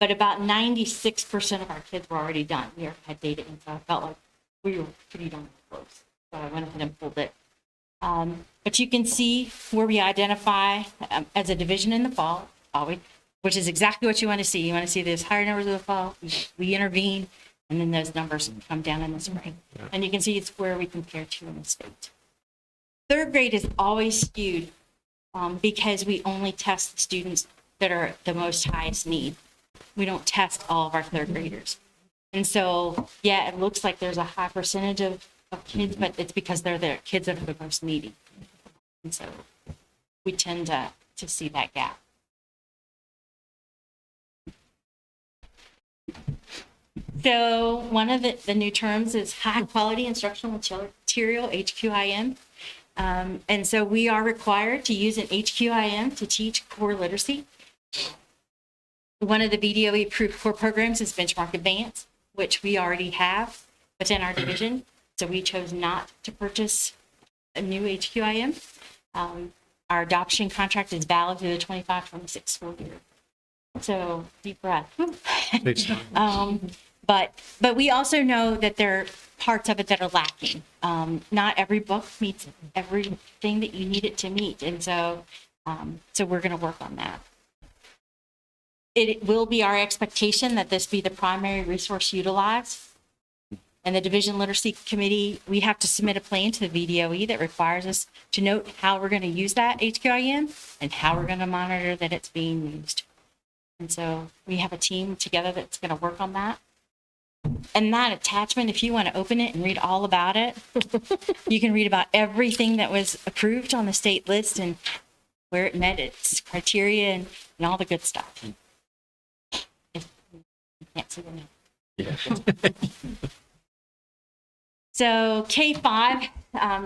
But about 96% of our kids were already done. We already had data in, so I felt like we were pretty darn close. So I went ahead and pulled it. But you can see where we identify as a division in the fall, always, which is exactly what you want to see. You want to see those higher numbers of the fall, we intervene, and then those numbers come down in the spring. And you can see it's where we compare to in the state. Third grade is always skewed because we only test the students that are the most highest need. We don't test all of our third graders. And so, yeah, it looks like there's a high percentage of kids, but it's because they're the kids that are the most needy. And so we tend to see that gap. So one of the new terms is high quality instructional material, HQIM. And so we are required to use an HQIM to teach core literacy. One of the VDOE approved core programs is Benchmark Advance, which we already have within our division. So we chose not to purchase a new HQIM. Our adoption contract is valid through the 25-26 school year. So deep breath. But we also know that there are parts of it that are lacking. Not every book meets everything that you need it to meet. And so we're going to work on that. It will be our expectation that this be the primary resource utilized. And the Division Literacy Committee, we have to submit a plan to the VDOE that requires us to note how we're going to use that HQIM and how we're going to monitor that it's being used. And so we have a team together that's going to work on that. And that attachment, if you want to open it and read all about it, you can read about everything that was approved on the state list and where it met its criteria and all the good stuff. If you can't see the name. Yeah. So K-5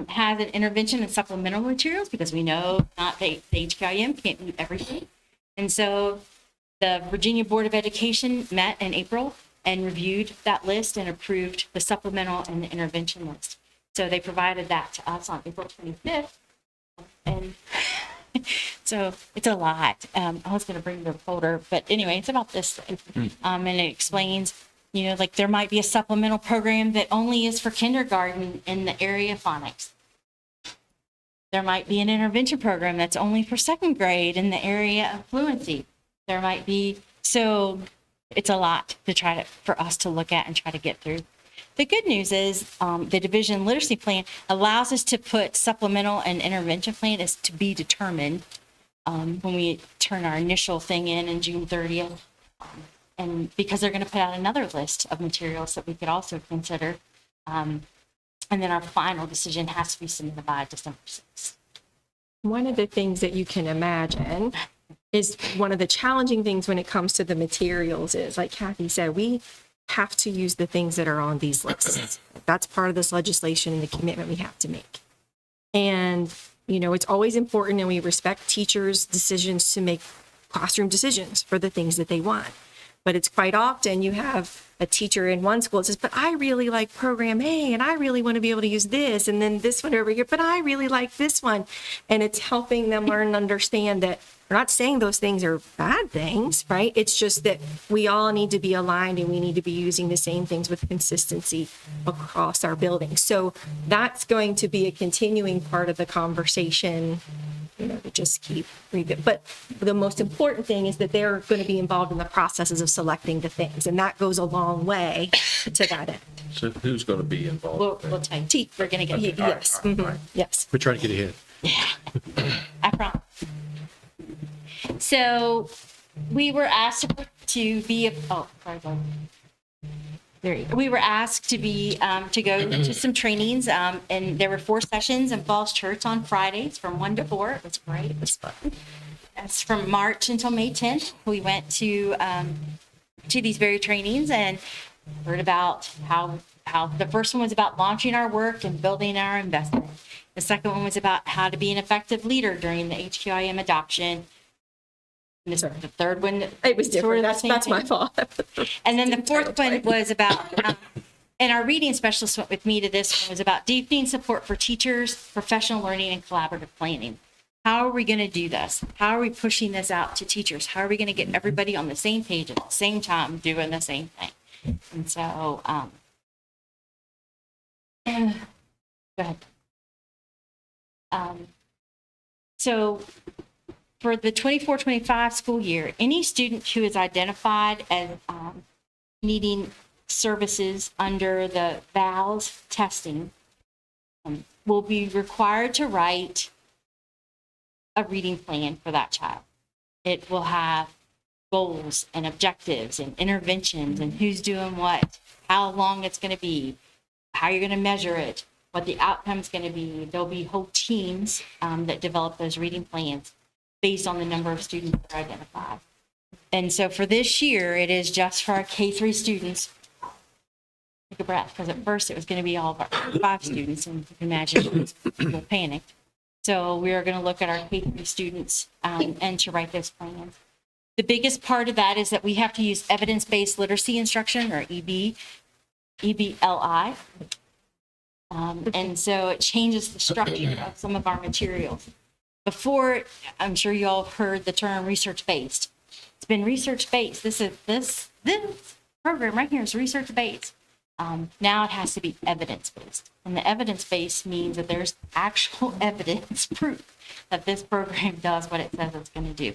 has an intervention and supplemental materials because we know not the HQIM can't do everything. And so the Virginia Board of Education met in April and reviewed that list and approved the supplemental and the intervention list. So they provided that to us on April 25th. And so it's a lot. I was going to bring the folder, but anyway, it's about this thing. And it explains, you know, like there might be a supplemental program that only is for kindergarten in the area of phonics. There might be an intervention program that's only for second grade in the area of fluency. There might be, so it's a lot for us to look at and try to get through. The good news is the Division Literacy Plan allows us to put supplemental and intervention plan as to be determined when we turn our initial thing in June 30th. And because they're going to put out another list of materials that we could also consider. And then our final decision has to be submitted by December 6th. One of the things that you can imagine is one of the challenging things when it comes to the materials is, like Kathy said, we have to use the things that are on these lists. That's part of this legislation and the commitment we have to make. And, you know, it's always important, and we respect teachers' decisions to make classroom decisions for the things that they want. But it's quite often you have a teacher in one school that says, but I really like program A and I really want to be able to use this. And then this one over here, but I really like this one. And it's helping them learn and understand that we're not saying those things are bad things, right? It's just that we all need to be aligned and we need to be using the same things with consistency across our buildings. So that's going to be a continuing part of the conversation to just keep review. But the most important thing is that they're going to be involved in the processes of selecting the things, and that goes a long way to that end. So who's going to be involved? We'll tell you. We're going to get Yes, yes. We're trying to get ahead. I promise. So we were asked to be, we were asked to be, to go to some trainings, and there were 4 sessions in Falls Church on Fridays from 1 to 4. It was great. It was fun. That's from March until May 10th. We went to these very trainings and heard about how the first one was about launching our work and building our investment. The second one was about how to be an effective leader during the HQIM adoption. And the third one, It was different. sort of That's my fault. and then the fourth one was about, and our reading specialist went with me to this one, was about deepening support for teachers, professional learning, and collaborative planning. How are we going to do this? How are we pushing this out to teachers? How are we going to get everybody on the same page at the same time doing the same thing? And so, go ahead. So for the 24-25 school year, any student who is identified as needing services under the VALS testing will be required to write a reading plan for that child. It will have goals and objectives and interventions and who's doing what, how long it's going to be, how you're going to measure it, what the outcome's going to be. There'll be whole teams that develop those reading plans based on the number of students that are identified. And so for this year, it is just for our K-3 students. Take a breath, because at first it was going to be all of our 5 students, and you can imagine people panicked. So we are going to look at our K-3 students and to write those plans. The biggest part of that is that we have to use evidence-based literacy instruction, or EBLI. And so it changes the structure of some of our materials. Before, I'm sure you all have heard the term research-based. It's been research-based. This program right here is research-based. Now it has to be evidence-based. And the evidence-based means that there's actual evidence, proof that this program does what it says it's going to do.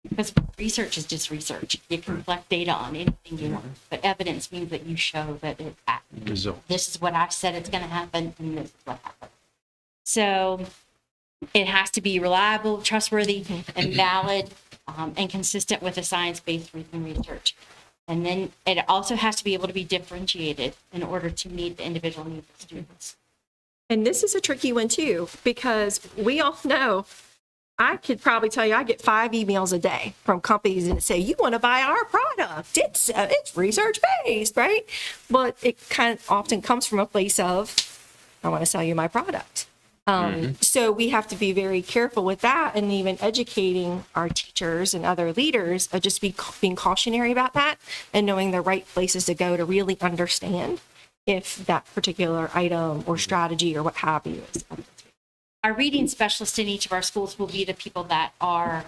Because research is just research. You can collect data on anything you want. But evidence means that you show that it happens. This is what I said it's going to happen, and this is what happened. So it has to be reliable, trustworthy, and valid, and consistent with the science-based research. And then it also has to be able to be differentiated in order to meet the individual needs of students. And this is a tricky one too, because we all know, I could probably tell you, I get 5 emails a day from companies that say, you want to buy our product. It's research-based, right? But it kind of often comes from a place of, I want to sell you my product. So we have to be very careful with that, and even educating our teachers and other leaders, just being cautionary about that and knowing the right places to go to really understand if that particular item or strategy or what have you is. Our reading specialists in each of our schools will be the people that are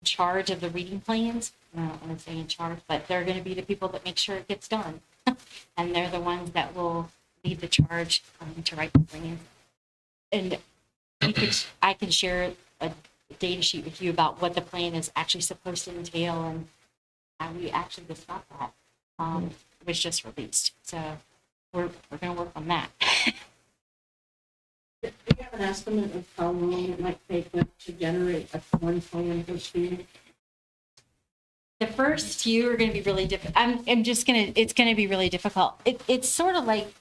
in charge of the reading plans. I don't want to say in charge, but they're going to be the people that make sure it gets done. And they're the ones that will lead the charge to write the plans. And I can share a data sheet with you about what the plan is actually supposed to entail and how we actually discuss that. It was just released. So we're going to work on that. Do you have an estimate of how long it might take them to generate one plan per student? The first few are going to be really difficult. It's going to be really difficult. It's sort of like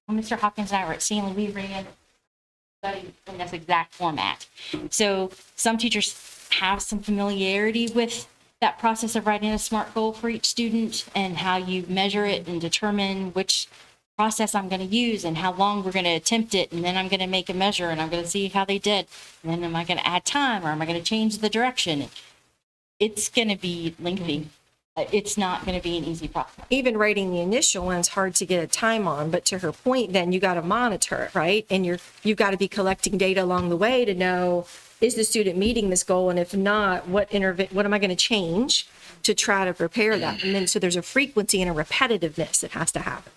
when Mr. Hopkins and I were at Stanley, we ran study in this exact format. So some teachers have some familiarity with that process of writing a SMART goal for each student and how you measure it and determine which process I'm going to use and how long we're going to attempt it. And then I'm going to make a measure and I'm going to see how they did. And then am I going to add time or am I going to change the direction? It's going to be lengthy. It's not going to be an easy process. Even writing the initial one's hard to get a time on, but to her point, then you got to monitor it, right? And you've got to be collecting data along the way to know, is the student meeting this goal? And if not, what am I going to change to try to prepare that? And then so there's a frequency and a repetitiveness that has to happen.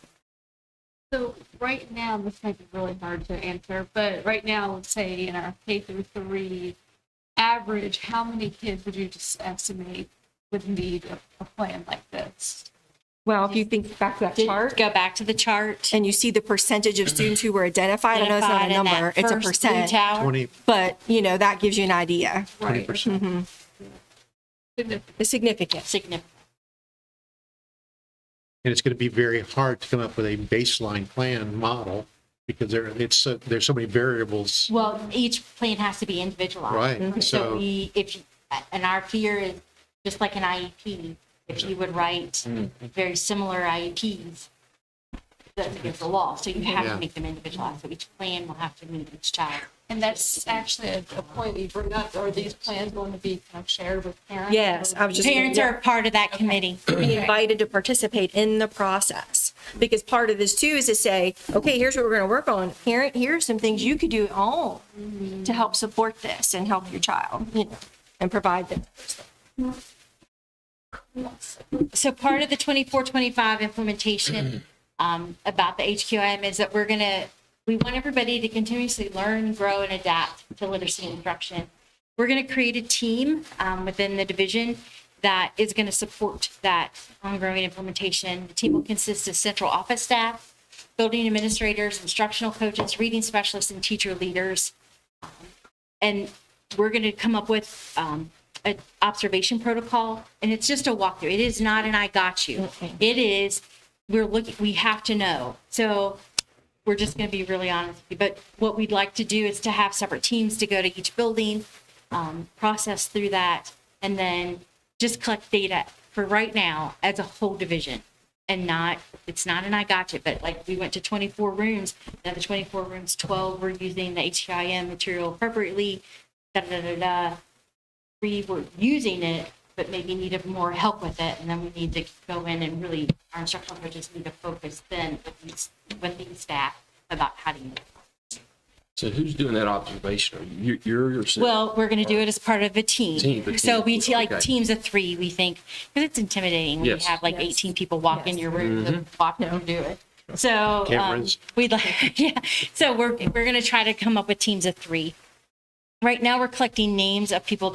So right now, this might be really hard to answer, but right now, let's say in our K through 3, average, how many kids would you just estimate would need a plan like this? Well, if you think back to that chart. Go back to the chart. And you see the percentage of students who were identified. I know it's not a Identified in that number, it's a first blue percent. tower. 20, But, that gives you an idea. 20%. Mhm. It's significant. Significant. And it's going to be very hard to come up with a baseline plan model because there's so many variables. Well, each plan has to be individualized. Right, Mhm. so- And our fear is just like an IEP, if you would write very similar IEPs, that's against the law. So you have Yeah. to make them individualized. So each plan will have to meet each child. And that's actually a point you bring up. Are these plans going to be kind of shared with parents? Yes, I was just. Parents are part of that committee. Be invited to participate in the process. Because part of this too is to say, okay, here's what we're going to work on. Parent, here are some things you could do at home to help support this and help your child, and provide them. So part of the 24-25 implementation about the HQIM is that we want everybody to continuously learn, grow, and adapt to literacy instruction. We're going to create a team within the division that is going to support that ongoing implementation. The team will consist of central office staff, building administrators, instructional coaches, reading specialists, and teacher leaders. And we're going to come up with an observation protocol, and it's just a walkthrough. It is not an I got you. It is, we have to know. So we're just going to be really honest with you. But what we'd like to do is to have separate teams to go to each building, process through that, and then just collect data for right now as a whole division. And it's not an I got you, but like we went to 24 rooms, now the 24 rooms, 12 were using the HCIM material appropriately, 3 were using it, but maybe needed more help with it. And then we need to go in and really, our instructional coaches need to focus then with these staff about how to use it. So who's doing that observation? Are you're yourself? Well, we're going to do it as part of a team. So we like Okay. teams of 3, we think, because it's intimidating when Yes. you have like 18 people walk in your room and walk in and do it. So Cameras. we'd like, yeah. So we're going to try to come up with teams of 3. Right now, we're collecting names of people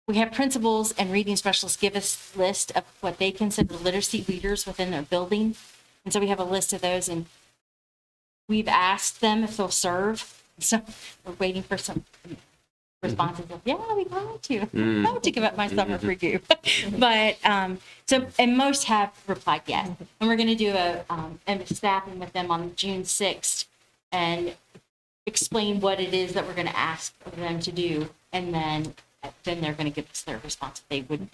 we have principals and reading specialists give us a list of what they consider literacy leaders within their building. And so we have a list of those, and we've asked them if they'll serve. So we're waiting for some responses of, yeah, we'd love to. I would to give up my summer for you. But, and most have replied yes. And we're going to do a staffing with them on June 6th and explain what it is that we're going to ask of them to do. And then they're going to give us their response. If they would,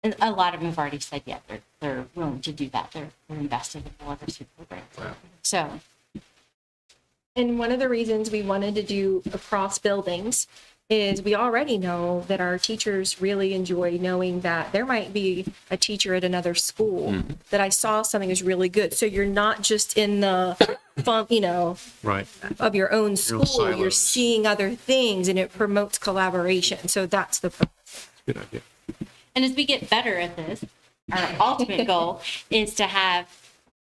and a lot of them have already said, yeah, they're willing to do that. They're invested in the literacy program. Wow. So, And one of the reasons we wanted to do across buildings is we already know that our teachers really enjoy knowing that there might be a teacher at another school that I saw something is really good. So you're not just in the fun, Right. of your own school, silos. you're seeing other things and it promotes collaboration. So that's the purpose. Good idea. and as we get better at this, our ultimate goal is to have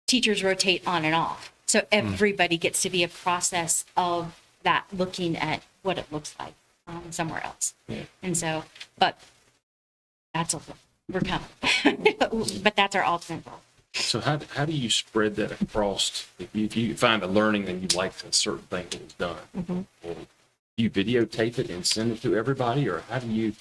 teachers rotate on and off. So everybody gets to be a process of that, looking at what it looks like somewhere else. And so, but we're coming. But that's our ultimate goal. So how do you spread that across? If you find a learning and you like a certain thing that was done, well, do you videotape it and send it to everybody, or how do you?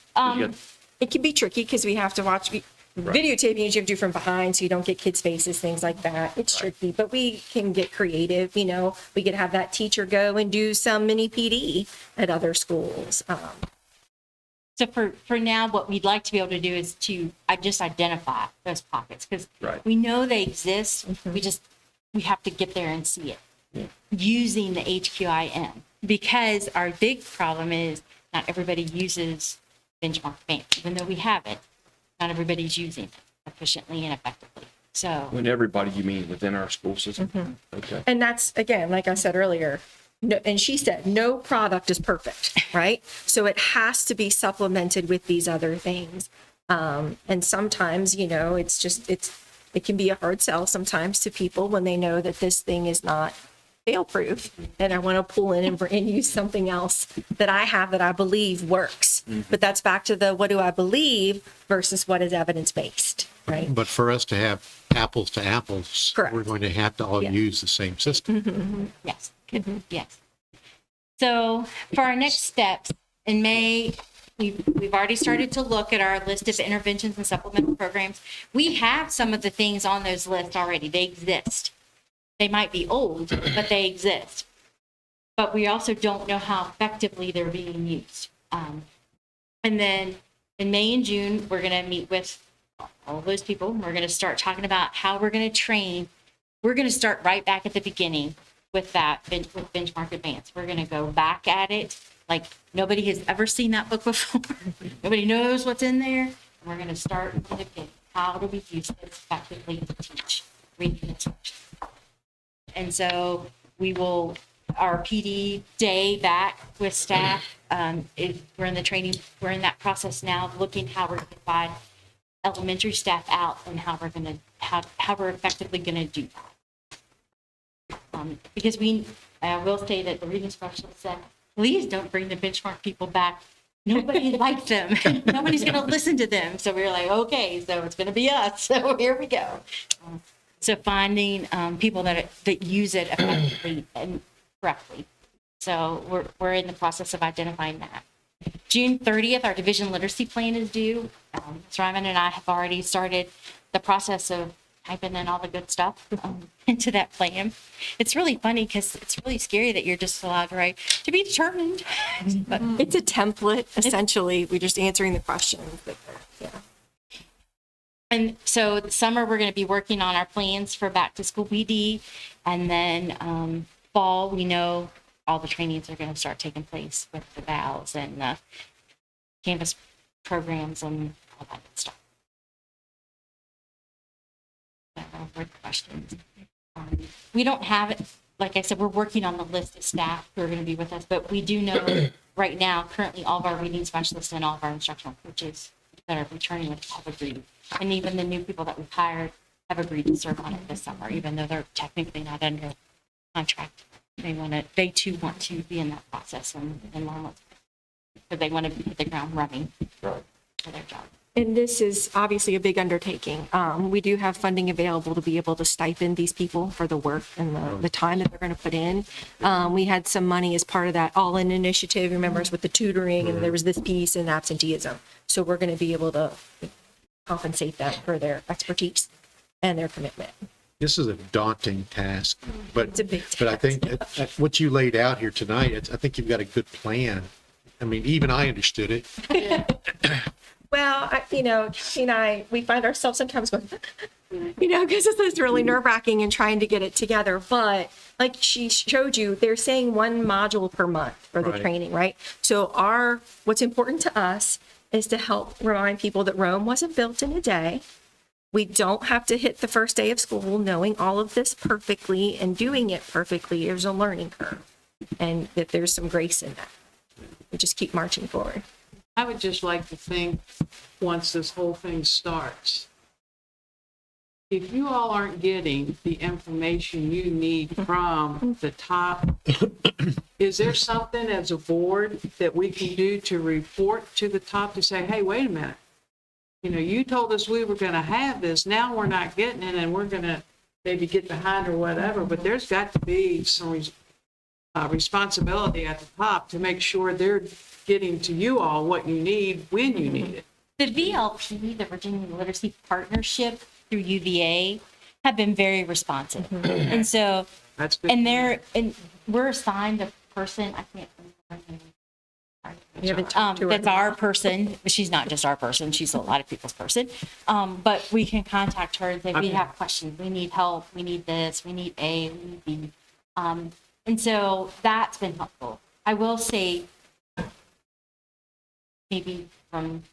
It can be tricky because we have to watch videotaping. You have to do from behind so you don't get kids' faces, things like that. It's tricky, but we can get creative. We could have that teacher go and do some mini PD at other schools. So for now, what we'd like to be able to do is to just identify those pockets, because we know they exist. We have to get there and see it using the HQIM, because our big problem is not everybody uses benchmark bank. Even though we have it, not everybody's using it efficiently and effectively. So When everybody, you mean within our school system? Okay. And that's, again, like I said earlier, no, and she said, no product is perfect, right? So it has to be supplemented with these other things. And sometimes, it can be a hard sell sometimes to people when they know that this thing is not fail-proof, and I want to pull in and use something else that I have that I believe works. But that's back to the what do I believe versus what is evidence-based, right? But for us to have apples to apples, Correct. we're going to have to all use the same system. Yes, yes. So for our next steps, in May, we've already started to look at our list of interventions and supplemental programs. We have some of the things on those lists already. They exist. They might be old, but they exist. But we also don't know how effectively they're being used. And then in May and June, we're going to meet with all those people. We're going to start talking about how we're going to train. We're going to start right back at the beginning with with Benchmark Advance. We're going to go back at it like nobody has ever seen that book before. Nobody knows what's in there. And we're going to start from the beginning. How do we use this effectively to teach reading instruction? And so our PD day back with staff, we're in the training, we're in that process now, looking how we're going to divide elementary staff out and how we're effectively going to do that. Because I will say that the reading specialist said, please don't bring the benchmark people back. Nobody likes them. Nobody's going to listen to them. So we were like, okay, so it's going to be us. So here we go. So finding people that use it effectively and correctly. So we're in the process of identifying that. June 30th, our division literacy plan is due. Ms. Ryman and I have already started the process of typing in all the good stuff into that plan. It's really funny because it's really scary that you're just allowed to write to be determined. But It's a template, essentially. We're just answering the questions. Yeah. And so this summer, we're going to be working on our plans for back to school BD. And then fall, we know all the trainings are going to start taking place with the VALs and the Canvas programs and all that good stuff. So, more questions. We don't have it, like I said, we're working on the list of staff who are going to be with us, but we do know right now, currently all of our reading specialists and all of our instructional coaches that are returning with have agreed. And even the new people that we've hired have agreed to serve on it this summer, even though they're technically not under contract. They too want to be in that process and learn what's, because they want to hit the ground running for their job. And this is obviously a big undertaking. We do have funding available to be able to stipend these people for the work and the time that they're going to put in. We had some money as part of that all-in initiative, remember, with the tutoring, and there was this piece in absenteeism. So we're going to be able to compensate them for their expertise and their commitment. This is a daunting task, but It's a big but I think what you laid out here tonight, I think you've got a good plan. I mean, even I understood it. Well, Kathy and I, we find ourselves sometimes going, because this is really nerve-wracking and trying to get it together. But like she showed you, they're saying one module per month for the training, right? So what's important to us is to help remind people that Rome wasn't built in a day. We don't have to hit the first day of school knowing all of this perfectly and doing it perfectly. There's a learning curve, and that there's some grace in that. We just keep marching forward. I would just like to think, once this whole thing starts, if you all aren't getting the information you need from the top, is there something as a board that we can do to report to the top to say, hey, wait a minute, you told us we were going to have this, now we're not getting it, and we're going to maybe get behind or whatever, but there's got to be some responsibility at the top to make sure they're getting to you all what you need when you need it. The VLP, the Virginia Literacy Partnership through UVA, have been very responsive. And so, that's good. And we're assigned a person, I can't remember her name. That's our person. She's not just our person. She's a lot of people's person. But we can contact her and say, we have questions. We need help. We need this. We need A. We need B. And so that's been helpful. I will say, maybe from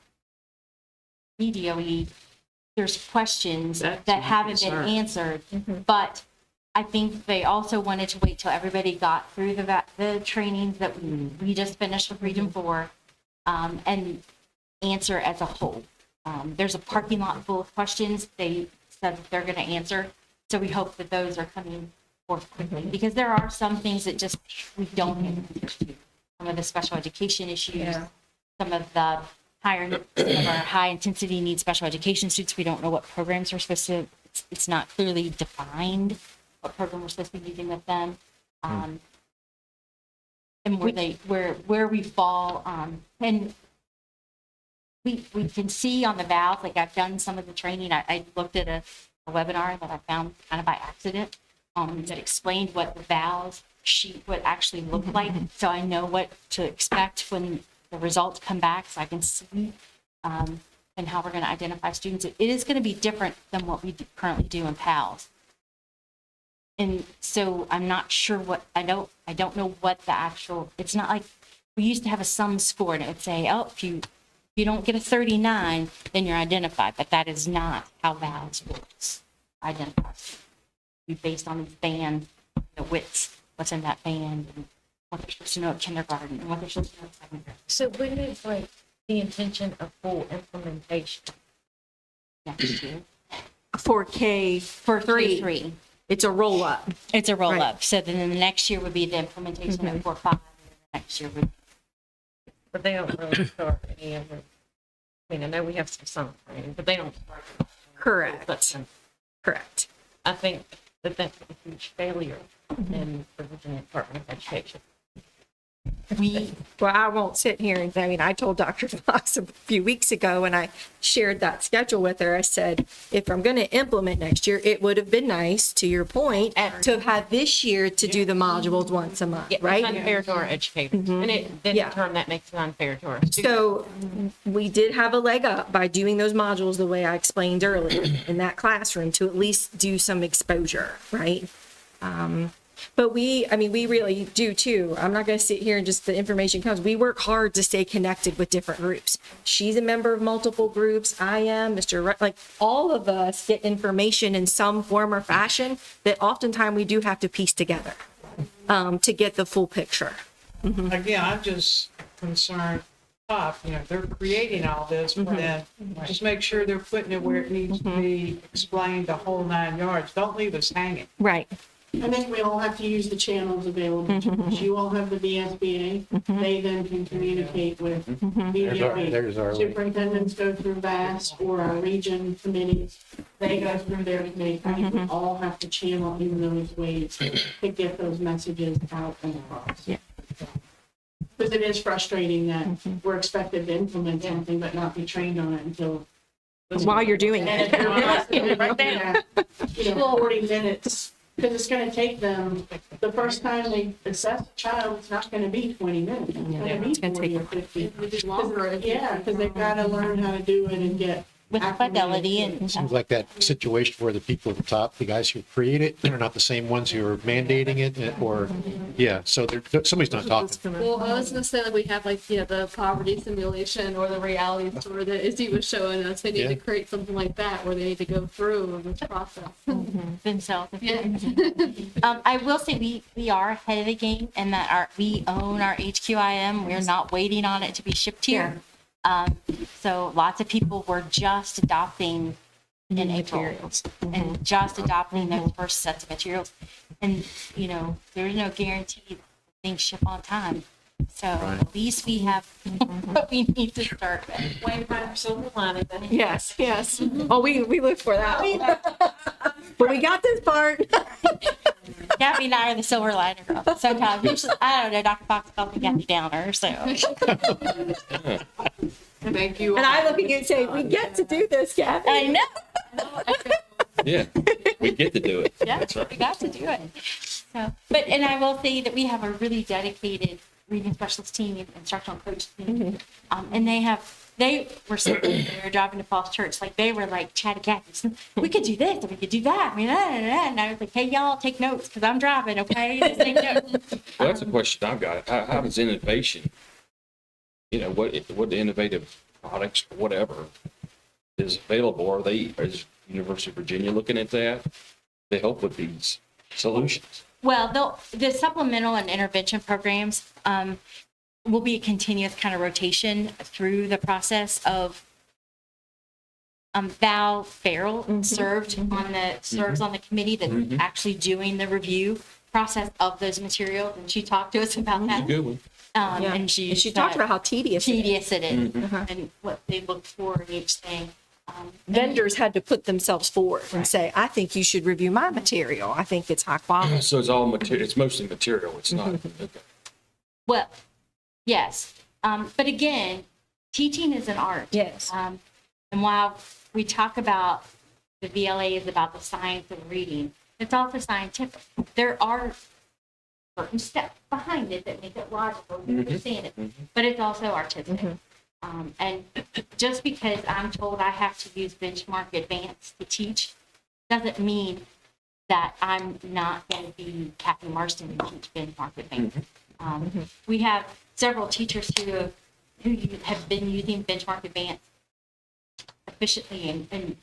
DOE, there's questions that haven't been answered, but I think they also wanted to wait till everybody got through the trainings that we just finished with Region 4 and answer as a whole. There's a parking lot full of questions they said that they're going to answer, so we hope that those are coming forth quickly, because there are some things that just, we don't get answers to. Some of the special education issues, some of the some of our high intensity needs special education students, we don't know what programs we're supposed to, it's not clearly defined what program we're supposed to be using with them. And where we fall, and we can see on the valves, like I've done some of the training, I looked at a webinar that I found kind of by accident, that explained what the valves sheet would actually look like. So I know what to expect when the results come back, so I can see and how we're going to identify students. It is going to be different than what we currently do in PALS. And so I'm not sure what, I don't know what the actual, it's not like, we used to have a sum score and it would say, oh, if you don't get a 39, then you're identified, but that is not how VALS works. Identifies. We based on these band, the widths, what's in that band, and what they're supposed to know at kindergarten, and what they're supposed to know at secondary. So when is like the intention of full implementation? Next year. For K, for three. K3. It's a roll up. It's a roll Right. up. So then the next year would be the implementation of 4-5, and the next year would. But they don't really start any of it. I mean, I know we have some summer training, but they don't start. Correct. Correct. I think that that's a huge failure in the Virginia Department of Education. Well, I won't sit here and, I mean, I told Dr. Fox a few weeks ago when I shared that schedule with her, I said, if I'm going to implement next year, it would have been nice, to your point, to have had this year to do the modules once a month, right? It's unfair to our educators. And then in turn, that makes it unfair to our students. So we did have a leg up by doing those modules the way I explained earlier in that classroom to at least do some exposure, right? But we really do too. I'm not going to sit here and just the information comes. We work hard to stay connected with different groups. She's a member of multiple groups. I am, like all of us get information in some form or fashion that oftentimes we do have to piece together to get the full picture. Again, I'm just concerned, they're creating all this, but then just make sure they're putting it where it needs to be explained the whole 9 yards. Don't leave us hanging. Right. I think we all have to use the channels available to us. You all have the VSBA. They then can communicate with There's our way. superintendents go through VAS or our region committees. They go through their committee. I think we all have to channel in those ways to get those messages out and across. Yeah. Because it is frustrating that we're expected to implement something but not be trained on it until While you're doing it. right there. 40 minutes. Because it's going to take them, the first time they assess a child, it's not going to be 20 minutes. It's going to be 40 or 50. Yeah, because they've got to learn how to do it and get with fidelity and Seems like that situation where the people at the top, the guys who create it, they're not the same ones who are mandating it, or, so somebody's not talking. Well, I was gonna say that we have the poverty simulation or the reality tour that Izzy was showing us. They need to create something like that where they need to go through this process. themselves. Yeah. I will say we are ahead of the game and that we own our HQIM. We're not waiting on it to be shipped here. So lots of people were just adopting in April and just adopting those first sets of materials. And, there's no guarantee that things ship on time. So at least we have what we need to start with. Wait for silver lining. Yes. Oh, we look for that. But we got this part. Gabby and I are the silver liner girl. Sometimes, usually, I don't know, Dr. Fox calls me Gabby Downer, so. Thank you. And I look at you and say, we get to do this, Gabby. I know. Yeah, we get to do it. Yeah, That's right. we got to do it. So, and I will say that we have a really dedicated reading specialist team and instructional coach team. And they were sitting there driving to Falls Church, like they were like chatty Cathy's. We could do this, and we could do that. And I was like, hey, y'all take notes because I'm driving, okay? Just take notes. Well, that's a question I've got. How does innovation, what the innovative products, whatever, is available? Is University of Virginia looking at that to help with these solutions? Well, the supplemental and intervention programs will be a continuous kind of rotation through the process of Val Farrell serves on the committee that's actually doing the review process of those materials, and she talked to us about that. Good one. And she talked about how tedious it is. it is, and what they look for in each thing. Vendors had to put themselves forward and say, I think you should review my material. I think it's high quality. So it's all material, it's mostly material, it's not, okay. Well, yes, but again, teaching is an art. Yes. And while we talk about the VLA is about the science of reading, it's also scientific. There are certain steps behind it that make it logical, you understand it, but it's also artistic. And just because I'm told I have to use Benchmark Advanced to teach doesn't mean that I'm not going to be Kathy Marston and teach Benchmark Advanced. We have several teachers who have been using Benchmark Advanced efficiently and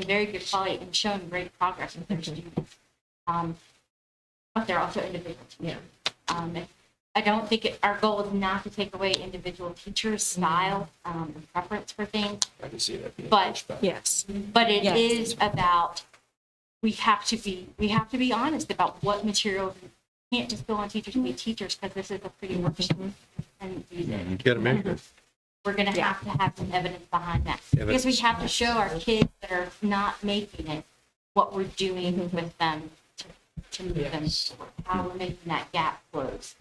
very good quality and shown great progress with their students. But they're also individual teachers. I don't think our goal is not to take away individual teachers' style and preference for things. I can see that being But pushed back. but it is about we have to be honest about what materials. We can't just go on teachers to be teachers because this is a pretty worksheet and use it. Get them in. We're going to have some evidence behind that because we have to show our kids that are not making it what we're doing with them to move them forward, how we're making that gap close.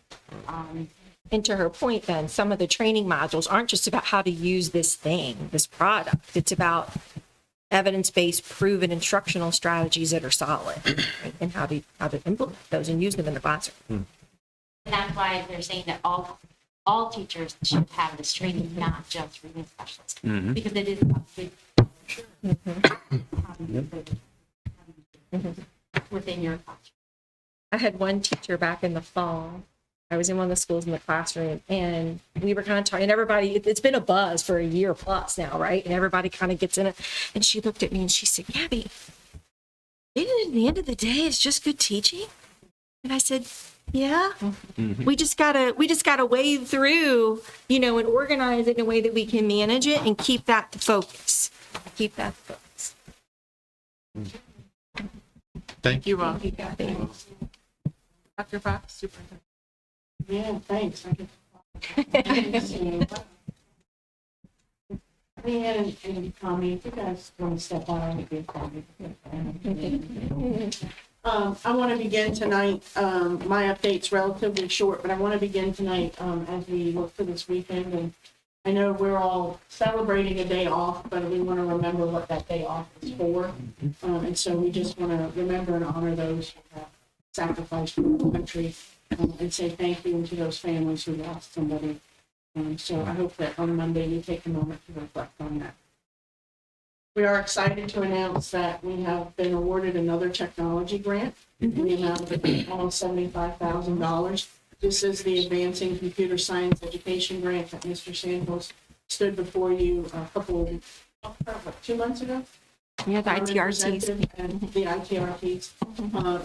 And to her point, then, some of the training modules aren't just about how to use this thing, this product. It's about evidence-based, proven instructional strategies that are solid, right? And how to implement those and use them in the classroom. And that's why they're saying that all teachers should have this training, not just reading specialists, because it is about within your classroom. I had one teacher back in the fall. I was in one of the schools in the classroom, and we were kind of talking, and everybody, it's been a buzz for a year plus now, right? And everybody kind of gets in it. And she looked at me and she said, Gabby, isn't it at the end of the day, it's just good teaching? And I said, yeah, we just gotta wade through, and organize it in a way that we can manage it and keep that the focus. Thank you. You all. Dr. Fox, superintendent. Yeah, thanks. Any comments? You guys want to step out and give comments? I want to begin tonight. My update's relatively short, but I want to begin tonight as we look for this weekend. And I know we're all celebrating a day off, but we want to remember what that day off is for. And so we just want to remember and honor those who have sacrificed for the country and say thank you to those families who lost somebody. So I hope that on Monday you take a moment to reflect on that. We are excited to announce that we have been awarded another technology grant in the amount of almost $75,000. This is the Advancing Computer Science Education Grant that Mr. Sandals stood before you a couple, 2 months ago? Yeah, the ITRCs. And the ITRCs.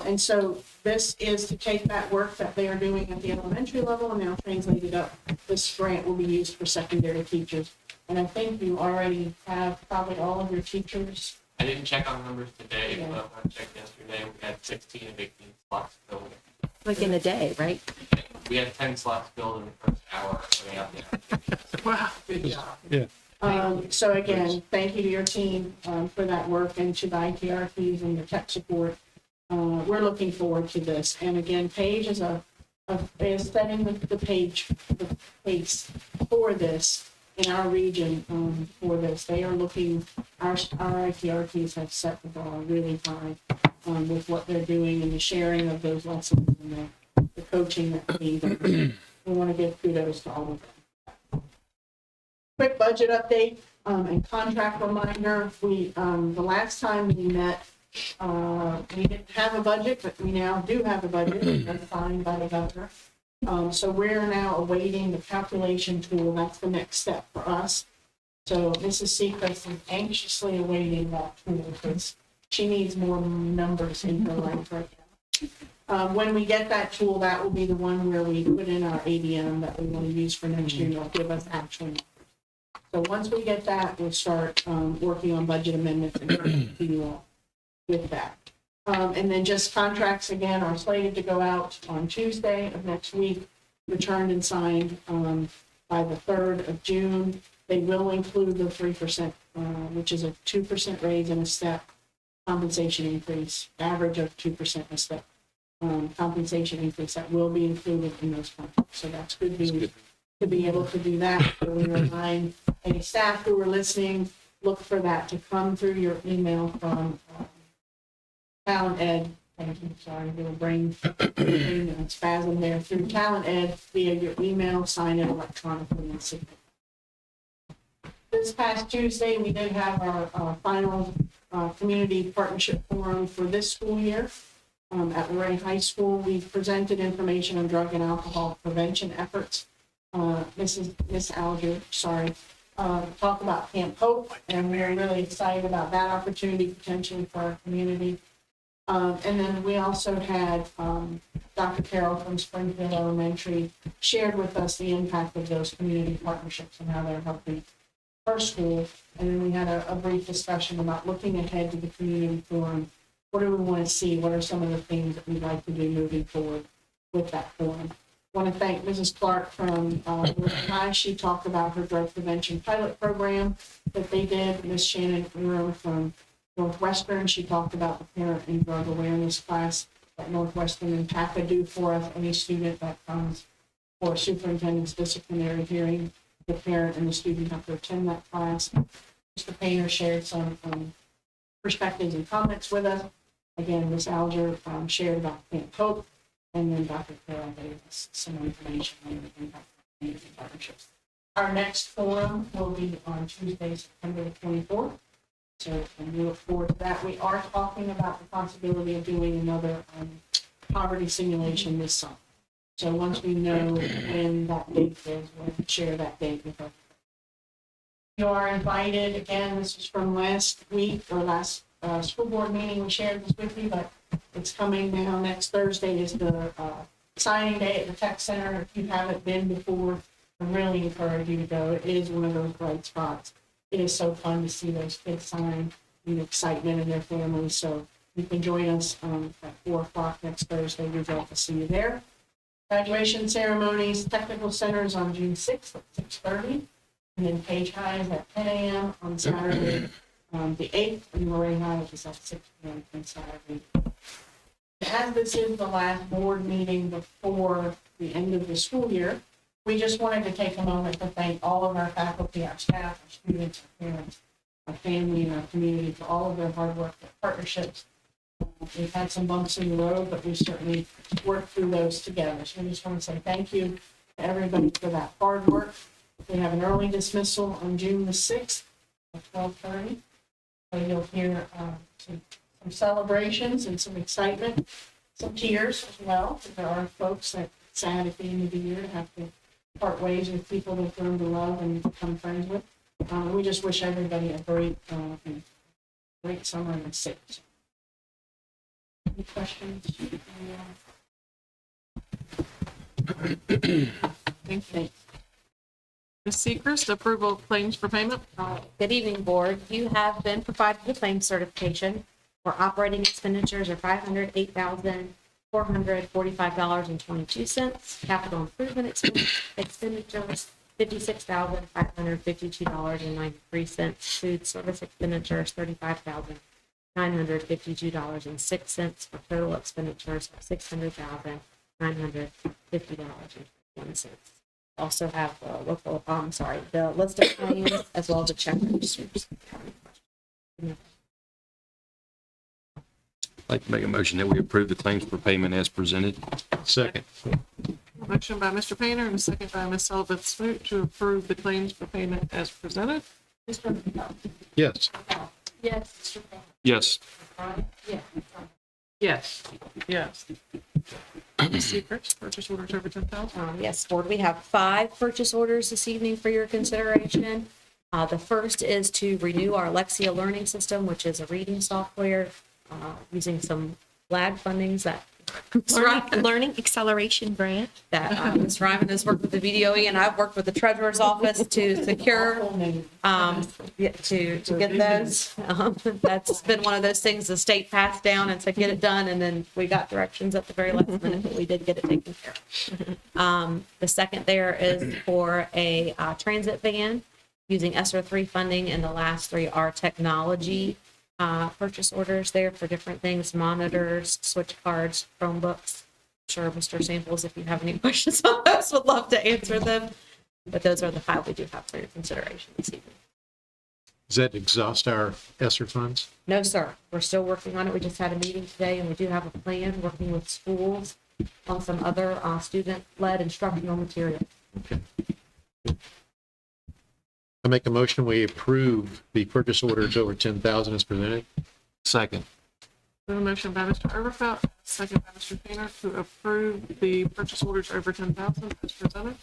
And so this is to take that work that they are doing at the elementary level and now translate it up. This grant will be used for secondary teachers. And I think you already have probably all of your teachers. I didn't check on numbers today, but I checked yesterday. We had 16 of 18 slots filled. Like in a day, right? We had 10 slots filled in the first hour of putting out the application. Wow. Good job. Yeah. So again, thank you to your team for that work and to the ITRPs and your tech support. We're looking forward to this. And again, Paige is setting the pace for this in our region for this. They are looking, our ITRPs have set the bar really high with what they're doing and the sharing of those lessons and the coaching that's being done. We want to give kudos to all of them. Quick budget update and contract reminder. The last time we met, we didn't have a budget, but we now do have a budget that's signed by the governor. So we're now awaiting the calculation tool. That's the next step for us. So Mrs. Seacrest is anxiously awaiting that tool because she needs more numbers in her life right now. When we get that tool, that will be the one where we put in our ADM that we want to use for next year. It'll give us actual numbers. So once we get that, we'll start working on budget amendments and working with you all with that. And then just contracts again are slated to go out on Tuesday of next week, returned and signed by the 3rd of June. They will include the 3%, which is a 2% raise and a step compensation increase, average of 2% a step compensation increase. That will be included in those contracts. So that's good news to be able to do that. So we remind any staff who are listening, look for that to come through your email from Talent Ed. Thank you, sorry, little brain spasm there. Through Talent Ed via your email, sign it electronically and submit. This past Tuesday, we did have our final community partnership forum for this school year at Lorraine High School. We presented information on drug and alcohol prevention efforts. Miss Alger, talk about Camp Hope, and we're really excited about that opportunity potentially for our community. And then we also had Dr. Carroll from Springfield Elementary shared with us the impact of those community partnerships and how they're helping her school. And then we had a brief discussion about looking ahead to the community forum. What do we want to see? What are some of the things that we'd like to do moving forward with that forum? I want to thank Mrs. Clark from Lorraine High. She talked about her drug prevention pilot program that they did. Miss Shannon Euro from Northwestern, she talked about the parent and drug awareness class that Northwestern and PACA do for us. Any student that comes for superintendent's disciplinary hearing, the parent and the student have to attend that class. Mr. Painter shared some perspectives and comments with us. Again, Ms. Alger shared about Camp Hope, and then Dr. Carroll gave us some information on the impact of community partnerships. Our next forum will be on Tuesday, September the 24th. So we look forward to that. We are talking about the possibility of doing another poverty simulation this summer. So once we know when that date is, we'll share that date with us. You are invited, again, this is from last week or last school board meeting, we shared this with you, but it's coming now. Next Thursday is the signing day at the Tech Center. If you haven't been before, I really encourage you to go. It is one of those bright spots. It is so fun to see those kids sign and the excitement in their families. So you can join us at 4 o'clock next Thursday. We'd love to see you there. Graduation ceremonies, technical centers on June 6th at 6:30. And then Page High is at 10 a.m. on Saturday, the 8th, and Lorraine High is at 6 p.m. on Saturday. As this is the last board meeting before the end of the school year, we just wanted to take a moment to thank all of our faculty, our staff, our students, our parents, our family, and our community for all of their hard work, their partnerships. We've had some bumps in the road, but we certainly worked through those together. So we just want to say thank you to everybody for that hard work. We have an early dismissal on June the 6th at 12:30. So you'll hear some celebrations and some excitement, some tears as well. There are folks that it's sad at the end of the year to have to part ways with people they've grown to love and become friends with. We just wish everybody a great summer and a safe. Any questions? Thank you. Ms. Sechrist, approval of claims for payment. Good evening, board. You have been provided the claim certification for operating expenditures of $508,445.22. Capital improvement expenditures, $56,552.93. Food service expenditures, $35,952.06 for total expenditures of $600,950.01. Also have the list of claims as well as the check registers. I'd like to make a motion that we approve the claims for payment as presented. Second. Motion by Mr. Painter and a second by Ms. Sullivan Smoot to approve the claims for payment as presented. Yes. Yes. Yes. Yes. Yes. Ms. Sechrist, purchase orders over 10,000. Yes, board, we have 5 purchase orders this evening for your consideration. The first is to renew our Lexia learning system, which is a reading software using some lab fundings that Learning Acceleration Grant that Ms. Ryman has worked with the VDOE, and I've worked with the Treasurer's Office to secure, to get those. That's been one of those things the state passed down and said, get it done, and then we got directions at the very last minute, but we did get it taken care of. The second there is for a transit van using ESSER 3 funding, and the last three are technology purchase orders there for different things, monitors, switch cards, Chromebooks. I'm sure Mr. Samples, if you have any questions on those, would love to answer them. But those are the five we do have for your consideration this evening. Does that exhaust our ESSER funds? No, sir. We're still working on it. We just had a meeting today, and we do have a plan working with schools on some other student-led instructional material. Okay. I make a motion, we approve the purchase orders over 10,000 as presented. Second. We have a motion by Mr. Overfelt, second by Mr. Painter, to approve the purchase orders over 10,000 as presented.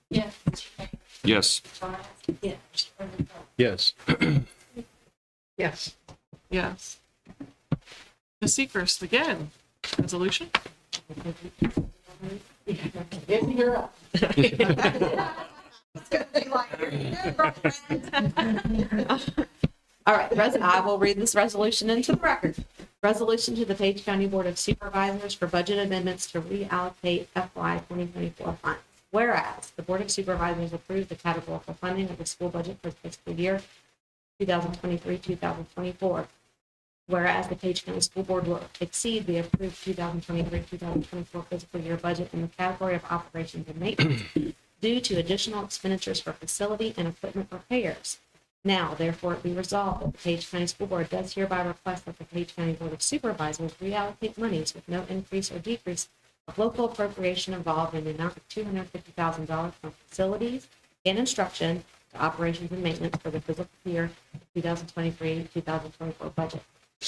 Yes. Yes. Yes. Yes. Yes. The Sechrist, again, resolution. Isn't you're up? All right, I will read this resolution into the record. Resolution to the Page County Board of Supervisors for budget amendments to reallocate FY 2024 funds. Whereas the Board of Supervisors approved the categorical funding of the school budget for the fiscal year 2023-2024. Whereas the Page County School Board will exceed the approved 2023-2024 fiscal year budget in the category of operations and maintenance due to additional expenditures for facility and equipment repairs. Now, therefore, it be resolved that the Page County School Board does hereby request that the Page County Board of Supervisors reallocate monies with no increase or decrease of local appropriation involved in the amount of $250,000 from facilities and instruction to operations and maintenance for the fiscal year 2023-2024 budget.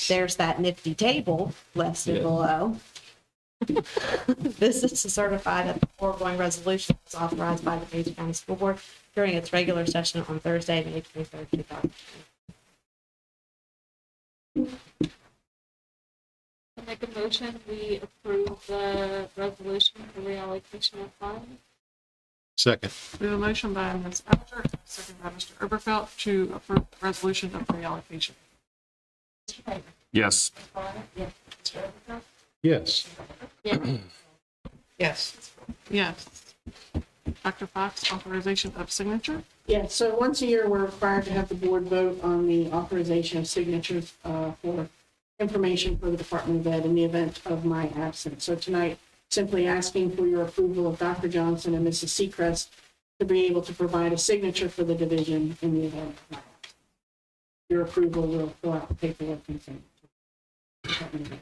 There's that nifty table listed below. This is to certify that the foregoing resolution was authorized by the Page County School Board during its regular session on Thursday, May 23rd, 2020. I make a motion, we approve the resolution for reallocation of funds. Second. We have a motion by Ms. Alger, second by Mr. Overfelt, to approve the resolution of reallocation. Yes. Yes. Yes. Yes. Dr. Fox, authorization of signature. Yeah, so once a year, we're required to have the board vote on the authorization of signatures for information for the Department of Ed in the event of my absence. So tonight, simply asking for your approval of Dr. Johnson and Mrs. Sechrist to be able to provide a signature for the division in the event of my absence. Your approval will fill out the paperwork and send it to the Department of Ed.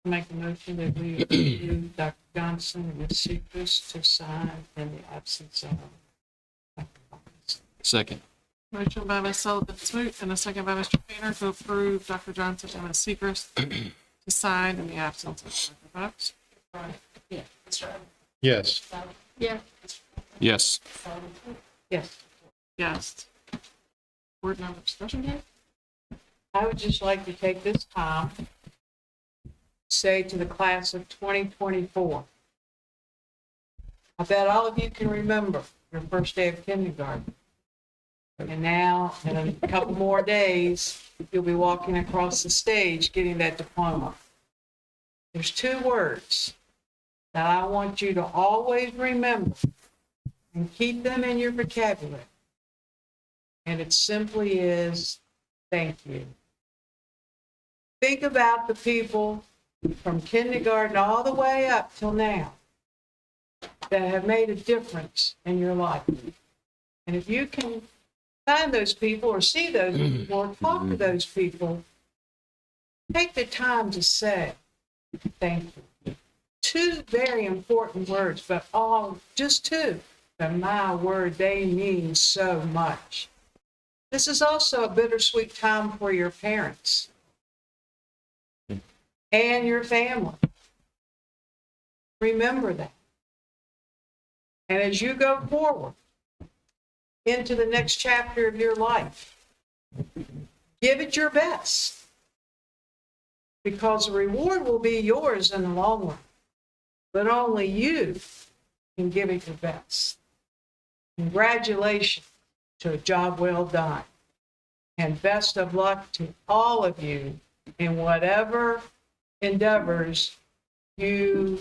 Make a motion that we approve Dr. Johnson and Ms. Sechrist to sign in the absence of Dr. Fox. Second. Motion by Ms. Sullivan Smoot and a second by Mr. Painter to approve Dr. Johnson and Ms. Sechrist to sign in the absence of Dr. Fox. Yes. Yes. Yeah. Yes. Yes. Yes. Board member discussion here? I would just like to take this time to say to the class of 2024, I bet all of you can remember your first day of kindergarten. And now, in a couple more days, you'll be walking across the stage getting that diploma. There's two words that I want you to always remember and keep them in your vocabulary. And it simply is, thank you. Think about the people from kindergarten all the way up till now that have made a difference in your life. And if you can find those people or see those people or talk to those people, take the time to say thank you. Two very important words, but all just two. But my word, they mean so much. This is also a bittersweet time for your parents and your family. Remember that. And as you go forward into the next chapter of your life, give it your best. because the reward will be yours in the long run. But only you can give it your best. Congratulations to a job well done. And best of luck to all of you in whatever endeavors you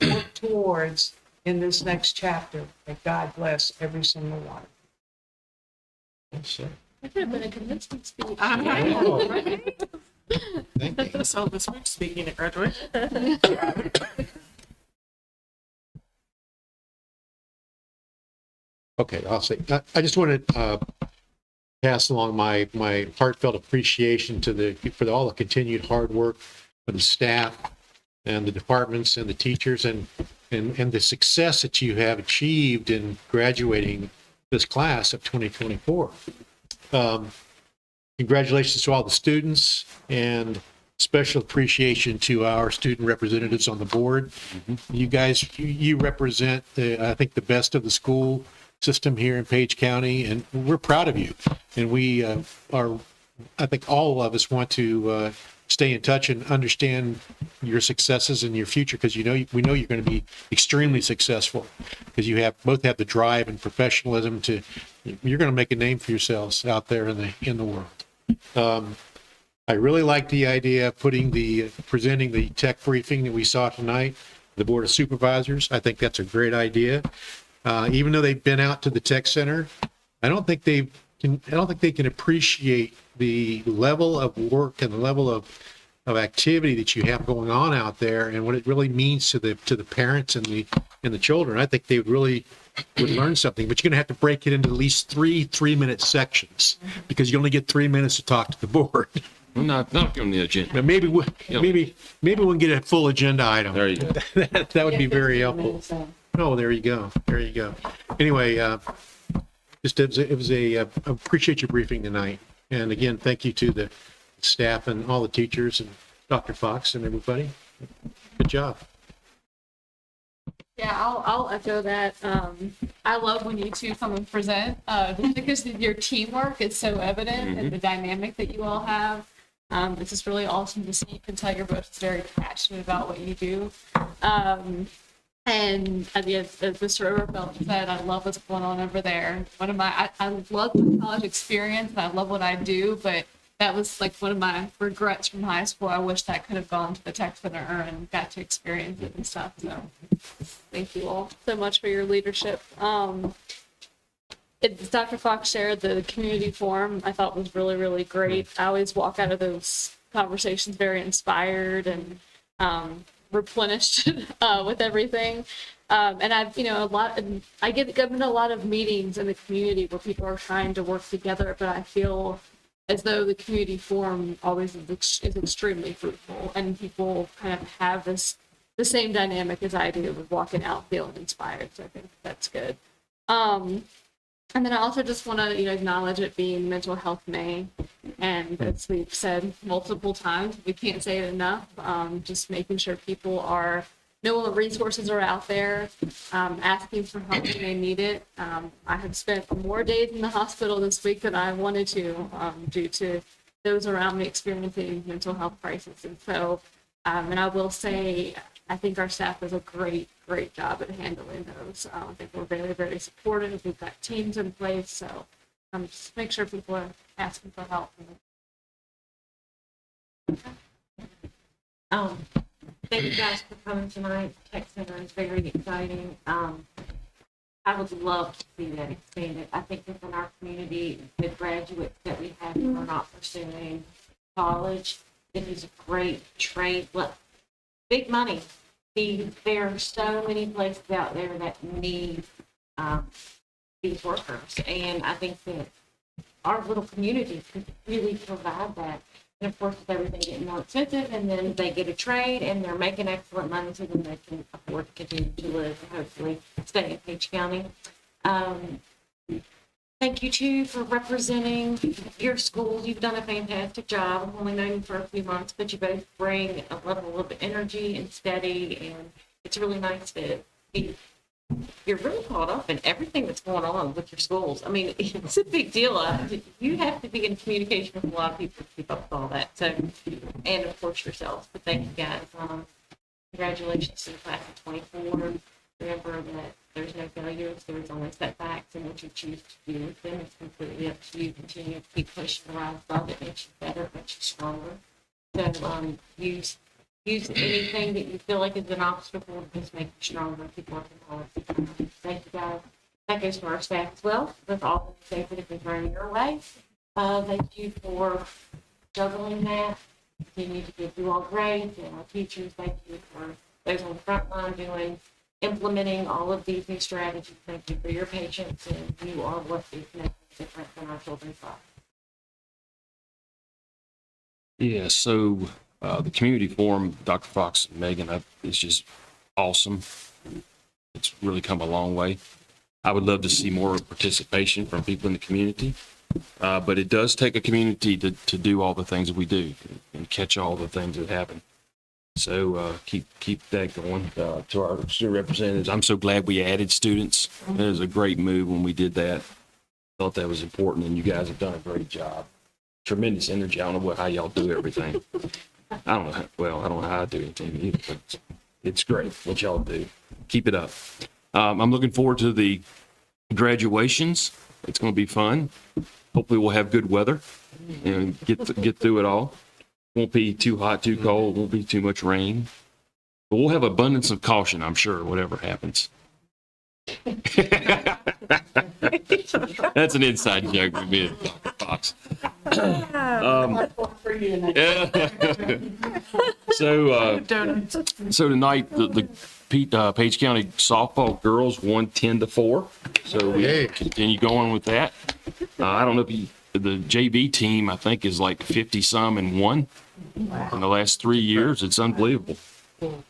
work towards in this next chapter. And God bless every single one. That could have been a convincing speech. So the smooth speaking at graduation. Okay, I'll say, I just want to pass along my heartfelt appreciation for all the continued hard work of the staff and the departments and the teachers and the success that you have achieved in graduating this class of 2024. Congratulations to all the students and special appreciation to our student representatives on the board. You guys, you represent I think the best of the school system here in Page County, and we're proud of you. And we I think all of us want to stay in touch and understand your successes and your future, because we know you're going to be extremely successful, because you both have the drive and professionalism you're going to make a name for yourselves out there in the world. I really like the idea of presenting the tech briefing that we saw tonight, the Board of Supervisors. I think that's a great idea. Even though they've been out to the tech center, I don't think they can appreciate the level of work and the level of activity that you have going on out there, and what it really means to the parents and the children. I think they would learn something, but you're going to have to break it into at least three-minute sections, because you only get 3 minutes to talk to the board. Well, not on the agenda. Maybe we can get a full agenda item. There you go. That would be very helpful. Oh, there you go. There you go. Anyway, I appreciate your briefing tonight. And again, thank you to the staff and all the teachers and Dr. Fox and everybody. Good job. Yeah, I'll echo that. I love when you two come and present, just because your teamwork is so evident and the dynamic that you all have. It's just really awesome to see. You can tell you're both very passionate about what you do. And as Mr. Overfeld said, I love what's going on over there. I love my college experience and I love what I do, but that was like one of my regrets from high school. I wish that could have gone to the tech center and got to experience it and stuff. So thank you all so much for your leadership. Dr. Fox shared the community forum. I thought was really, really great. I always walk out of those conversations very inspired and replenished with everything. And I've, I get in a lot of meetings in the community where people are trying to work together, but I feel as though the community forum always is extremely fruitful, and people kind of have the same dynamic as I do with walking out feeling inspired. So I think that's good. And then I also just want to, acknowledge it being Mental Health May, and as we've said multiple times, we can't say it enough. Just making sure people know the resources are out there, asking for help when they need it. I have spent more days in the hospital this week than I wanted to, due to those around me experiencing mental health crisis. And so, and I will say, I think our staff does a great job at handling those. I think we're very, very supportive. We've got teams in place. So just make sure people are asking for help. Thank you guys for coming tonight. Tech Center is very exciting. I would love to see that expanded. I think within our community, the graduates that we have who are not pursuing college, it is a great trade. Big money. There are so many places out there that need these workers, and I think that our little community could really provide that. And of course, with everything getting more expensive, and then they get a trade, and they're making excellent money, so then they can afford to continue to live and hopefully stay in Page County. Thank you, too, for representing your schools. You've done a fantastic job. I've only known you for a few months, but you both bring a level of energy and steady, and it's really nice to be you're really caught up in everything that's going on with your schools. I mean, it's a big deal. You have to be in communication with a lot of people to keep up with all that. So, and of course yourselves. But thank you guys. Congratulations to the class of 24. Remember that there's no failures. There's only setbacks, and what you choose to do with them is completely up to you. Continue to keep pushing around above. It makes you better, it makes you stronger. So use anything that you feel like is an obstacle to just make you stronger. Keep working hard. Thank you, guys. That goes for our staff as well, with all the things that have been thrown your way. Thank you for juggling that. Continue to give you all grades, and our teachers, thank you for those on the front line implementing all of these new strategies. Thank you for your patience, and you are what is making a difference in our children's lives. Yeah, so the community forum, Dr. Fox and Megan, is just awesome. It's really come a long way. I would love to see more participation from people in the community, but it does take a community to do all the things that we do and catch all the things that happen. So keep that going. To our student representatives, I'm so glad we added students. It was a great move when we did that. Thought that was important, and you guys have done a great job. Tremendous energy. I don't know how y'all do everything. I don't know how I do anything either, but it's great what y'all do. Keep it up. I'm looking forward to the graduations. It's going to be fun. Hopefully we'll have good weather and get through it all. Won't be too hot, too cold. Won't be too much rain. But we'll have abundance of caution, I'm sure, whatever happens. That's an inside joke with me and Dr. Fox. So tonight the Page County softball girls won 10-4. So we continue going with that. I don't know if the JV team, I think, is like 50 some and 1 in the last 3 years. It's unbelievable.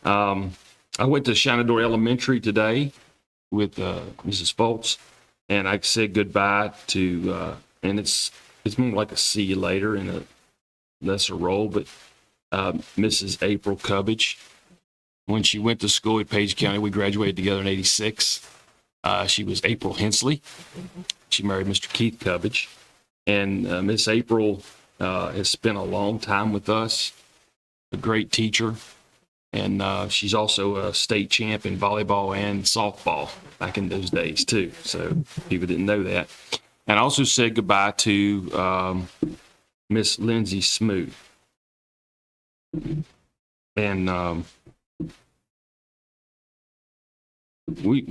I went to Shenandoah Elementary today with Mrs. Foltz, and I said goodbye to, and it's more like a see you later in a lesser role, but Mrs. April Cubbage. When she went to school at Page County, we graduated together in '86. She was April Hensley. She married Mr. Keith Cubbage. And Miss April has spent a long time with us, a great teacher. And she's also a state champ in volleyball and softball back in those days, too. So people didn't know that. And I also said goodbye to Miss Lindsay Smoot. And we're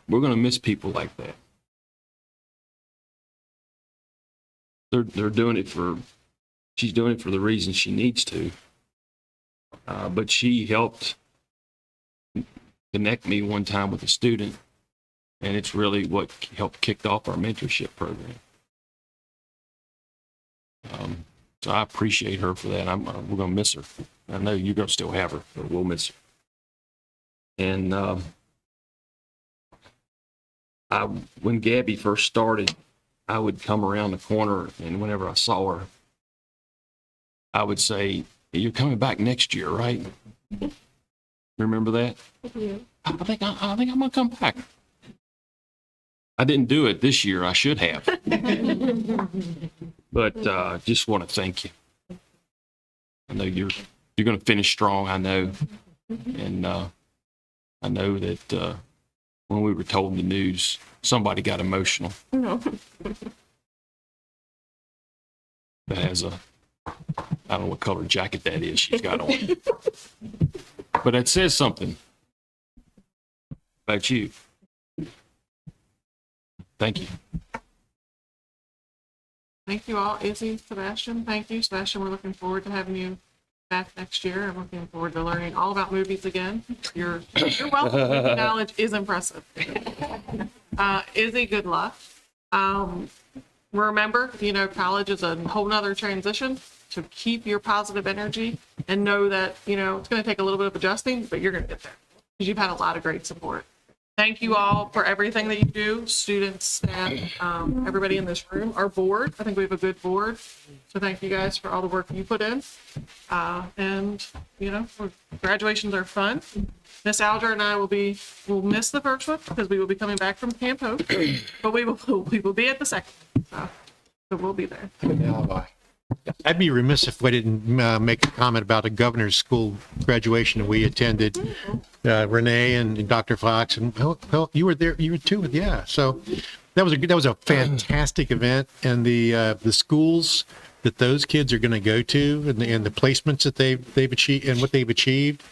going to miss people like that. They're doing it she's doing it for the reason she needs to. But she helped connect me one time with a student, and it's really what helped kick off our mentorship program. So I appreciate her for that. We're going to miss her. I know you're going to still have her, but we'll miss her. And when Gabby first started, I would come around the corner, and whenever I saw her, I would say, "You're coming back next year, right?" Remember that? Yeah. I think I'm gonna come back. I didn't do it this year. I should have. But just want to thank you. I know you're going to finish strong. I know, and I know that when we were told the news, somebody got emotional. No. That has I don't know what color jacket that is she's got on. But it says something about you. Thank you. Thank you all. Izzy, Sebastian, thank you. Sebastian, we're looking forward to having you back next year. I'm looking forward to learning all about movies again. Your wealth of movie knowledge is impressive. Izzy, good luck. Remember, college is a whole nother transition. To keep your positive energy and know that, it's going to take a little bit of adjusting, but you're going to get there because you've had a lot of great support. thank you all for everything that you do, students, staff, everybody in this room, our board. I think we have a good board. So thank you guys for all the work you put in. And, you know, graduations are fun. Miss Alger and I will miss the first one because we will be coming back from Camp Hope, but we will be at the second. So we'll be there. I'd be remiss if I didn't make a comment about a governor's school graduation we attended. Renee and Dr. Fox, and well, you were there. You were too. Yeah. So that was a fantastic event, and the schools that those kids are going to go to, and the placements that they've achieved and what they've achieved.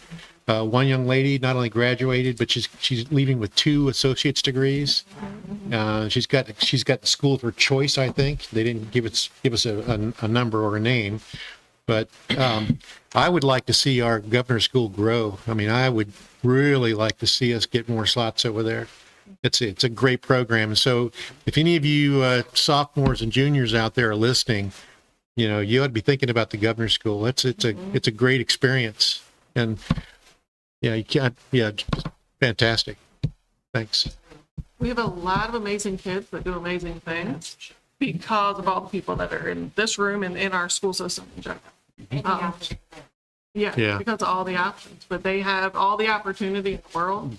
One young lady not only graduated, but she's leaving with 2 associate's degrees. She's got the school of her choice. I think they didn't give us a number or a name, but I would like to see our governor's school grow. I mean, I would really like to see us get more slots over there. It's a great program. So if any of you sophomores and juniors out there are listening, you know, you ought to be thinking about the governor's school. It's a great experience. And yeah, you can't. Yeah, just fantastic. Thanks. We have a lot of amazing kids that do amazing things because of all the people that are in this room and in our school system in general. Yeah, because of all the options, but they have all the opportunity in the world.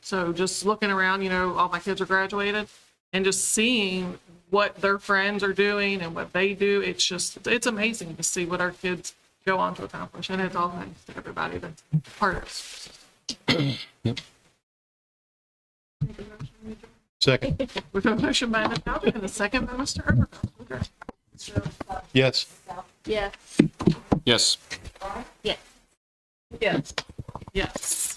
So just looking around, you know, all my kids are graduated and just seeing what their friends are doing and what they do. It's amazing to see what our kids go on to accomplish. And it's all thanks to everybody that's part of it. Yep. Second. We have a motion by Ms. Alger and a second by Mr. Overbaugh. Yes. Yes. Yes. Yes. Yes. Yes.